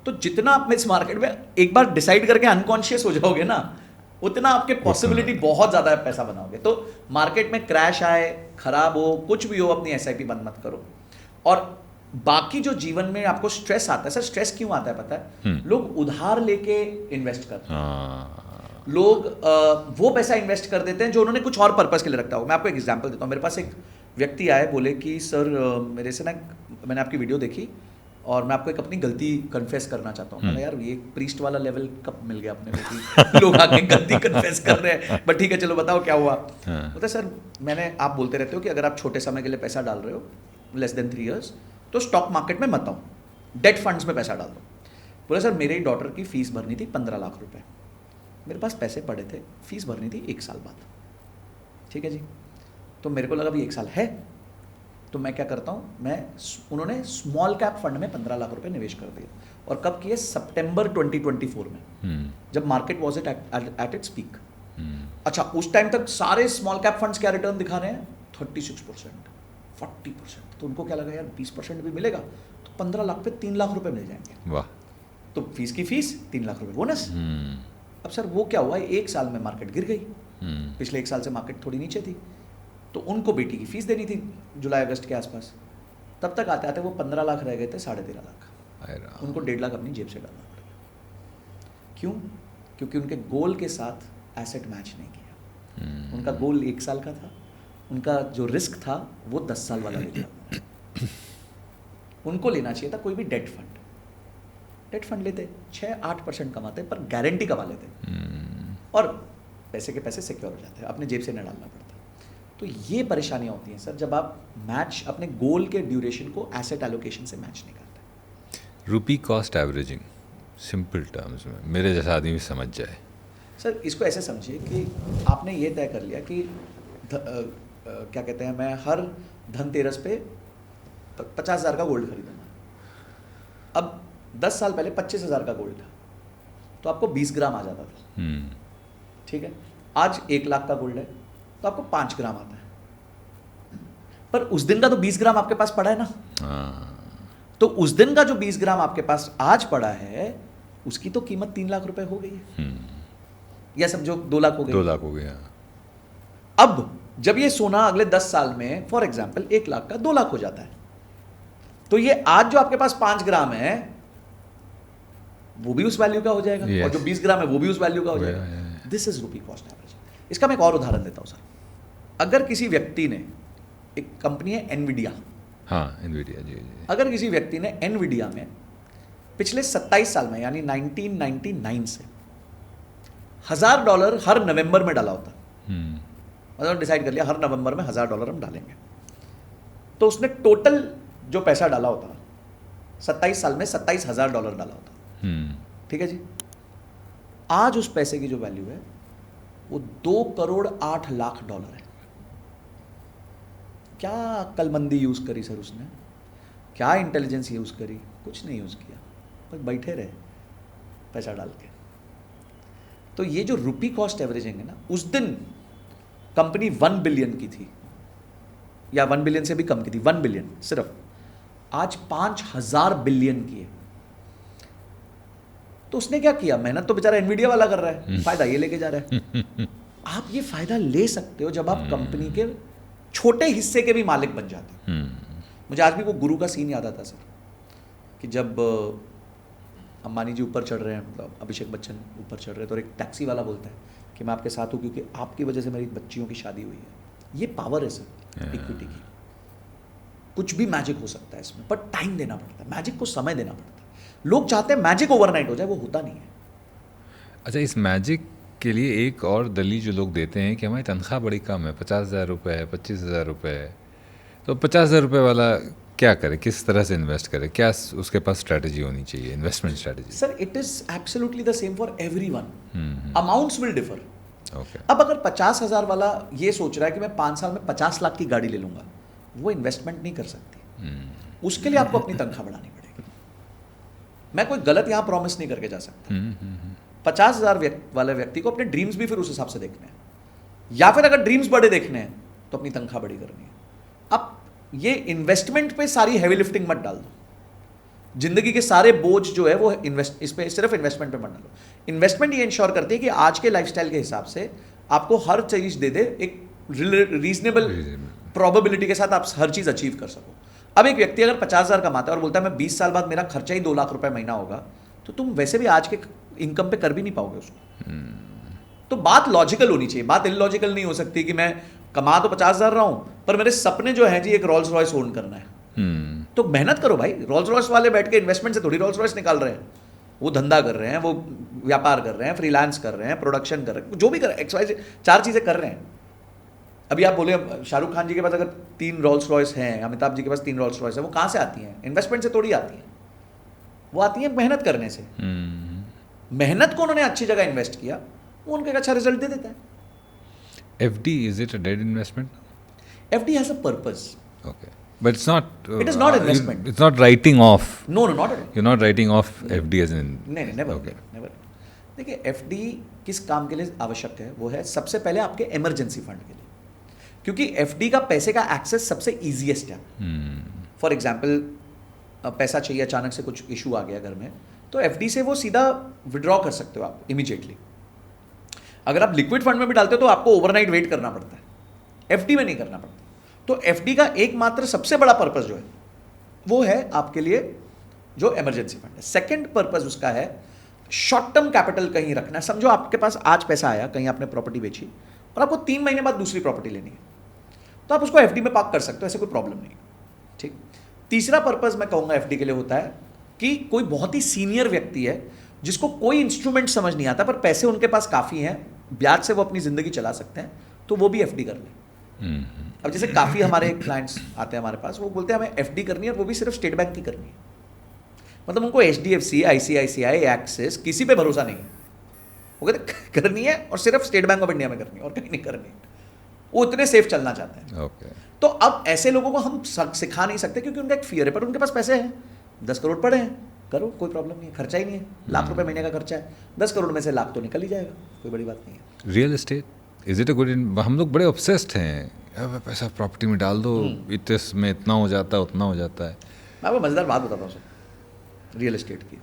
Speaker 2: तो जितना आप इस मार्केट में एक बार डिसाइड करके अनकॉन्शियस हो जाओगे ना, उतना आपके पॉसिबिलिटी बहुत ज्यादा है पैसा बनाओगे। तो मार्केट में क्रैश आए, खराब हो, कुछ भी हो, अपनी SIP बंद मत करो। और बाकी जो जीवन में आपको स्ट्रेस आता है सर, स्ट्रेस क्यों आता है पता है? लोग उधार लेके इन्वेस्ट करते हैं, लोग वो पैसा इन्वेस्ट कर देते हैं जो उन्होंने कुछ और पर्पस के लिए रखता हो। मैं आपको एक एग्जांपल देता हूँ। मेरे पास एक व्यक्ति आए, बोले कि सर मेरे से ना, मैंने आपकी वीडियो देखी और मैं आपको एक अपनी गलती कन्फेस करना चाहता हूँ। मैंने यार ये प्रीस्ट वाला लेवल कब मिल गया अपने को कि लोग आके गलती कन्फेस कर रहे हैं, बट ठीक है चलो बताओ क्या हुआ। बोलते सर आप बोलते रहते हो कि अगर आप छोटे समय के लिए पैसा डाल रहे हो, लेस देन 3 years, तो स्टॉक मार्केट में मत आओ, डेट फंड्स में पैसा डाल दो। बोले सर मेरे डॉटर की फीस भरनी थी 15 लाख रुपए, मेरे पास पैसे पड़े थे, फीस भरनी थी 1 साल बाद। ठीक है जी, तो मेरे को लगा भी 1 साल है, तो मैं क्या करता हूँ, उन्होंने स्मॉल कैप फंड में 15 लाख रुपए निवेश कर दिए। और कब किए? सितंबर 2024 में, जब market was at its peak. अच्छा, उस टाइम तक सारे स्मॉल कैप फंड्स क्या रिटर्न दिखा रहे हैं? 36%, 40%। तो उनको क्या लगा यार 20% भी मिलेगा तो 15 लाख पे 3 लाख रुपए मिल जाएंगे।
Speaker 1: वाह।
Speaker 2: तो फीस की फीस, 3 लाख रुपए बोनस। अब सर वो क्या हुआ, 1 साल में मार्केट गिर गई। पिछले 1 साल से मार्केट थोड़ी नीचे थी, तो उनको बेटी की फीस देनी थी जुलाई अगस्त के आसपास। तब तक आते आते वो 15 लाख रह गए थे 13.5 लाख। उनको 1.5 लाख अपनी जेब से डालना पड़ गया। क्यों? क्योंकि उनके गोल के साथ एसेट मैच नहीं किया। उनका गोल 1 साल का था, उनका जो रिस्क था वो 10 साल वाला ले लिया। उनको लेना चाहिए था कोई भी डेट फंड। डेट फंड लेते 6-8% कमाते, पर गारंटी कमा लेते, और पैसे के पैसे सिक्योर हो जाते हैं, अपने जेब से न डालना पड़ता। तो ये परेशानियां होती हैं सर जब आप मैच अपने गोल के ड्यूरेशन को एसेट एलोकेशन से मैच नहीं करते।
Speaker 1: रुपी कॉस्ट एवरेजिंग, सिंपल टर्म्स में मेरे जैसा आदमी समझ जाए।
Speaker 2: सर इसको ऐसे समझिए कि आपने ये तय कर लिया कि क्या कहते हैं, मैं हर धनतेरस पे 50,000 का गोल्ड खरीदूंगा। अब 10 साल पहले 25,000 का गोल्ड था, तो आपको 20 ग्राम आ जाता था। ठीक है, आज 1 लाख का गोल्ड है तो आपको 5 ग्राम आता है, पर उस दिन का तो 20 ग्राम आपके पास पड़ा है ना। तो उस दिन का जो 20 ग्राम आपके पास आज पड़ा है उसकी तो कीमत 3 लाख रुपए हो गई है, या समझो 2 लाख हो गई।
Speaker 1: 2 लाख हो गया।
Speaker 2: अब जब ये सोना अगले 10 साल में फॉर एग्जाम्पल 1 लाख का 2 लाख हो जाता है, तो ये आज जो आपके पास 5 ग्राम है वो भी उस वैल्यू का हो जाएगा,
Speaker 1: Yes.
Speaker 2: और जो 20 ग्राम है वो भी उस वैल्यू का हो जाएगा। दिस इज रूपी कॉस्ट एवरेज। इसका मैं एक और उदाहरण देता हूं सर। अगर किसी व्यक्ति ने, एक कंपनी है एनवीडिया,
Speaker 1: हाँ एनवीडिया, जी जी।
Speaker 2: अगर किसी व्यक्ति ने एनवीडिया में पिछले 27 साल में यानी 1999 से $1000 हर नवंबर में डाला होता, मतलब डिसाइड कर लिया हर नवंबर में $1000 हम डालेंगे, तो उसने टोटल जो पैसा डाला होता 27 साल में $27,000 डाला होता। ठीक है जी। आज उस पैसे की जो वैल्यू है वो $2,08,00,000 है। क्या अक्लमंदी यूज करी सर उसने, क्या इंटेलिजेंस यूज करी? कुछ नहीं यूज किया, बस बैठे रहे पैसा डाल के। तो ये जो रूपी कॉस्ट एवरेजिंग है ना, उस दिन कंपनी 1 बिलियन की थी, या 1 बिलियन से भी कम की थी, 1 बिलियन सिर्फ, आज 5,000 बिलियन की है। तो उसने क्या किया? मेहनत तो बेचारा एनवीडिया वाला कर रहा है, फायदा ये लेके जा रहा है। आप ये फायदा ले सकते हो जब आप कंपनी के छोटे हिस्से के भी मालिक बन जाते हैं। मुझे आज भी वो गुरु का सीन याद आता सर, कि जब अंबानी जी ऊपर चढ़ रहे हैं, मतलब अभिषेक बच्चन ऊपर चढ़ रहे हैं, तो एक टैक्सी वाला बोलता है कि मैं आपके साथ हूँ क्योंकि आपकी वजह से मेरी बच्चियों की शादी हुई है। ये पावर है सर इक्विटी की। कुछ भी मैजिक हो सकता है इसमें, पर टाइम देना पड़ता है, मैजिक को समय देना पड़ता है। लोग चाहते हैं मैजिक ओवरनाइट हो जाए, वो होता नहीं है।
Speaker 1: अच्छा, इस मैजिक के लिए एक और दलील जो लोग देते हैं कि हमारी तनख्वाह बड़ी कम है, 50,000 रुपये है, 25,000 रुपये है, तो 50,000 रुपये वाला क्या करे, किस तरह से इन्वेस्ट करे, क्या उसके पास स्ट्रैटेजी होनी चाहिए, investment strategy?
Speaker 2: Sir it is absolutely the same for everyone. Amounts will differ.
Speaker 1: Okay.
Speaker 2: अब अगर 50,000 वाला ये सोच रहा है कि मैं 5 साल में 50 लाख की गाड़ी ले लूंगा, वो इन्वेस्टमेंट नहीं कर सकती। उसके लिए आपको अपनी तनख्वाह बढ़ानी पड़ेगी। मैं कोई गलत यहाँ प्रॉमिस नहीं करके जा सकता। 50,000 वाले व्यक्ति को अपने ड्रीम्स भी फिर उस हिसाब से देखने हैं, या फिर अगर ड्रीम्स बड़े देखने हैं तो अपनी तनख्वाह बड़ी करनी है। अब ये इन्वेस्टमेंट पे सारी हैवी लिफ्टिंग मत डाल दो। जिंदगी के सारे बोझ जो है वो इस पे सिर्फ इन्वेस्टमेंट पे मत डालो। इन्वेस्टमेंट ये इंश्योर करती है कि आज के लाइफस्टाइल के हिसाब से आपको हर चीज दे दे, एक रीजनेबल प्रोबेबिलिटी के साथ आप हर चीज अचीव कर सको। अब एक व्यक्ति अगर 50,000 कमाता है और बोलता है मैं 20 साल बाद मेरा खर्चा ही 2 लाख रुपए महीना होगा, तो तुम वैसे भी आज के इनकम पे कर भी नहीं पाओगे उसको। तो बात लॉजिकल होनी चाहिए, बात इलॉजिकल नहीं हो सकती कि मैं कमा तो 50,000 रहा हूं पर मेरे सपने जो है जी एक रोल्स रॉयस ओन करना है। तो मेहनत करो भाई। रोल्स रॉयस वाले बैठ के इन्वेस्टमेंट से थोड़ी रोल्स रॉयस निकाल रहे हैं, वो धंधा कर रहे हैं, वो व्यापार कर रहे हैं, फ्रीलांस कर रहे हैं, प्रोडक्शन कर रहे हैं, जो भी कर रहे हैं, XYZ 4 चीजें कर रहे हैं। अभी आप बोले शाहरुख खान जी के पास अगर 3 रोल्स रॉयस हैं, अमिताभ जी के पास 3 रोल्स रॉयस है, वो कहाँ से आती हैं? इन्वेस्टमेंट से थोड़ी आती हैं, वो आती है मेहनत करने से। मेहनत को उन्होंने अच्छी जगह इन्वेस्ट किया, वो उनको एक अच्छा रिजल्ट दे देता है।
Speaker 1: FD, is it a dead investment?
Speaker 2: FD has a purpose.
Speaker 1: Okay. But it's not...
Speaker 2: It is not investment.
Speaker 1: It's not writing off.
Speaker 2: No, not at all.
Speaker 1: You're not writing off FD as in...
Speaker 2: नहीं, never.
Speaker 1: Okay.
Speaker 2: Never. देखिए FD किस काम के लिए आवश्यक है? वो है सबसे पहले आपके इमरजेंसी फंड के लिए, क्योंकि FD का पैसे का एक्सेस सबसे ईजीएस्ट है। फॉर एग्जाम्पल पैसा चाहिए, अचानक से कुछ इशू आ गया घर में, तो FD से वो सीधा विड्रॉ कर सकते हो आप इमीडिएटली। अगर आप लिक्विड फंड में भी डालते हो तो आपको ओवरनाइट वेट करना पड़ता है, FD में नहीं करना पड़ता। तो FD का एकमात्र सबसे बड़ा पर्पस जो है वो है आपके लिए जो इमरजेंसी फंड है। सेकंड पर्पस उसका है शॉर्ट टर्म कैपिटल कहीं रखना। समझो आपके पास आज पैसा आया, कहीं आपने प्रॉपर्टी बेची और आपको 3 महीने बाद दूसरी प्रॉपर्टी लेनी है, तो आप उसको FD में पार्क कर सकते हो, ऐसे कोई प्रॉब्लम नहीं। ठीक। तीसरा पर्पस मैं कहूँगा FD के लिए होता है कि कोई बहुत ही सीनियर व्यक्ति है जिसको कोई इंस्ट्रूमेंट समझ नहीं आता पर पैसे उनके पास काफ़ी हैं, ब्याज से वो अपनी ज़िंदगी चला सकते हैं, तो वो भी FD कर ले। अब जैसे काफ़ी हमारे क्लाइंट्स आते हैं हमारे पास, वो बोलते हैं हमें FD करनी है और वो भी सिर्फ स्टेट बैंक की करनी है। मतलब उनको HDFC, ICICI, एक्सिस किसी पे भरोसा नहीं है। वो कहते करनी है और सिर्फ स्टेट बैंक ऑफ इंडिया में करनी है और कहीं नहीं करनी। वो इतने सेफ चलना चाहते हैं।
Speaker 1: Okay.
Speaker 2: तो अब ऐसे लोगों को हम सिखा नहीं सकते क्योंकि उनका एक फियर है, पर उनके पास पैसे हैं, 10 करोड़ पड़े हैं, करो, कोई प्रॉब्लम नहीं है, खर्चा ही नहीं है, लाख रुपए महीने का खर्चा है, 10 करोड़ में से लाख तो निकल ही जाएगा, कोई बड़ी बात नहीं है।
Speaker 1: Real estate, is it a good? हम लोग बड़े ऑब्सेस्ड हैं, पैसा प्रॉपर्टी में डाल दो, इसमें इतना हो जाता है, उतना हो जाता है।
Speaker 2: मैं आपको मज़ेदार बात बताता हूँ सर रियल एस्टेट की।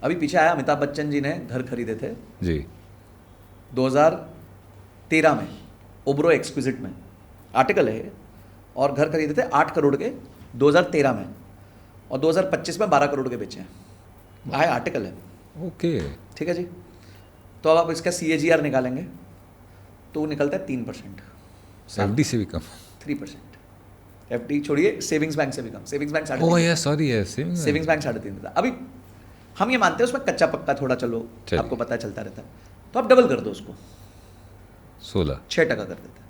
Speaker 2: अभी पीछे आया, अमिताभ बच्चन जी ने घर खरीदे थे
Speaker 1: जी
Speaker 2: 2013 में, ओबरो एक्सक्विजिट में आर्टिकल है, और घर खरीदे थे 8 करोड़ के 2013 में, और 2025 में 12 करोड़ के बेचे हैं, आया आर्टिकल है।
Speaker 1: ओके।
Speaker 2: ठीक है जी। तो अब आप इसका CAGR निकालेंगे तो वो निकलता है 3%,
Speaker 1: एफडी से भी कम।
Speaker 2: 3%। FD छोड़िए, सेविंग्स बैंक से भी कम। Savings bank
Speaker 1: oh yes, sorry yes,
Speaker 2: savings bank 3.5 था। अभी हम ये मानते हैं उसमें कच्चा पक्का थोड़ा चलो
Speaker 1: चलिए।
Speaker 2: आपको पता चलता रहता है, तो आप डबल कर दो उसको,
Speaker 1: 16।
Speaker 2: 6% कर देते हैं।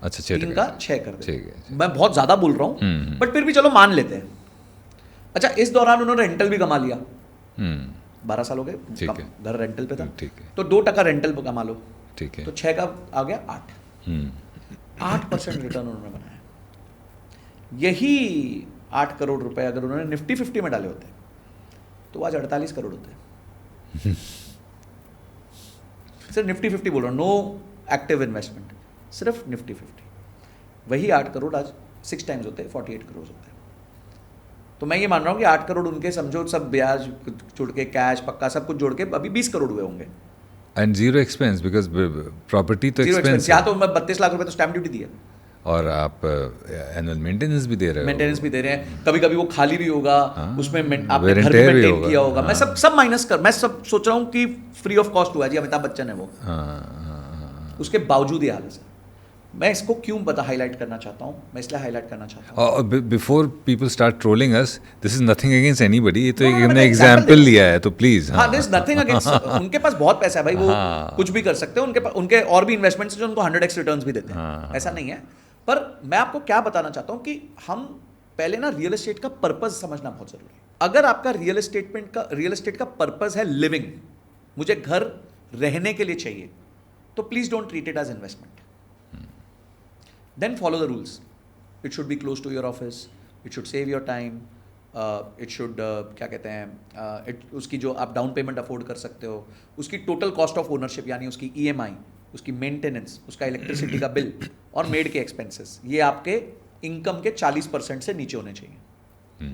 Speaker 1: अच्छा 6
Speaker 2: 3 का 6 कर देते
Speaker 1: ठीक है।
Speaker 2: हैं। मैं बहुत ज़्यादा बोल रहा हूँ, बट फिर भी चलो मान लेते हैं। अच्छा, इस दौरान उन्होंने रेंटल भी कमा लिया, 12 साल हो गए,
Speaker 1: ठीक है।
Speaker 2: घर रेंटल पे था,
Speaker 1: ठीक है।
Speaker 2: तो 2% रेंटल कमा लो,
Speaker 1: ठीक है।
Speaker 2: तो 6 का आ गया 8। 8% रिटर्न उन्होंने बनाया। यही 8 करोड़ रुपए अगर उन्होंने निफ्टी 50 में डाले होते तो आज 48 करोड़ होते। सिर्फ निफ्टी 50 बोल रहा हूँ, नो एक्टिव इन्वेस्टमेंट, सिर्फ निफ्टी 50। वही 8 करोड़ आज 6 टाइम्स होते हैं, 48 करोड़ होते हैं। तो मैं ये मान रहा हूँ कि 8 करोड़ उनके समझो सब ब्याज जोड़ के, कैश पक्का सब कुछ जोड़ के अभी 20 करोड़ हुए होंगे।
Speaker 1: And zero expense, because property तो
Speaker 2: जीरो
Speaker 1: एक्सपेंस
Speaker 2: एक्सपेंस। यहाँ तो मैं 32 लाख रुपए तो स्टैम्प ड्यूटी दिया,
Speaker 1: और आप एनुअल मेंटेनेंस भी दे रहे हो।
Speaker 2: मेंटेनेंस भी दे रहे हैं, कभी कभी वो खाली भी होगा,
Speaker 1: हाँ,
Speaker 2: उसमें
Speaker 1: wear
Speaker 2: आपने
Speaker 1: and
Speaker 2: घर भी
Speaker 1: tear भी
Speaker 2: मेंटेन
Speaker 1: होगा।
Speaker 2: किया होगा। मैं
Speaker 1: हाँ।
Speaker 2: सब माइनस कर, मैं सब सोच रहा हूँ कि फ्री ऑफ कॉस्ट हुआ जी, अमिताभ बच्चन है वो, उसके बावजूद ये हाल है सर। मैं इसको क्यों हाईलाइट करना चाहता हूँ, मैं इसलिए हाईलाइट करना चाहता हूँ,
Speaker 1: और before people start trolling us, this is nothing against anybody, ये तो
Speaker 2: No,
Speaker 1: एक
Speaker 2: no,
Speaker 1: हमने
Speaker 2: मैंने example
Speaker 1: एग्जांपल
Speaker 2: दिया।
Speaker 1: लिया है, तो प्लीज।
Speaker 2: हाँ, दिस नथिंग अगेंस्ट, उनके पास बहुत पैसा है भाई, वो
Speaker 1: हाँ।
Speaker 2: कुछ भी कर सकते हैं, उनके और भी इन्वेस्टमेंट्स जो उनको 100x रिटर्न्स भी देते हैं,
Speaker 1: हाँ।
Speaker 2: ऐसा नहीं है। पर मैं आपको क्या बताना चाहता हूँ कि हम पहले ना रियल एस्टेट का पर्पस समझना बहुत जरूरी है। अगर आपका रियल एस्टेट का पर्पस है लिविंग, मुझे घर रहने के लिए चाहिए, तो please don't treat it as investment. Then follow the rules. It should be close to your office, it should save your time, it should क्या कहते हैं, उसकी जो आप डाउन पेमेंट अफोर्ड कर सकते हो, उसकी टोटल कॉस्ट ऑफ ओनरशिप यानी उसकी EMI, उसकी मेंटेनेंस, उसका इलेक्ट्रिसिटी का बिल और मेड के एक्सपेंसेस, ये आपके इनकम के 40% से नीचे होने चाहिए।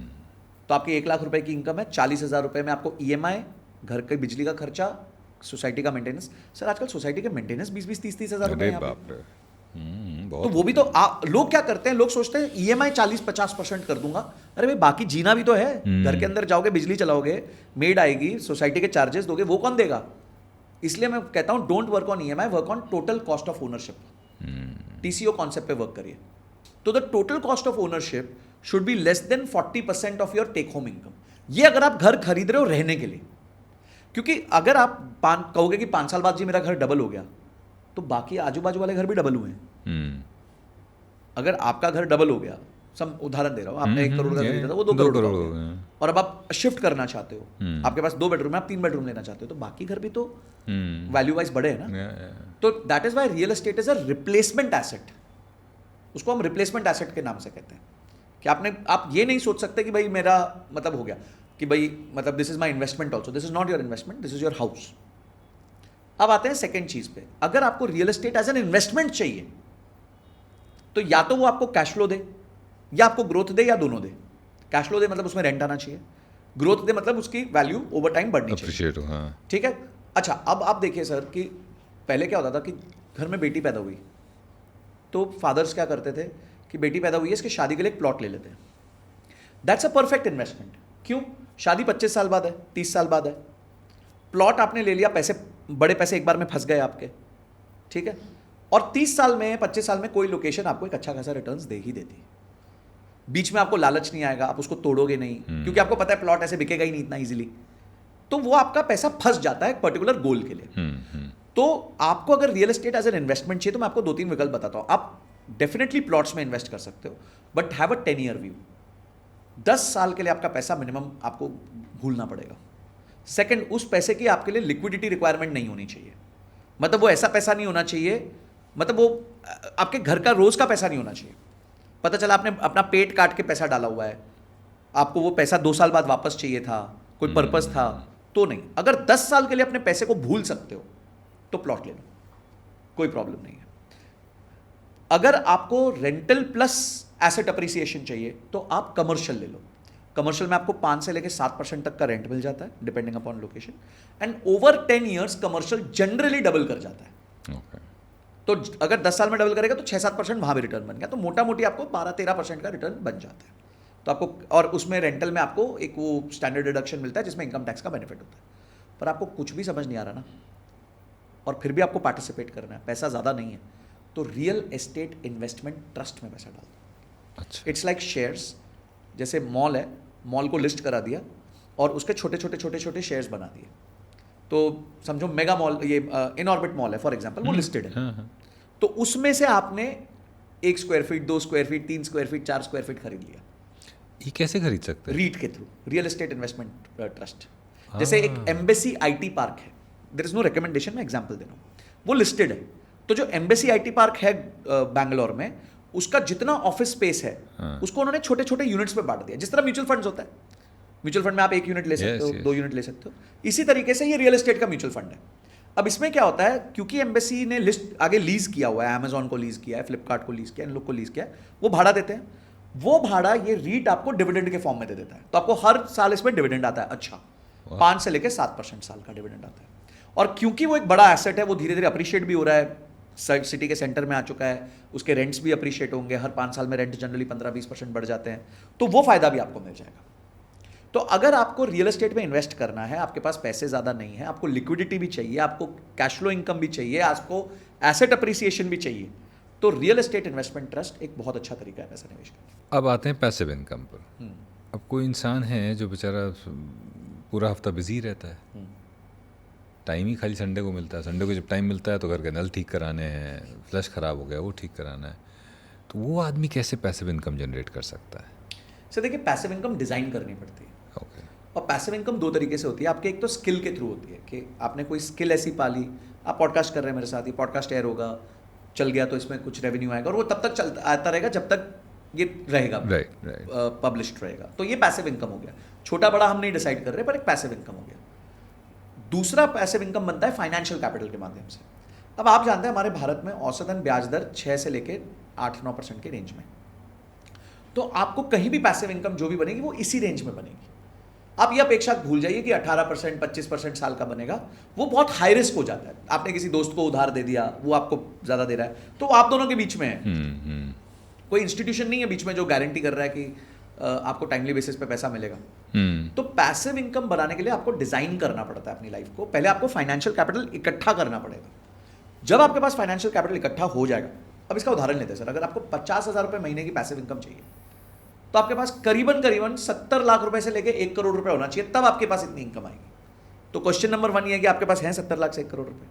Speaker 2: तो आपकी 1 लाख रुपए की इनकम है, 40,000 रुपए में आपको EMI, घर के बिजली का खर्चा, सोसाइटी का मेंटेनेंस। सर आजकल सोसाइटी के मेंटेनेंस 20-20, 30-30 हज़ार रुपए
Speaker 1: अरे
Speaker 2: हैं यहाँ पे।
Speaker 1: बाप रे,
Speaker 2: तो
Speaker 1: बहुत।
Speaker 2: वो भी तो लोग क्या करते हैं, लोग सोचते हैं EMI 40-50% कर दूंगा, अरे भाई बाकी जीना भी तो है। घर के अंदर जाओगे, बिजली चलाओगे, मेड आएगी, सोसाइटी के चार्जेस दोगे, वो कौन देगा? इसलिए मैं कहता हूं don't work on EMI, work on total cost of ownership. TCO concept पे वर्क करिए। तो the total cost of ownership should be less than 40% of your take home income. ये अगर आप घर खरीद रहे हो रहने के लिए, क्योंकि अगर आप कहोगे कि 5 साल बाद जी मेरा घर डबल हो गया, तो बाकी आजू बाजू वाले घर भी डबल हुए हैं। अगर आपका घर डबल हो गया, सब उदाहरण दे रहा हूँ, आपने 1 करोड़ का खरीदा था, वो 2 करोड़ का हो गया, और अब आप शिफ्ट करना चाहते हो, आपके पास 2 बेडरूम है, आप 3 बेडरूम लेना चाहते हो, तो बाकी घर भी तो वैल्यू वाइज बढ़े है ना। तो that is why real estate is a replacement asset. उसको हम रिप्लेसमेंट एसेट के नाम से कहते हैं कि आप ये नहीं सोच सकते कि भाई मेरा मतलब हो गया कि भाई मतलब this is my investment also, this is not your investment, this is your house. अब आते हैं सेकेंड चीज पे, अगर आपको real estate as an investment चाहिए, तो या तो वो आपको कैश फ्लो दे, या आपको ग्रोथ दे, या दोनों दे। कैश फ्लो दे मतलब उसमें रेंट आना चाहिए, ग्रोथ दे मतलब उसकी वैल्यू ओवर टाइम बढ़नी चाहिए।
Speaker 1: हाँ।
Speaker 2: ठीक है। अच्छा, अब आप देखिए सर कि पहले क्या होता था कि घर में बेटी पैदा हुई तो फादर्स क्या करते थे कि बेटी पैदा हुई है, इसकी शादी के लिए एक प्लॉट ले लेते हैं। That's a perfect investment. क्यों? शादी 25 साल बाद है, 30 साल बाद है, प्लॉट आपने ले लिया, पैसे बड़े पैसे एक बार में फंस गए आपके, ठीक है, और 30 साल में 25 साल में कोई लोकेशन आपको एक अच्छा खासा रिटर्न्स दे ही देती। बीच में आपको लालच नहीं आएगा, आप उसको तोड़ोगे नहीं, क्योंकि आपको पता है प्लॉट ऐसे बिकेगा ही नहीं इतना इजीली, तो वो आपका पैसा फंस जाता है एक पर्टिकुलर गोल के लिए। तो आपको अगर real estate as an investment चाहिए तो मैं आपको 2-3 विकल्प बताता हूं। आप डेफिनेटली प्लॉट्स में इन्वेस्ट कर सकते हो, but have a 10 year view. 10 साल के लिए आपका पैसा मिनिमम आपको भूलना पड़ेगा। सेकंड, उस पैसे की आपके लिए लिक्विडिटी रिक्वायरमेंट नहीं होनी चाहिए, मतलब वो ऐसा पैसा नहीं होना चाहिए, मतलब वो आपके घर का रोज का पैसा नहीं होना चाहिए। पता चला आपने अपना पेट काट के पैसा डाला हुआ है, आपको वो पैसा 2 साल बाद वापस चाहिए था, कोई पर्पस था, तो नहीं। अगर 10 साल के लिए अपने पैसे को भूल सकते हो तो प्लॉट ले लो, कोई प्रॉब्लम नहीं है। अगर आपको रेंटल प्लस एसेट अप्रिसिएशन चाहिए तो आप कमर्शियल ले लो। कमर्शियल में आपको 5 से लेकर 7% तक का रेंट मिल जाता है depending upon location, and over 10 years commercial generally double कर जाता है।
Speaker 1: ओके।
Speaker 2: तो अगर 10 साल में डबल करेगा तो 6-7% वहाँ भी रिटर्न बन गया, तो मोटा मोटी आपको 12-13% का रिटर्न बन जाता है। तो आपको, और उसमें रेंटल में आपको एक वो स्टैंडर्ड डिडक्शन मिलता है जिसमें इनकम टैक्स का बेनिफिट होता है। पर आपको कुछ भी समझ नहीं आ रहा ना, और फिर भी आपको पार्टिसिपेट करना है, पैसा ज़्यादा नहीं है, तो रियल एस्टेट इन्वेस्टमेंट ट्रस्ट में पैसा डाल दो।
Speaker 1: अच्छा।
Speaker 2: इट्स लाइक शेयर्स, जैसे मॉल है, मॉल को लिस्ट करा दिया और उसके छोटे छोटे छोटे छोटे शेयर्स बना दिए। तो समझो मेगा मॉल, ये इन ऑर्बिट मॉल है फॉर एग्जांपल, वो लिस्टेड है।
Speaker 1: हाँ, हाँ।
Speaker 2: तो उसमें से आपने 1 square feet, 2 square feet, 3 square feet, 4 square feet खरीद लिया
Speaker 1: ये कैसे खरीद सकते हैं?
Speaker 2: रीट के through, real estate investment trust. जैसे एक एम्बेसी आईटी पार्क है, देयर इज नो रिकमेंडेशन, मैं एग्जांपल दे रहा हूँ, वो लिस्टेड है। तो जो एम्बेसी आईटी पार्क है बैंगलोर में, उसका जितना ऑफिस स्पेस है उसको उन्होंने छोटे छोटे यूनिट्स में बांट दिया, जिस तरह म्यूचुअल फंड्स होता है। म्यूचुअल फंड में आप 1 यूनिट ले सकते हो, 2 यूनिट ले सकते हो, इसी तरीके से ये रियल एस्टेट का म्यूचुअल फंड है। अब इसमें क्या होता है, क्योंकि एम्बेसी ने लिस्ट आगे लीज किया हुआ है, अमेजॉन को लीज किया है, फ्लिपकार्ट को लीज किया है, इन लोग को लीज किया है, वो भाड़ा देते हैं। वो भाड़ा ये रीट आपको डिविडेंड के फॉर्म में दे देता है, तो आपको हर साल इसमें डिविडेंड आता है। अच्छा, 5 से लेकर 7% साल का डिविडेंड आता है। और क्योंकि वो एक बड़ा एसेट है, वो धीरे धीरे अप्रिशिएट भी हो रहा है, सिटी के सेंटर में आ चुका है, उसके रेंट्स भी अप्रिशिएट होंगे, हर 5 साल में रेंट जनरली 15-20% बढ़ जाते हैं, तो वो फायदा भी आपको मिल जाएगा। तो अगर आपको रियल एस्टेट में इन्वेस्ट करना है, आपके पास पैसे ज़्यादा नहीं है, आपको लिक्विडिटी भी चाहिए, आपको कैश फ्लो इनकम भी चाहिए, आपको एसेट अप्रिसिएशन भी चाहिए, तो रियल एस्टेट इन्वेस्टमेंट ट्रस्ट एक बहुत अच्छा तरीका है पैसा निवेश करने का।
Speaker 1: अब आते हैं पैसिव इनकम पर। अब कोई इंसान है जो बेचारा पूरा हफ्ता बिजी रहता है, टाइम ही खाली संडे को मिलता है। संडे को जब टाइम मिलता है तो घर के नल ठीक कराने हैं, फ्लश ख़राब हो गया वो ठीक कराना है, तो वो आदमी कैसे पैसिव इनकम जनरेट कर सकता है?
Speaker 2: सर देखिए, पैसिव इनकम डिज़ाइन करनी पड़ती है।
Speaker 1: ओके।
Speaker 2: और पैसिव इनकम 2 तरीके से होती है। आपके एक तो स्किल के थ्रू होती है कि आपने कोई स्किल ऐसी पाली, आप पॉडकास्ट कर रहे हैं मेरे साथ, ये पॉडकास्ट एयर होगा, चल गया तो इसमें कुछ रेवेन्यू आएगा, और वो तब तक चलता आता रहेगा जब तक ये रहेगा,
Speaker 1: राइट।
Speaker 2: पब्लिश्ड रहेगा। तो ये पैसिव इनकम हो गया। छोटा बड़ा हम नहीं डिसाइड कर रहे, पर एक पैसिव इनकम हो गया। दूसरा पैसिव इनकम बनता है फाइनेंशियल कैपिटल के माध्यम से। अब आप जानते हैं हमारे भारत में औसतन ब्याज दर 6 से लेकर 8-9% के रेंज में, तो आपको कहीं भी पैसिव इनकम जो भी बनेगी वो इसी रेंज में बनेगी। आप ये अपेक्षा भूल जाइए कि 18%, 25% साल का बनेगा, वो बहुत हाई रिस्क हो जाता है। आपने किसी दोस्त को उधार दे दिया, वो आपको ज़्यादा दे रहा है, तो आप दोनों के बीच में है। कोई इंस्टीट्यूशन नहीं है बीच में जो गारंटी कर रहा है कि आपको टाइमली बेसिस पे पैसा मिलेगा। तो पैसिव इनकम बनाने के लिए आपको डिजाइन करना पड़ता है अपनी लाइफ को। पहले आपको फाइनेंशियल कैपिटल इकट्ठा करना पड़ेगा। जब आपके पास फाइनेंशियल कैपिटल इकट्ठा हो जाएगा, अब इसका उदाहरण लेते हैं सर, अगर आपको 50,000 रुपये महीने की पैसिव इनकम चाहिए, तो आपके पास करीबन 70 लाख रुपए से लेकर 1 करोड़ रुपए होना चाहिए, तब आपके पास इतनी इनकम आएगी। तो क्वेश्चन नंबर 1 ये है कि आपके पास है 70 लाख से 1 करोड़ रुपए?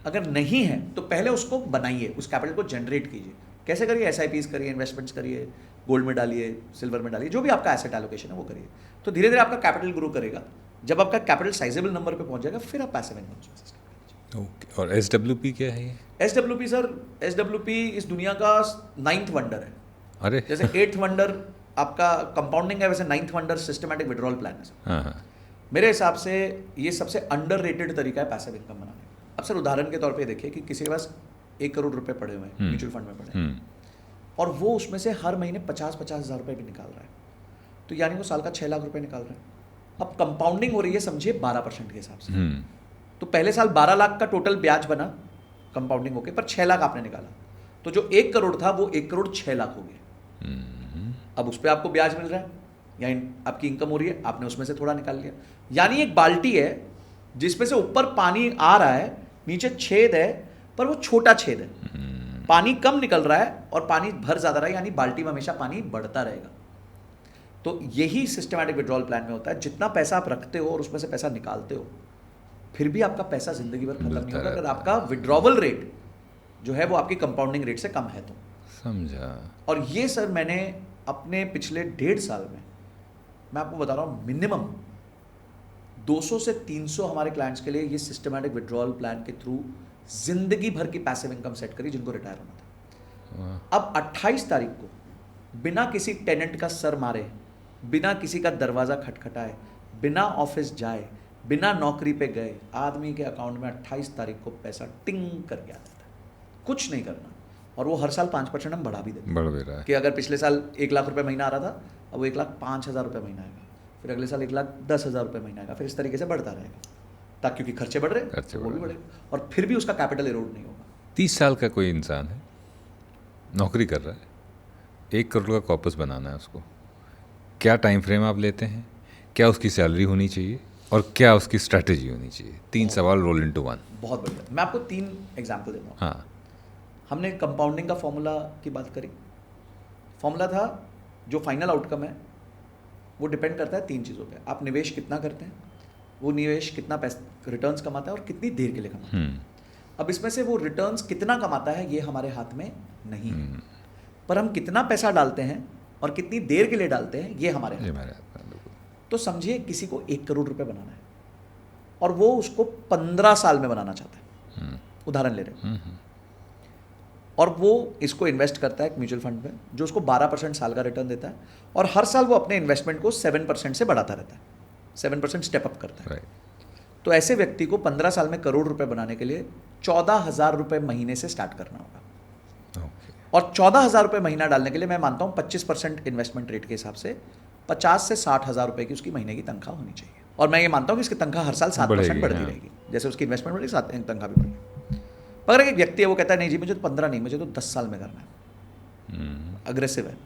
Speaker 2: अगर नहीं है तो पहले उसको बनाइए, उस कैपिटल को जनरेट कीजिए। कैसे करिए? SIPs करिए, इन्वेस्टमेंट्स करिए, गोल्ड में डालिए, सिल्वर में डालिए, जो भी आपका एसेट एलोकेशन है वो करिए। तो धीरे धीरे आपका कैपिटल ग्रो करेगा। जब आपका कैपिटल साइजेबल नंबर पे पहुंच जाएगा, फिर आप पैसिव इनकम।
Speaker 1: ओके। और SWP क्या है ये?
Speaker 2: SWP सर, SWP इस दुनिया का 9th वंडर है।
Speaker 1: अरे
Speaker 2: जैसे 8th वंडर आपका कंपाउंडिंग है, वैसे 9th wonder systematic withdrawal plan है सर।
Speaker 1: हाँ।
Speaker 2: मेरे हिसाब से ये सबसे अंडररेटेड तरीका है पैसिव इनकम बनाने का। अब सर उदाहरण के तौर पे देखिए कि किसी के पास 1 करोड़ रुपए पड़े हुए हैं, म्यूचुअल फंड में पड़े हैं, और वो उसमें से हर महीने 50-50 हज़ार रुपये भी निकाल रहा है, तो यानी वो साल का 6 लाख रुपए निकाल रहा है। अब कंपाउंडिंग हो रही है समझिए 12% के हिसाब से। तो पहले साल 12 लाख का टोटल ब्याज बना कंपाउंडिंग होके, पर 6 लाख आपने निकाला, तो जो 1 करोड़ था वो 1 करोड़ 6 लाख हो गया। अब उस पर आपको ब्याज मिल रहा है, यानी आपकी इनकम हो रही है, आपने उसमें से थोड़ा निकाल लिया। यानी एक बाल्टी है जिसमें से ऊपर पानी आ रहा है, नीचे छेद है, पर वो छोटा छेद है, पानी कम निकल रहा है और पानी भर ज्यादा रहा है, यानी बाल्टी में हमेशा पानी बढ़ता रहेगा। तो यही सिस्टमैटिक विड्रॉल प्लान में होता है। जितना पैसा आप रखते हो और उसमें से पैसा निकालते हो, फिर भी आपका पैसा जिंदगी भर खत्म नहीं होगा, अगर आपका विड्रॉवल रेट जो है वो आपकी कंपाउंडिंग रेट से कम है तो।
Speaker 1: समझा।
Speaker 2: और ये सर मैंने अपने पिछले 1.5 साल में, मैं आपको बता रहा हूँ, मिनिमम 200 से 300 हमारे क्लाइंट्स के लिए ये सिस्टमैटिक विड्रॉल प्लान के थ्रू जिंदगी भर की पैसिव इनकम सेट करी, जिनको रिटायर होना था। अब 28 तारीख को बिना किसी टेनेंट का सर मारे, बिना किसी का दरवाजा खटखटाए, बिना ऑफिस जाए, बिना नौकरी पे गए, आदमी के अकाउंट में 28 तारीख को पैसा टिंग करके आ जाता है। कुछ नहीं करना, और वो हर साल 5% हम बढ़ा भी देते हैं।
Speaker 1: बढ़ भी रहा है
Speaker 2: कि अगर पिछले साल 1 लाख रुपए महीना आ रहा था, अब वो 1,05,000 रुपये महीना आएगा, फिर अगले साल 1,10,000 रुपये महीना आएगा, फिर इस तरीके से बढ़ता रहेगा, ताकि क्योंकि खर्चे बढ़ रहे हैं
Speaker 1: खर्चे
Speaker 2: तो वो भी
Speaker 1: बढ़ रहे
Speaker 2: बढ़ेगा, और फिर भी उसका कैपिटल इरोड नहीं होगा।
Speaker 1: 30 साल का कोई इंसान है, नौकरी कर रहा है, 1 करोड़ का कॉर्पस बनाना है उसको, क्या टाइम फ्रेम आप लेते हैं, क्या उसकी सैलरी होनी चाहिए और क्या उसकी स्ट्रैटेजी होनी चाहिए? 3 सवाल रोल इनटू वन।
Speaker 2: बहुत बढ़िया। मैं आपको 3 एग्जाम्पल देता हूँ।
Speaker 1: हाँ,
Speaker 2: हमने कंपाउंडिंग का फॉर्मूला की बात करी। फॉर्मूला था जो फाइनल आउटकम है वो डिपेंड करता है 3 चीज़ों पे। आप निवेश कितना करते हैं, वो निवेश कितना पैसा रिटर्न्स कमाता है और कितनी देर के लिए कमाता है। अब इसमें से वो रिटर्न्स कितना कमाता है ये हमारे हाथ में नहीं है, पर हम कितना पैसा डालते हैं और कितनी देर के लिए डालते हैं ये हमारे हाथ
Speaker 1: ये
Speaker 2: में है।
Speaker 1: हमारे हाथ में, बिल्कुल।
Speaker 2: तो समझिए किसी को 1 करोड़ रुपए बनाना है और वो उसको 15 साल में बनाना चाहता है, उदाहरण ले रहे हैं, और वो इसको इन्वेस्ट करता है एक म्यूचुअल फंड में जो उसको 12% साल का रिटर्न देता है, और हर साल वो अपने इन्वेस्टमेंट को 7% से बढ़ाता रहता है, 7% स्टेप अप करता है।
Speaker 1: राइट।
Speaker 2: तो ऐसे व्यक्ति को 15 साल में करोड़ रुपए बनाने के लिए 14,000 रुपये महीने से स्टार्ट करना होगा।
Speaker 1: ओके।
Speaker 2: और 14,000 रुपये महीना डालने के लिए मैं मानता हूँ 25% इन्वेस्टमेंट रेट के हिसाब से 50 से 60,000 रुपये की उसकी महीने की तनख्वाह होनी चाहिए। और मैं ये मानता हूँ कि इसकी तनख्वाह हर साल 7%
Speaker 1: बढ़ेगी,
Speaker 2: बढ़ती
Speaker 1: हाँ।
Speaker 2: रहेगी, जैसे उसकी इन्वेस्टमेंट बढ़ेगी साथ तनख्वाह भी बढ़ेगी। अगर एक व्यक्ति है वो कहता है नहीं जी मुझे तो 15 नहीं, मुझे तो 10 साल में करना है, अग्रेसिव है,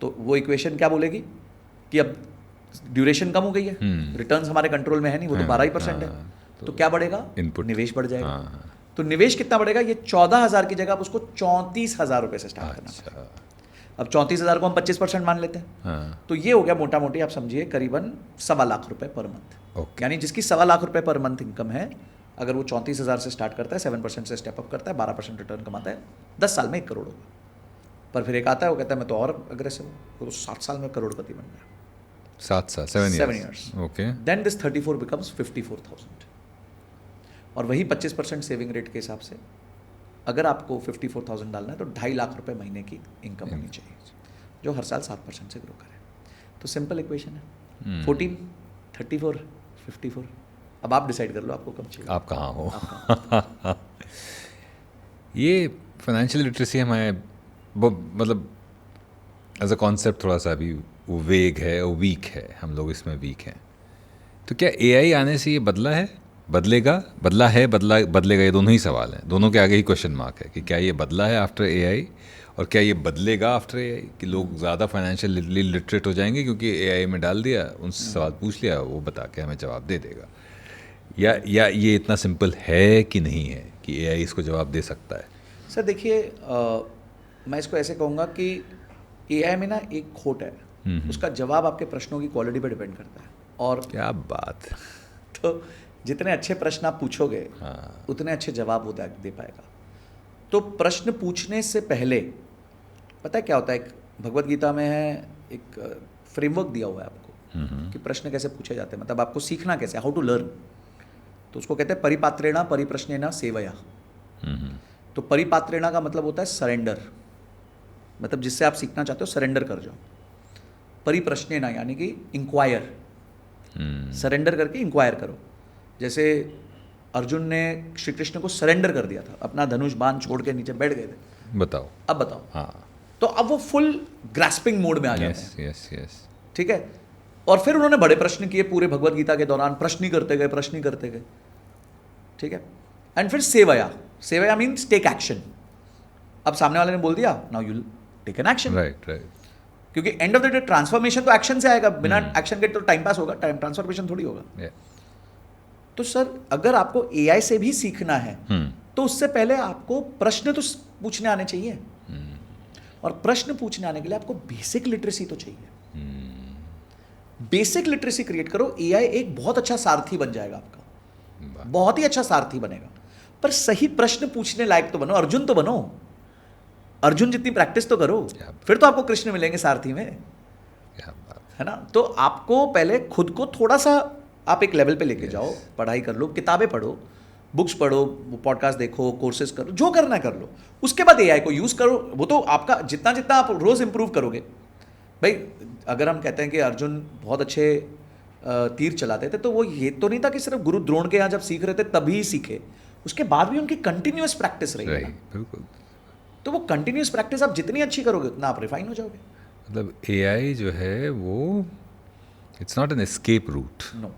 Speaker 2: तो वो इक्वेशन क्या बोलेगी कि अब ड्यूरेशन कम हो गई है, रिटर्न्स हमारे कंट्रोल में है नहीं, वो तो 12% है, तो क्या बढ़ेगा?
Speaker 1: इनपुट।
Speaker 2: निवेश बढ़ जाएगा।
Speaker 1: हाँ।
Speaker 2: तो निवेश कितना बढ़ेगा? ये 14,000 की जगह आप उसको 34,000 रुपये से स्टार्ट करना पड़ेगा।
Speaker 1: अच्छा।
Speaker 2: अब 34,000 को हम 25% मान लेते हैं,
Speaker 1: हाँ।
Speaker 2: तो ये हो गया मोटा मोटी आप समझिए करीबन 1.25 लाख रुपए पर मंथ।
Speaker 1: ओके।
Speaker 2: यानी जिसकी 1.25 लाख रुपए पर मंथ इनकम है, अगर वो 34,000 से स्टार्ट करता है, 7% से स्टेप अप करता है, 12% रिटर्न कमाता है, 10 साल में 1 करोड़ होगा। पर फिर एक आता है वो कहता है मैं तो और अग्रेसिव हूँ, वो तो 7 साल में करोड़पति बन गया।
Speaker 1: 7 साल, 7
Speaker 2: 7
Speaker 1: years।
Speaker 2: years।
Speaker 1: Okay.
Speaker 2: Then this 34 becomes 54,000। और वही 25% सेविंग रेट के हिसाब से अगर आपको 54,000 डालना है तो 2.5 लाख रुपए महीने की इनकम होनी चाहिए, जो हर साल 7% से ग्रो करे। तो सिंपल इक्वेशन है, 14, 34, 54। अब आप डिसाइड कर लो आपको कब चाहिए।
Speaker 1: आप कहाँ हो? ये फाइनेंशियल लिटरेसी हमारे मतलब एज अ कॉन्सेप्ट थोड़ा सा अभी वो वेग है, वो वीक है, हम लोग इसमें वीक हैं। तो क्या एआई आने से ये बदला है, बदलेगा, ये दोनों ही सवाल हैं, दोनों के आगे ही क्वेश्चन मार्क है कि क्या ये बदला है आफ्टर एआई और क्या ये बदलेगा आफ्टर एआई, कि लोग ज़्यादा फाइनेंशियली लिटरेट हो जाएंगे क्योंकि एआई में डाल दिया, उनसे सवाल पूछ लिया, वो बता के हमें जवाब दे देगा, या ये इतना सिंपल है कि नहीं है कि एआई इसको जवाब दे सकता है?
Speaker 2: सर देखिए, मैं इसको ऐसे कहूँगा कि एआई में ना एक खोट है, उसका जवाब आपके प्रश्नों की क्वालिटी पर डिपेंड करता है। और
Speaker 1: क्या बात।
Speaker 2: तो जितने अच्छे प्रश्न आप पूछोगे
Speaker 1: हाँ।
Speaker 2: उतने अच्छे जवाब वो दे पाएगा। तो प्रश्न पूछने से पहले पता है क्या होता है, एक भगवत गीता में है, एक फ्रेमवर्क दिया हुआ है आपको कि प्रश्न कैसे पूछे जाते हैं, मतलब आपको सीखना कैसे, हाउ टू लर्न। तो उसको कहते हैं परिपात्रेणा परिप्रश्नेना सेवया। तो परिपात्रेणा का मतलब होता है सरेंडर, मतलब जिससे आप सीखना चाहते हो सरेंडर कर जाओ। परिप्रश्नेना यानी कि इंक्वायर, सरेंडर करके इंक्वायर करो। जैसे अर्जुन ने श्री कृष्ण को सरेंडर कर दिया था, अपना धनुष बाण छोड़ के नीचे बैठ गए थे।
Speaker 1: बताओ।
Speaker 2: अब बताओ।
Speaker 1: हाँ।
Speaker 2: तो अब वो फुल ग्रास्पिंग मोड में आ जाते
Speaker 1: यस
Speaker 2: हैं।
Speaker 1: Yes yes.
Speaker 2: ठीक है। और फिर उन्होंने बड़े प्रश्न किए पूरे भगवत गीता के दौरान, प्रश्न ही करते गए। ठीक है। एंड फिर सेवया मीन्स टेक एक्शन। अब सामने वाले ने बोल दिया, now you take an action.
Speaker 1: Right.
Speaker 2: क्योंकि end of the day transformation तो एक्शन से आएगा, बिना एक्शन के तो टाइम पास होगा, टाइम ट्रांसफॉर्मेशन थोड़ी होगा। तो सर अगर आपको एआई से भी सीखना है तो उससे पहले आपको प्रश्न तो पूछने आने चाहिए, और प्रश्न पूछने आने के लिए आपको बेसिक लिटरेसी तो चाहिए। बेसिक लिटरेसी क्रिएट करो, एआई एक बहुत अच्छा सारथी बन जाएगा आपका, बहुत ही अच्छा सारथी बनेगा। पर सही प्रश्न पूछने लायक तो बनो, अर्जुन तो बनो, अर्जुन जितनी प्रैक्टिस तो करो, फिर तो आपको कृष्ण मिलेंगे सारथी में, है ना। तो आपको पहले खुद को थोड़ा सा आप एक लेवल पे लेके जाओ, पढ़ाई कर लो, किताबें पढ़ो, बुक्स पढ़ो, पॉडकास्ट देखो, कोर्सेज करो, जो करना है कर लो। उसके बाद एआई को यूज़ करो। वो तो आपका जितना जितना आप रोज़ इंप्रूव करोगे। भाई अगर हम कहते हैं कि अर्जुन बहुत अच्छे तीर चलाते थे, तो वो ये तो नहीं था कि सिर्फ गुरु द्रोण के यहाँ जब सीख रहे थे तभी सीखे, उसके बाद भी उनकी कंटिन्यूअस प्रैक्टिस रही है।
Speaker 1: बिल्कुल।
Speaker 2: तो वो कंटिन्यूअस प्रैक्टिस आप जितनी अच्छी करोगे उतना आप रिफाइन हो जाओगे।
Speaker 1: मतलब AI जो है वो it's not an escape route,
Speaker 2: no,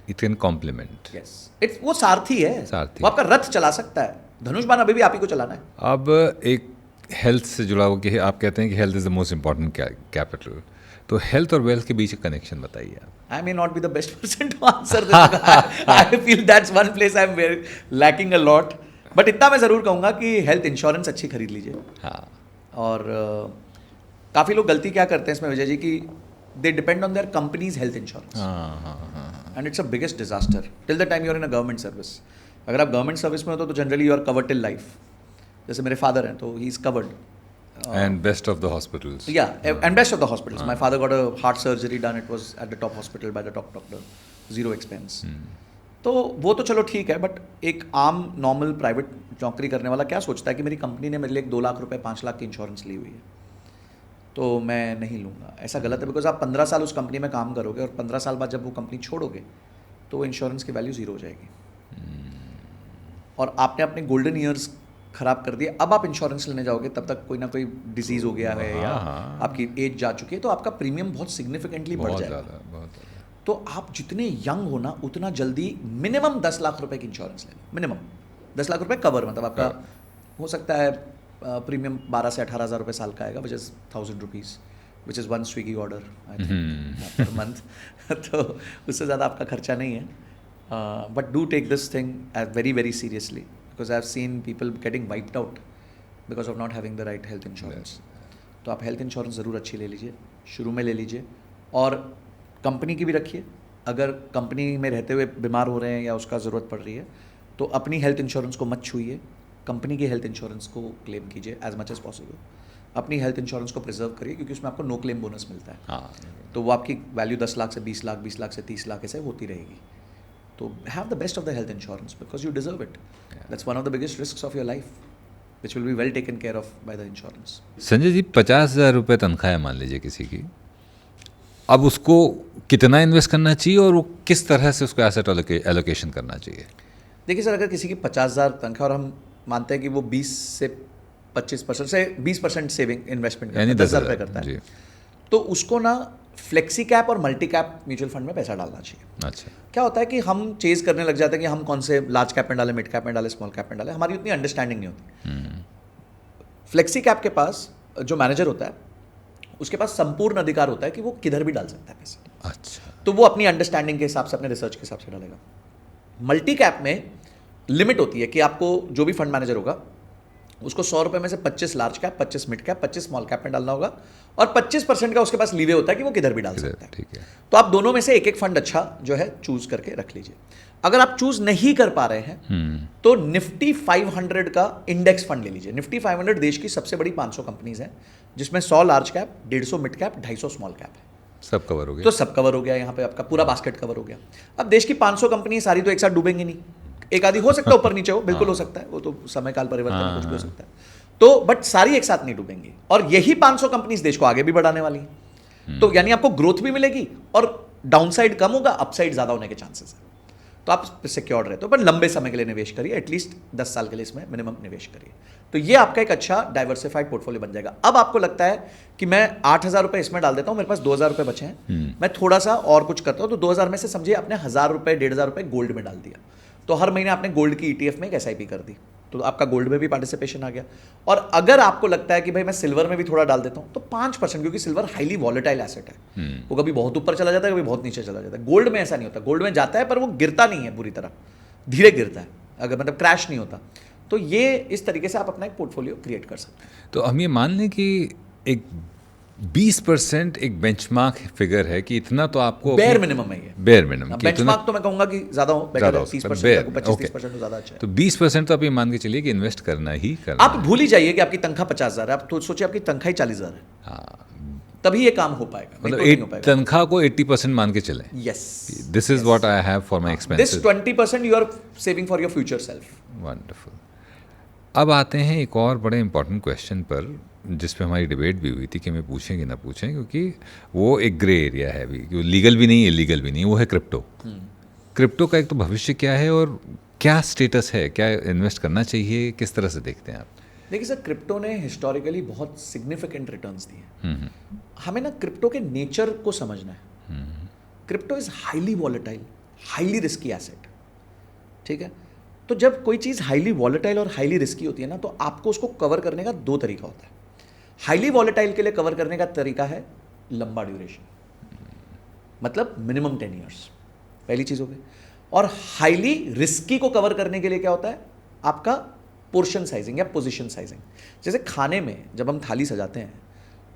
Speaker 1: it can complement.
Speaker 2: Yes, it's वो सारथी है,
Speaker 1: सारथी।
Speaker 2: वो आपका रथ चला सकता है, धनुष बाण अभी भी आप ही को चलाना है।
Speaker 1: अब एक हेल्थ से जुड़ा हुआ कि आप कहते हैं कि health is the most important capital, तो हेल्थ और वेल्थ के बीच का कनेक्शन बताइए आप।
Speaker 2: I may not be the best person to answer this. I feel that's one place I'm very lacking a lot. But इतना मैं ज़रूर कहूँगा कि हेल्थ इंश्योरेंस अच्छी खरीद लीजिए।
Speaker 1: हाँ,
Speaker 2: और काफ़ी लोग गलती क्या करते हैं इसमें विजय जी कि they depend on their companies health insurance
Speaker 1: हाँ,
Speaker 2: and it's a biggest disaster till the time you are in a government service. अगर आप गवर्नमेंट सर्विस में हो तो generally you are covered till life. जैसे मेरे फादर हैं तो he is covered
Speaker 1: and best of the hospitals.
Speaker 2: Yeah, and best of the hospitals. My father got a heart surgery done. It was at the top hospital by the top doctor, zero expense. तो वो तो चलो ठीक है, but एक आम normal private नौकरी करने वाला क्या सोचता है कि मेरी कंपनी ने मेरे लिए 2 लाख रुपए 5 लाख की इंश्योरेंस ली हुई है, तो मैं नहीं लूँगा। ऐसा गलत है, बिकॉज आप 15 साल उस कंपनी में काम करोगे और 15 साल बाद जब वो कंपनी छोड़ोगे तो इंश्योरेंस की वैल्यू ज़ीरो हो जाएगी और आपने अपने गोल्डन ईयर्स खराब कर दिए। अब आप इंश्योरेंस लेने जाओगे तब तक कोई ना कोई डिजीज हो गया है या आपकी एज जा चुकी है, तो आपका प्रीमियम बहुत सिग्निफिकेंटली बढ़
Speaker 1: बहुत
Speaker 2: जाएगा।
Speaker 1: ज़्यादा, बहुत ज़्यादा।
Speaker 2: तो आप जितने यंग हो ना उतना जल्दी मिनिमम 10 लाख रुपए की इंश्योरेंस ले लो। मिनिमम 10 लाख रुपए कवर, मतलब आपका हो सकता है प्रीमियम 12 से 18 हज़ार रुपये साल का आएगा, which is 1000 rupees, which is 1 Swiggy order I think per month. तो उससे ज़्यादा आपका खर्चा नहीं है। But do take this thing very very seriously, because I've seen people getting wiped out because of not having the right health insurance. तो आप health insurance ज़रूर अच्छी ले लीजिए, शुरू में ले लीजिए, और कंपनी की भी रखिए। अगर कंपनी में रहते हुए बीमार हो रहे हैं या उसका ज़रूरत पड़ रही है तो अपनी हेल्थ इंश्योरेंस को मत छूइए, कंपनी की हेल्थ इंश्योरेंस को क्लेम कीजिए एज मच एज पॉसिबल। अपनी हेल्थ इंश्योरेंस को प्रिजर्व करिए क्योंकि उसमें आपको नो क्लेम बोनस मिलता है।
Speaker 1: हाँ,
Speaker 2: तो वो आपकी वैल्यू 10 लाख से 20 लाख, 20 लाख से 30 लाख ऐसे होती रहेगी। तो have the best of the health insurance because you deserve it. That's one of the biggest risks of your life, which will be well taken care of by the insurance.
Speaker 1: Sanjay ji, 50,000 रुपये तनख्वाह है मान लीजिए किसी की, अब उसको कितना इन्वेस्ट करना चाहिए और वो किस तरह से उसको एसेट एलोकेशन करना चाहिए?
Speaker 2: देखिए सर, अगर किसी की 50,000 तनख्वाह और हम मानते हैं कि वो 20 से 25% से 20% सेविंग इन्वेस्टमेंट
Speaker 1: यानी
Speaker 2: 10,000 रुपये करता है, तो उसको ना फ्लेक्सी कैप और मल्टी कैप म्यूचुअल फंड में पैसा डालना चाहिए।
Speaker 1: अच्छा,
Speaker 2: क्या होता है कि हम चेज करने लग जाते हैं कि हम कौन से लार्ज कैप में डालें, मिड कैप में डालें, स्मॉल कैप में डालें, हमारी उतनी अंडरस्टैंडिंग नहीं होती। फ्लेक्सी कैप के पास जो मैनेजर होता है उसके पास संपूर्ण अधिकार होता है कि वो किधर भी डाल सकता है पैसे।
Speaker 1: अच्छा,
Speaker 2: तो वो अपनी अंडरस्टैंडिंग के हिसाब से, अपने रिसर्च के हिसाब से डालेगा। मल्टी कैप में लिमिट होती है कि आपको जो भी फंड मैनेजर होगा उसको 100 रुपये में से 25 large cap, 25 mid cap, 25 small cap में डालना होगा और 25% का उसके पास लीवे होता है कि वो किधर भी डाल सकता है।
Speaker 1: ठीक है।
Speaker 2: तो आप दोनों में से एक एक फंड अच्छा जो है चूज करके रख लीजिए। अगर आप चूज नहीं कर पा रहे हैं तो निफ्टी 500 का इंडेक्स फंड ले लीजिए। निफ्टी 500 देश की सबसे बड़ी 500 कंपनीज हैं जिसमें 100 large cap, 150 mid cap, 250 small cap है।
Speaker 1: सब कवर हो गया।
Speaker 2: तो सब कवर हो गया, यहाँ पे आपका पूरा बास्केट कवर हो गया। अब देश की 500 कंपनी सारी तो एक साथ डूबेंगी नहीं, एक आधी हो सकता है ऊपर नीचे हो, बिल्कुल हो सकता है, वो तो समय काल परिवर्तन है, कुछ भी हो सकता है। तो बट सारी एक साथ नहीं डूबेंगी और यही 500 कंपनीज देश को आगे भी बढ़ाने वाली हैं। तो यानी आपको ग्रोथ भी मिलेगी और डाउनसाइड कम होगा, अपसाइड ज्यादा होने के चांसेस है। तो आप सिक्योर रहते हो, पर लंबे समय के लिए निवेश करिए, एटलीस्ट 10 साल के लिए इसमें मिनिमम निवेश करिए। तो ये आपका एक अच्छा डाइवर्सिफाइड पोर्टफोलियो बन जाएगा। अब आपको लगता है कि मैं 8,000 रुपये इसमें डाल देता हूँ, मेरे पास 2,000 रुपये बचे हैं, मैं थोड़ा सा और कुछ करता हूँ, तो 2,000 में से समझिए आपने 1,000 रुपये, 1,500 रुपये गोल्ड में डाल दिया। तो हर महीने आपने गोल्ड की ETF में एक SIP कर दी, तो आपका गोल्ड में भी पार्टिसिपेशन आ गया। और अगर आपको लगता है कि भाई मैं सिल्वर में भी थोड़ा डाल देता हूँ, तो 5%, क्योंकि सिल्वर हाईली वॉलेटाइल एसेट है, वो कभी बहुत ऊपर चला जाता है, कभी बहुत नीचे चला जाता है। गोल्ड में ऐसा नहीं होता, गोल्ड में जाता है पर वो गिरता नहीं है पूरी तरह, धीरे गिरता है, अगर मतलब क्रैश नहीं होता। तो ये इस तरीके से आप अपना एक पोर्टफोलियो क्रिएट कर सकते हैं।
Speaker 1: तो हम ये मान लें कि एक 20% एक बेंचमार्क फिगर है कि इतना तो आपको
Speaker 2: बेयर मिनिमम है ये,
Speaker 1: बेयर मिनिमम।
Speaker 2: बेंचमार्क तो मैं कहूंगा कि ज्यादा हो, बेटर है 30%, 25-30% तो ज्यादा अच्छा है।
Speaker 1: तो 20% तो आप ये मान के चलिए कि इन्वेस्ट करना ही करना।
Speaker 2: आप भूल ही जाइए कि आपकी तनख्वाह 50,000 है, आप तो सोचिए आपकी तनख्वाह ही 40,000 है।
Speaker 1: हाँ,
Speaker 2: तभी ये काम हो पाएगा,
Speaker 1: मतलब
Speaker 2: नहीं तो नहीं हो पाएगा।
Speaker 1: तनख्वाह को 80% मान के चलें।
Speaker 2: Yes,
Speaker 1: this is what I have for my expenses.
Speaker 2: This 20% you are saving for your future self.
Speaker 1: Wonderful. अब आते हैं एक और बड़े इंपॉर्टेंट क्वेश्चन पर, जिस पे हमारी डिबेट भी हुई थी कि हमें पूछें कि ना पूछें, क्योंकि वो एक ग्रे एरिया है अभी, लीगल भी नहीं, इलीगल भी नहीं, वो है क्रिप्टो। क्रिप्टो का एक तो भविष्य क्या है और क्या स्टेटस है, क्या इन्वेस्ट करना चाहिए, किस तरह से देखते हैं आप?
Speaker 2: देखिए सर, क्रिप्टो ने हिस्टोरिकली बहुत सिग्निफिकेंट रिटर्न्स दिए हैं। हमें ना क्रिप्टो के नेचर को समझना है। Crypto is highly volatile, highly risky asset, ठीक है। तो जब कोई चीज़ हाईली वॉलेटाइल और हाईली रिस्की होती है ना, तो आपको उसको कवर करने का दो तरीका होता है। हाईली वॉलेटाइल के लिए कवर करने का तरीका है लंबा ड्यूरेशन, मतलब मिनिमम 10 ईयर्स, पहली चीज़ हो गई। और हाईली रिस्की को कवर करने के लिए क्या होता है, आपका पोर्शन साइजिंग या पोजीशन साइजिंग। जैसे खाने में जब हम थाली सजाते हैं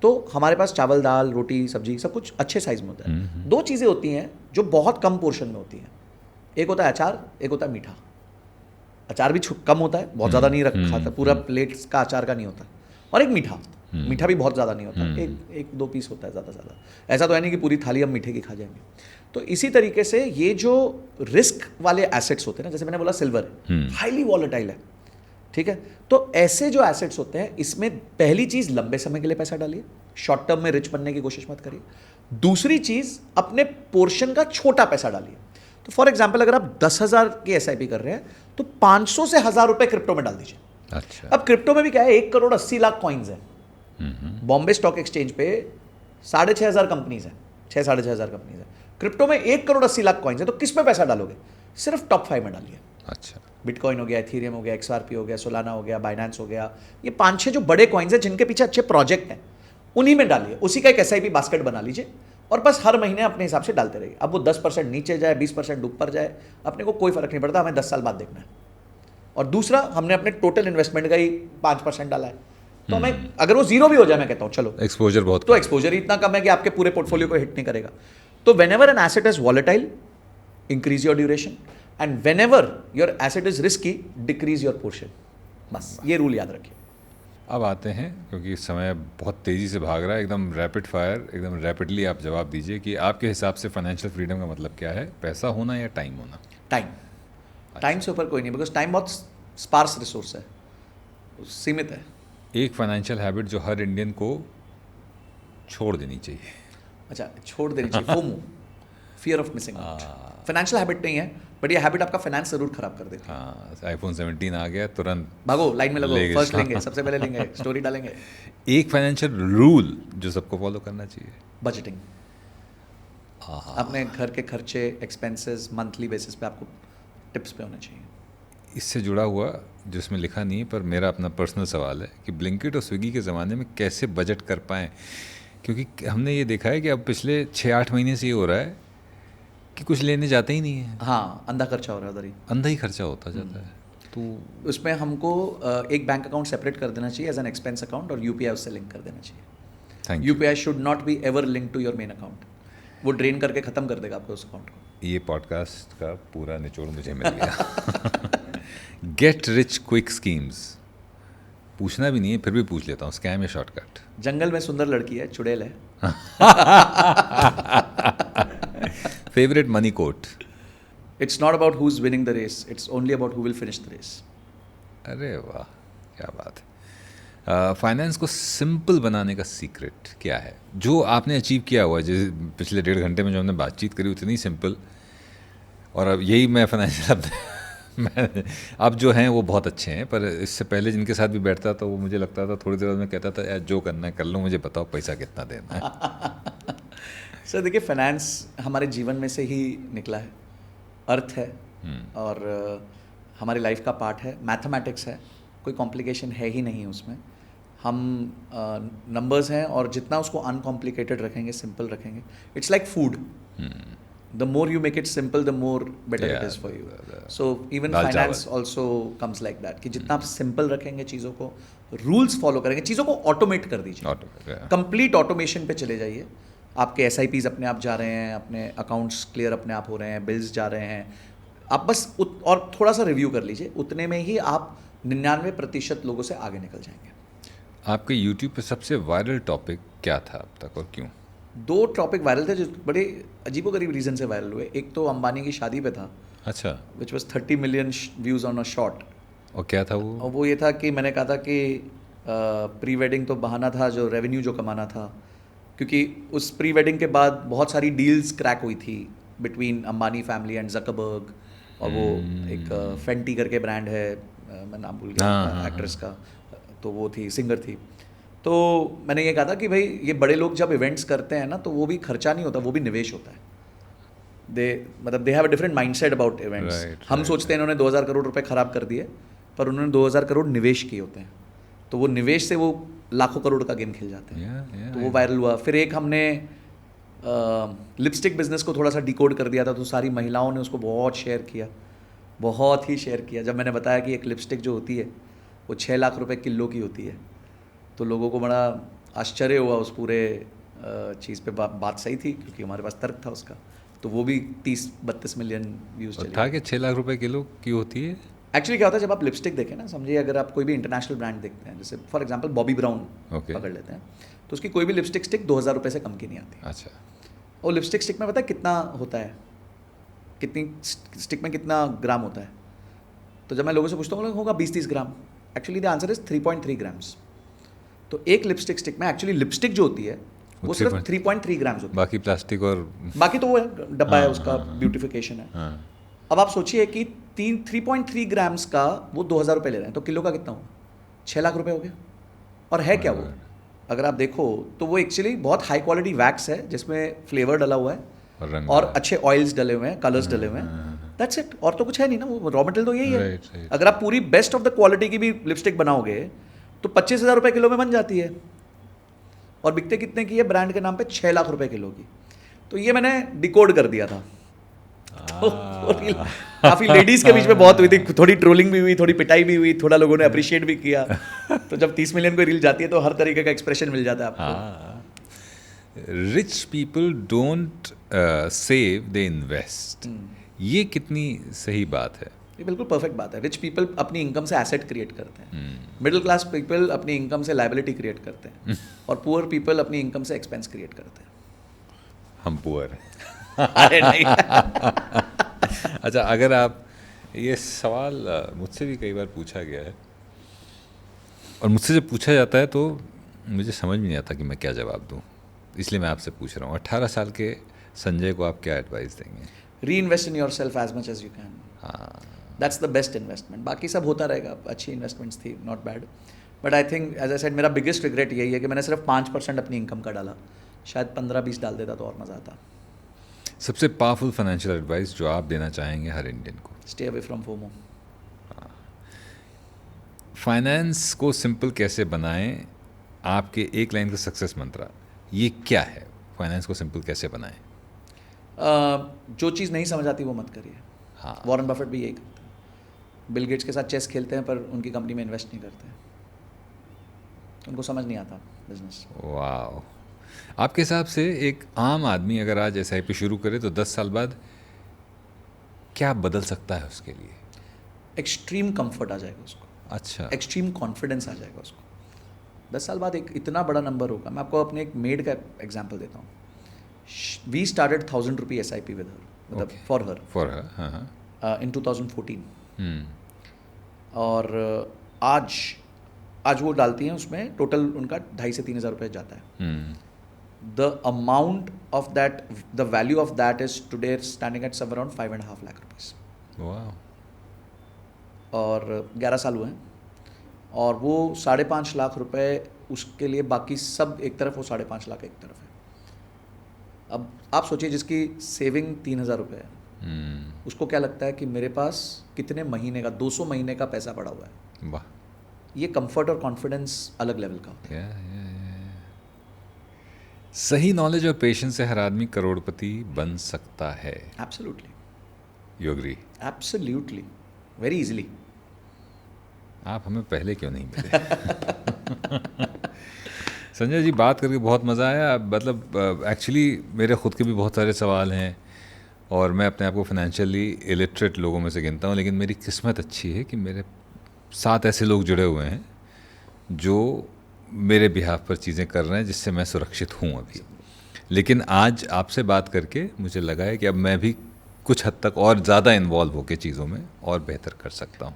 Speaker 2: तो हमारे पास चावल, दाल, रोटी, सब्जी सब कुछ अच्छे साइज में होता है। दो चीज़ें होती हैं जो बहुत कम पोर्शन में होती हैं, एक होता है अचार, एक होता है मीठा। अचार भी कम होता है, बहुत ज़्यादा नहीं रखा था, पूरा प्लेट का अचार का नहीं होता। और एक मीठा, मीठा भी बहुत ज़्यादा नहीं होता, एक दो पीस होता है ज़्यादा से ज़्यादा। ऐसा तो है नहीं कि पूरी थाली हम मीठे की खा जाएंगे। तो इसी तरीके से ये जो रिस्क वाले एसेट्स होते हैं ना, जैसे मैंने बोला सिल्वर हाईली वॉलेटाइल है, ठीक है। तो ऐसे जो एसेट्स होते हैं, इसमें पहली चीज़ लंबे समय के लिए पैसा डालिए, शॉर्ट टर्म में रिच बनने की कोशिश मत करिए। दूसरी चीज़, अपने पोर्शन का छोटा पैसा डालिए। तो फॉर एग्जाम्पल, अगर आप 10,000 की SIP कर रहे हैं तो 500 से 1,000 रुपए क्रिप्टो में डाल दीजिए।
Speaker 1: अच्छा।
Speaker 2: अब क्रिप्टो में भी क्या है, 1,80,00,000 कॉइन्स है। बॉम्बे स्टॉक एक्सचेंज पे 6,500 कंपनीज है, 6,500 कंपनीज है। क्रिप्टो में 1,80,00,000 कॉइन्स है। तो किस में पैसा डालोगे? सिर्फ टॉप 5 में डालिए।
Speaker 1: अच्छा।
Speaker 2: बिटकॉइन हो गया, एथेरियम हो गया, XRP हो गया, सोलाना हो गया, बाइनेंस हो गया, ये 5-6 जो बड़े कॉइन्स हैं जिनके पीछे अच्छे प्रोजेक्ट हैं, उन्हीं में डालिए। उसी का एक SIP बास्केट बना लीजिए और बस हर महीने अपने हिसाब से डालते रहिए। अब वो 10% नीचे जाए, 20% ऊपर जाए, अपने को कोई फर्क नहीं पड़ता, हमें 10 साल बाद देखना है। और दूसरा, हमने अपने टोटल इन्वेस्टमेंट का ही 5% डाला है, तो हमें अगर वो जीरो भी हो जाए, मैं कहता हूँ चलो,
Speaker 1: एक्सपोजर बहुत
Speaker 2: तो एक्सपोजर इतना कम है कि आपके पूरे पोर्टफोलियो को हिट नहीं करेगा। तो whenever an asset is volatile, increase your duration, and whenever your asset is risky, decrease your portion. बस ये रूल याद रखिए।
Speaker 1: अब आते हैं, क्योंकि समय बहुत तेज़ी से भाग रहा है, एकदम रैपिड फायर, एकदम रैपिडली आप जवाब दीजिए कि आपके हिसाब से फाइनेंशियल फ्रीडम का मतलब क्या है? पैसा होना या टाइम होना?
Speaker 2: टाइम। टाइम से ऊपर कोई नहीं, बिकॉज टाइम बहुत स्पार्स रिसोर्स है, सीमित है।
Speaker 1: एक फाइनेंशियल हैबिट जो हर इंडियन को छोड़ देनी चाहिए।
Speaker 2: अच्छा, छोड़ देनी चाहिए, FOMO, fear of missing out. Financial habit नहीं है, बट ये हैबिट आपका फाइनेंस जरूर खराब कर देती है।
Speaker 1: हाँ, iPhone 17 आ गया, तुरंत
Speaker 2: भागो, लाइन में लगो,
Speaker 1: लेंगे।
Speaker 2: फर्स्ट लेंगे, सबसे पहले लेंगे, स्टोरी डालेंगे।
Speaker 1: एक फाइनेंशियल रूल जो सबको फॉलो करना चाहिए?
Speaker 2: बजटिंग। अपने घर के खर्चे, एक्सपेंसेस मंथली बेसिस पे आपको टिप्स पे होने चाहिए।
Speaker 1: इससे जुड़ा हुआ, जिसमें लिखा नहीं है पर मेरा अपना पर्सनल सवाल है कि ब्लिंकिट और स्विगी के ज़माने में कैसे बजट कर पाएँ? क्योंकि हमने ये देखा है कि अब पिछले 6-8 महीने से ये हो रहा है कि कुछ लेने जाते ही नहीं है।
Speaker 2: हाँ, अंधा खर्चा हो रहा है उधर ही,
Speaker 1: अंधा ही खर्चा होता जाता है। तो
Speaker 2: उसमें हमको एक बैंक अकाउंट सेपरेट कर देना चाहिए एज एन एक्सपेंस अकाउंट, और UPI उससे लिंक कर देना चाहिए।
Speaker 1: Thank you.
Speaker 2: UPI should not be ever link to your main account, वो ड्रेन करके ख़त्म कर देगा आपको उस अकाउंट को।
Speaker 1: ये पॉडकास्ट का पूरा निचोड़ मुझे मिल गया। गेट रिच क्विक स्कीम्स, पूछना भी नहीं है फिर भी पूछ लेता हूँ, स्कैम या शॉर्टकट?
Speaker 2: जंगल में सुंदर लड़की है, चुड़ैल है।
Speaker 1: Favourite money quote?
Speaker 2: It's not about who is winning the race, it's only about who will finish the race.
Speaker 1: अरे वाह, क्या बात है। फाइनेंस को सिंपल बनाने का सीक्रेट क्या है जो आपने अचीव किया हुआ है? जैसे पिछले 1.5 घंटे में जो हमने बातचीत करी उतनी सिंपल, और अब यही मैं फाइनेंशियल मैं अब जो हैं वो बहुत अच्छे हैं, पर इससे पहले जिनके साथ भी बैठता था वो मुझे लगता था थोड़ी देर बाद में कहता था यार जो करना है कर लो, मुझे बताओ पैसा कितना देना है।
Speaker 2: सर देखिए, फाइनेंस हमारे जीवन में से ही निकला है, अर्थ है, और हमारी लाइफ का पार्ट है। मैथमेटिक्स है, कोई कॉम्प्लिकेशन है ही नहीं उसमें। हम नंबर्स हैं, और जितना उसको अनकॉम्प्लिकेटेड रखेंगे, सिंपल रखेंगे, it's like food. The more you make it simple, the more better it is for you. So even finance also comes like that, कि जितना आप सिंपल रखेंगे चीज़ों को, रूल्स फॉलो करेंगे, चीज़ों को ऑटोमेट कर दीजिए, कंप्लीट ऑटोमेशन पे चले जाइए। आपके SIPs अपने आप जा रहे हैं, अपने अकाउंट्स क्लियर अपने आप हो रहे हैं, बिल्स जा रहे हैं। आप बस और थोड़ा सा रिव्यू कर लीजिए, उतने में ही आप 99% लोगों से आगे निकल जाएंगे।
Speaker 1: आपके YouTube पे सबसे वायरल टॉपिक क्या था अब तक और क्यों?
Speaker 2: 2 टॉपिक वायरल थे जो बड़े अजीबोगरीब रीज़न से वायरल हुए। एक तो अंबानी की शादी पे था,
Speaker 1: अच्छा,
Speaker 2: which was 30 million views on a shot.
Speaker 1: और क्या था वो?
Speaker 2: और वो ये था कि मैंने कहा था कि प्री वेडिंग तो बहाना था, जो रेवेन्यू जो कमाना था, क्योंकि उस प्री वेडिंग के बाद बहुत सारी डील्स क्रैक हुई थी between Ambani family and Zuckerberg. और वो एक फेंटी करके ब्रांड है, मैं नाम भूल गया एक्ट्रेस का, तो वो थी सिंगर थी। तो मैंने ये कहा था कि भाई ये बड़े लोग जब इवेंट्स करते हैं ना तो वो भी खर्चा नहीं होता, वो भी निवेश होता है। They have a different mindset about events. हम सोचते हैं इन्होंने 2000 करोड़ रुपए खराब कर दिए, पर उन्होंने 2000 करोड़ निवेश किए होते हैं। तो वो निवेश से वो लाखों करोड़ का गेम खेल जाते हैं। तो वो वायरल हुआ। फिर एक हमने लिपस्टिक बिजनेस को थोड़ा सा डिकोड कर दिया था, तो सारी महिलाओं ने उसको बहुत शेयर किया, बहुत ही शेयर किया। जब मैंने बताया कि एक लिपस्टिक जो होती है वो 6 लाख रुपए किलो की होती है, तो लोगों को बड़ा आश्चर्य हुआ उस पूरे चीज़ पे। बात सही थी क्योंकि हमारे पास तर्क था उसका। तो वो भी 30-32 मिलियन व्यूज़ चले
Speaker 1: था कि 6 लाख रुपए किलो की होती है।
Speaker 2: एक्चुअली क्या होता है, जब आप लिपस्टिक देखें ना, समझिए अगर आप कोई भी इंटरनेशनल ब्रांड देखते हैं, जैसे फॉर एग्जांपल बॉबी ब्राउन पकड़ लेते हैं, तो उसकी कोई भी लिपस्टिक स्टिक 2000 रुपये से कम की नहीं आती।
Speaker 1: अच्छा।
Speaker 2: और लिपस्टिक स्टिक में पता है कितना होता है, कितनी स्टिक में कितना ग्राम होता है? तो जब मैं लोगों से पूछता हूँ होगा 20-30 gram. Actually the answer is 3.3 grams. तो एक लिपस्टिक स्टिक में एक्चुअली लिपस्टिक जो होती है वो सिर्फ 3.3 ग्राम्स होती है।
Speaker 1: बाकी प्लास्टिक और
Speaker 2: बाकी तो वो डब्बा है उसका, ब्यूटिफिकेशन है। अब आप सोचिए कि 3.3 ग्राम्स का वो 2000 रुपये ले रहे हैं, तो किलो का कितना हुआ? 6 लाख रुपए हो गया। और है क्या वो? अगर आप देखो तो वो एक्चुअली बहुत हाई क्वालिटी वैक्स है जिसमें फ्लेवर डला हुआ है और अच्छे ऑयल्स डले हुए हैं, कलर्स डले हुए हैं। That's it. और तो कुछ है नहीं ना, वो रॉ मटेरियल तो यही है। अगर आप पूरी बेस्ट ऑफ द क्वालिटी की भी लिपस्टिक बनाओगे तो 25,000 रुपये किलो में बन जाती है, और बिकते कितने की है ब्रांड के नाम पे? 6 लाख रुपए किलो की। तो ये मैंने डिकोड कर दिया था। तो काफी लेडीज के बीच में बहुत हुई थी, थोड़ी ट्रोलिंग भी हुई, थोड़ी पिटाई भी हुई, थोड़ा लोगों ने अप्रिशिएट भी किया। तो जब 30 मिलियन को रील जाती है तो हर तरीके का एक्सप्रेशन मिल जाता है आपको।
Speaker 1: Rich people don't save, they invest. ये कितनी सही बात है?
Speaker 2: ये बिल्कुल परफेक्ट बात है। रिच पीपल अपनी इनकम से एसेट क्रिएट करते हैं, मिडिल क्लास पीपल अपनी इनकम से लायबिलिटी क्रिएट करते हैं, और पुअर पीपल अपनी इनकम से एक्सपेंस क्रिएट करते हैं।
Speaker 1: हम पुअर हैं।
Speaker 2: अरे नहीं।
Speaker 1: अच्छा, अगर आप, ये सवाल मुझसे भी कई बार पूछा गया है, और मुझसे जब पूछा जाता है तो मुझे समझ में नहीं आता कि मैं क्या जवाब दूं, इसलिए मैं आपसे पूछ रहा हूँ। 18 साल के संजय को आप क्या एडवाइस देंगे?
Speaker 2: Reinvest in yourself as much as you can.
Speaker 1: हाँ,
Speaker 2: दैट्स द बेस्ट इन्वेस्टमेंट। बाकी सब होता रहेगा, अच्छी इन्वेस्टमेंट्स थी, not bad, but I think as I said मेरा बिगेस्ट रिग्रेट यही है कि मैंने सिर्फ 5% अपनी इनकम का डाला। शायद 15-20 डाल देता तो और मज़ा आता।
Speaker 1: सबसे पावरफुल फाइनेंशियल एडवाइस जो आप देना चाहेंगे हर इंडियन को?
Speaker 2: Stay away from FOMO.
Speaker 1: Finance को सिंपल कैसे बनाएं, आपके एक लाइन का सक्सेस मंत्र ये क्या है? फाइनेंस को सिंपल कैसे बनाएं?
Speaker 2: जो चीज़ नहीं समझ आती वो मत करिए।
Speaker 1: हाँ,
Speaker 2: वॉरेन बफेट भी यही करते हैं। बिल गेट्स के साथ चेस खेलते हैं पर उनकी कंपनी में इन्वेस्ट नहीं करते हैं, उनको समझ नहीं आता बिजनेस।
Speaker 1: वाह। आपके हिसाब से एक आम आदमी अगर आज SIP शुरू करे तो 10 साल बाद क्या बदल सकता है उसके लिए?
Speaker 2: एक्सट्रीम कंफर्ट आ जाएगा उसको।
Speaker 1: अच्छा।
Speaker 2: एक्सट्रीम कॉन्फिडेंस आ जाएगा उसको। 10 साल बाद एक इतना बड़ा नंबर होगा। मैं आपको अपने एक मेड का एग्जांपल देता हूँ। We started 1000 rupee SIP with her, मतलब फॉर हर,
Speaker 1: हाँ हाँ,
Speaker 2: इन 2014। और आज वो डालती हैं, उसमें टोटल उनका 2,500 से 3,000 रुपये जाता है। The amount of that, the value of that is today standing at some around 5.5 lakh rupees.
Speaker 1: वाह।
Speaker 2: और 11 साल हुए हैं, और वो 5.5 लाख रुपए उसके लिए, बाकी सब एक तरफ, वो 5.5 लाख एक तरफ है। अब आप सोचिए जिसकी सेविंग 3,000 रुपये है, उसको क्या लगता है कि मेरे पास कितने महीने का, 200 महीने का पैसा पड़ा हुआ है।
Speaker 1: वाह।
Speaker 2: ये कंफर्ट और कॉन्फिडेंस अलग लेवल का होता है।
Speaker 1: सही नॉलेज और पेशेंस से हर आदमी करोड़पति बन सकता है।
Speaker 2: Absolutely.
Speaker 1: You agree?
Speaker 2: Absolutely, very easily.
Speaker 1: आप हमें पहले क्यों नहीं मिले? संजय जी, बात करके बहुत मज़ा आया। मतलब एक्चुअली मेरे ख़ुद के भी बहुत सारे सवाल हैं, और मैं अपने आप को फाइनेंशियली इलिटरेट लोगों में से गिनता हूँ, लेकिन मेरी किस्मत अच्छी है कि मेरे साथ ऐसे लोग जुड़े हुए हैं जो मेरे बिहाफ पर चीज़ें कर रहे हैं जिससे मैं सुरक्षित हूँ अभी। लेकिन आज आपसे बात करके मुझे लगा है कि अब मैं भी कुछ हद तक और ज़्यादा इन्वॉल्व होकर चीज़ों में और बेहतर कर सकता हूँ।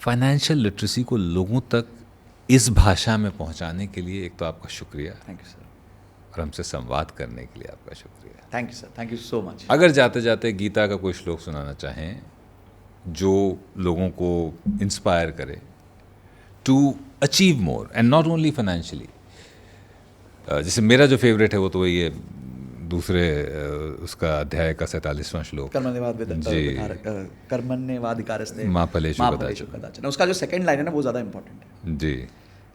Speaker 1: फाइनेंशियल लिटरेसी को लोगों तक इस भाषा में पहुँचाने के लिए एक तो आपका शुक्रिया।
Speaker 2: Thank you sir.
Speaker 1: और हमसे संवाद करने के लिए आपका शुक्रिया।
Speaker 2: Thank you sir, thank you so much.
Speaker 1: अगर जाते जाते गीता का कोई श्लोक सुनाना चाहें जो लोगों को इंस्पायर करे, to achieve more and not only financially. जैसे मेरा जो फेवरेट है वो तो वही है दूसरे उसका अध्याय का 47वां श्लोक,
Speaker 2: कर्मण्येवाधिकारस्ते
Speaker 1: मा फलेषु
Speaker 2: कदाचन। उसका जो सेकंड लाइन है ना वो ज़्यादा इंपॉर्टेंट है।
Speaker 1: जी,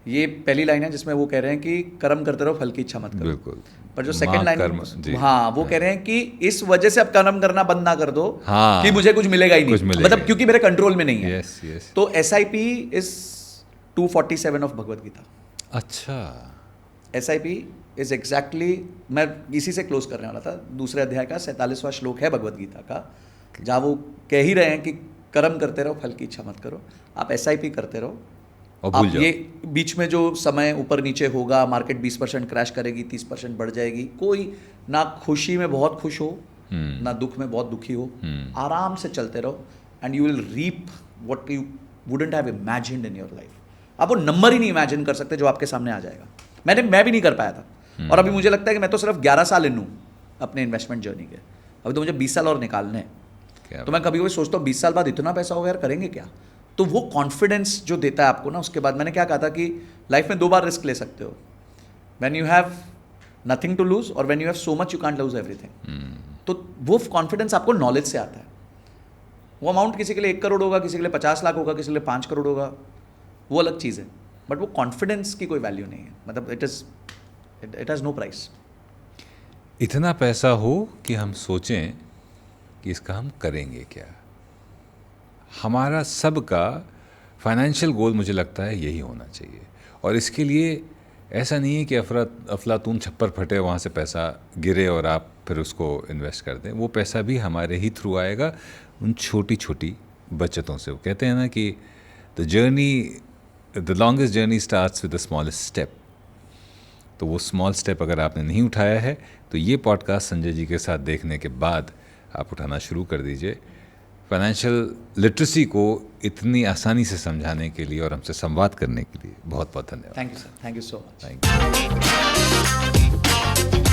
Speaker 2: ये पहली लाइन है जिसमें वो कह रहे हैं कि कर्म करते रहो, फल की इच्छा मत करो।
Speaker 1: बिल्कुल।
Speaker 2: पर जो सेकंड लाइन
Speaker 1: जी,
Speaker 2: हाँ वो कह रहे हैं कि इस वजह से अब कर्म करना बंद ना कर दो
Speaker 1: हाँ,
Speaker 2: कि मुझे कुछ मिलेगा ही नहीं, मतलब क्योंकि मेरे कंट्रोल में नहीं है।
Speaker 1: Yes yes.
Speaker 2: तो SIP is 247 of Bhagavad Gita.
Speaker 1: अच्छा,
Speaker 2: SIP इज एग्जैक्टली, मैं इसी से क्लोज करने वाला था। दूसरे अध्याय का 47वां श्लोक है भगवत गीता का, जहाँ वो कह ही रहे हैं कि कर्म करते रहो, फल की इच्छा मत करो। आप SIP करते रहो,
Speaker 1: और भूल
Speaker 2: आप
Speaker 1: जाओ।
Speaker 2: ये बीच में जो समय ऊपर नीचे होगा, मार्केट 20% क्रैश करेगी, 30% बढ़ जाएगी, कोई ना खुशी में बहुत खुश हो ना दुख में बहुत दुखी हो, आराम से चलते रहो and you will reap what you wouldn't have imagined in your life. आप वो नंबर ही नहीं इमेजिन कर सकते जो आपके सामने आ जाएगा। मैं भी नहीं कर पाया था, और अभी मुझे लगता है कि मैं तो सिर्फ 11 साल इन हूँ अपने इन्वेस्टमेंट जर्नी के, अभी तो मुझे 20 साल और निकालने हैं। तो मैं कभी कभी सोचता हूँ 20 साल बाद इतना पैसा होगा यार, करेंगे क्या? तो वो कॉन्फिडेंस जो देता है आपको ना, उसके बाद मैंने क्या कहा था कि लाइफ में 2 बार रिस्क ले सकते हो, when you have nothing to lose और when you have so much you can't lose everything. तो वो कॉन्फिडेंस आपको नॉलेज से आता है। वो अमाउंट किसी के लिए 1 करोड़ होगा, किसी के लिए 50 लाख होगा, किसी के लिए 5 करोड़ होगा, वो अलग चीज़ है, बट वो कॉन्फिडेंस की कोई वैल्यू नहीं है। मतलब इट हैज़ नो प्राइस।
Speaker 1: इतना पैसा हो कि हम सोचें कि इसका हम करेंगे क्या। हमारा सबका फाइनेंशियल गोल मुझे लगता है यही होना चाहिए, और इसके लिए ऐसा नहीं है कि अफलातून छप्पर फटे, वहाँ से पैसा गिरे और आप फिर उसको इन्वेस्ट कर दें। वो पैसा भी हमारे ही थ्रू आएगा, उन छोटी छोटी बचतों से। वो कहते हैं ना कि the longest journey starts with the smallest step. तो वो स्मॉल स्टेप अगर आपने नहीं उठाया है तो ये पॉडकास्ट संजय जी के साथ देखने के बाद आप उठाना शुरू कर दीजिए। फाइनेंशियल लिटरेसी को इतनी आसानी से समझाने के लिए और हमसे संवाद करने के लिए बहुत बहुत धन्यवाद।
Speaker 2: Thank you sir, thank you so much.
Speaker 1: Thank you.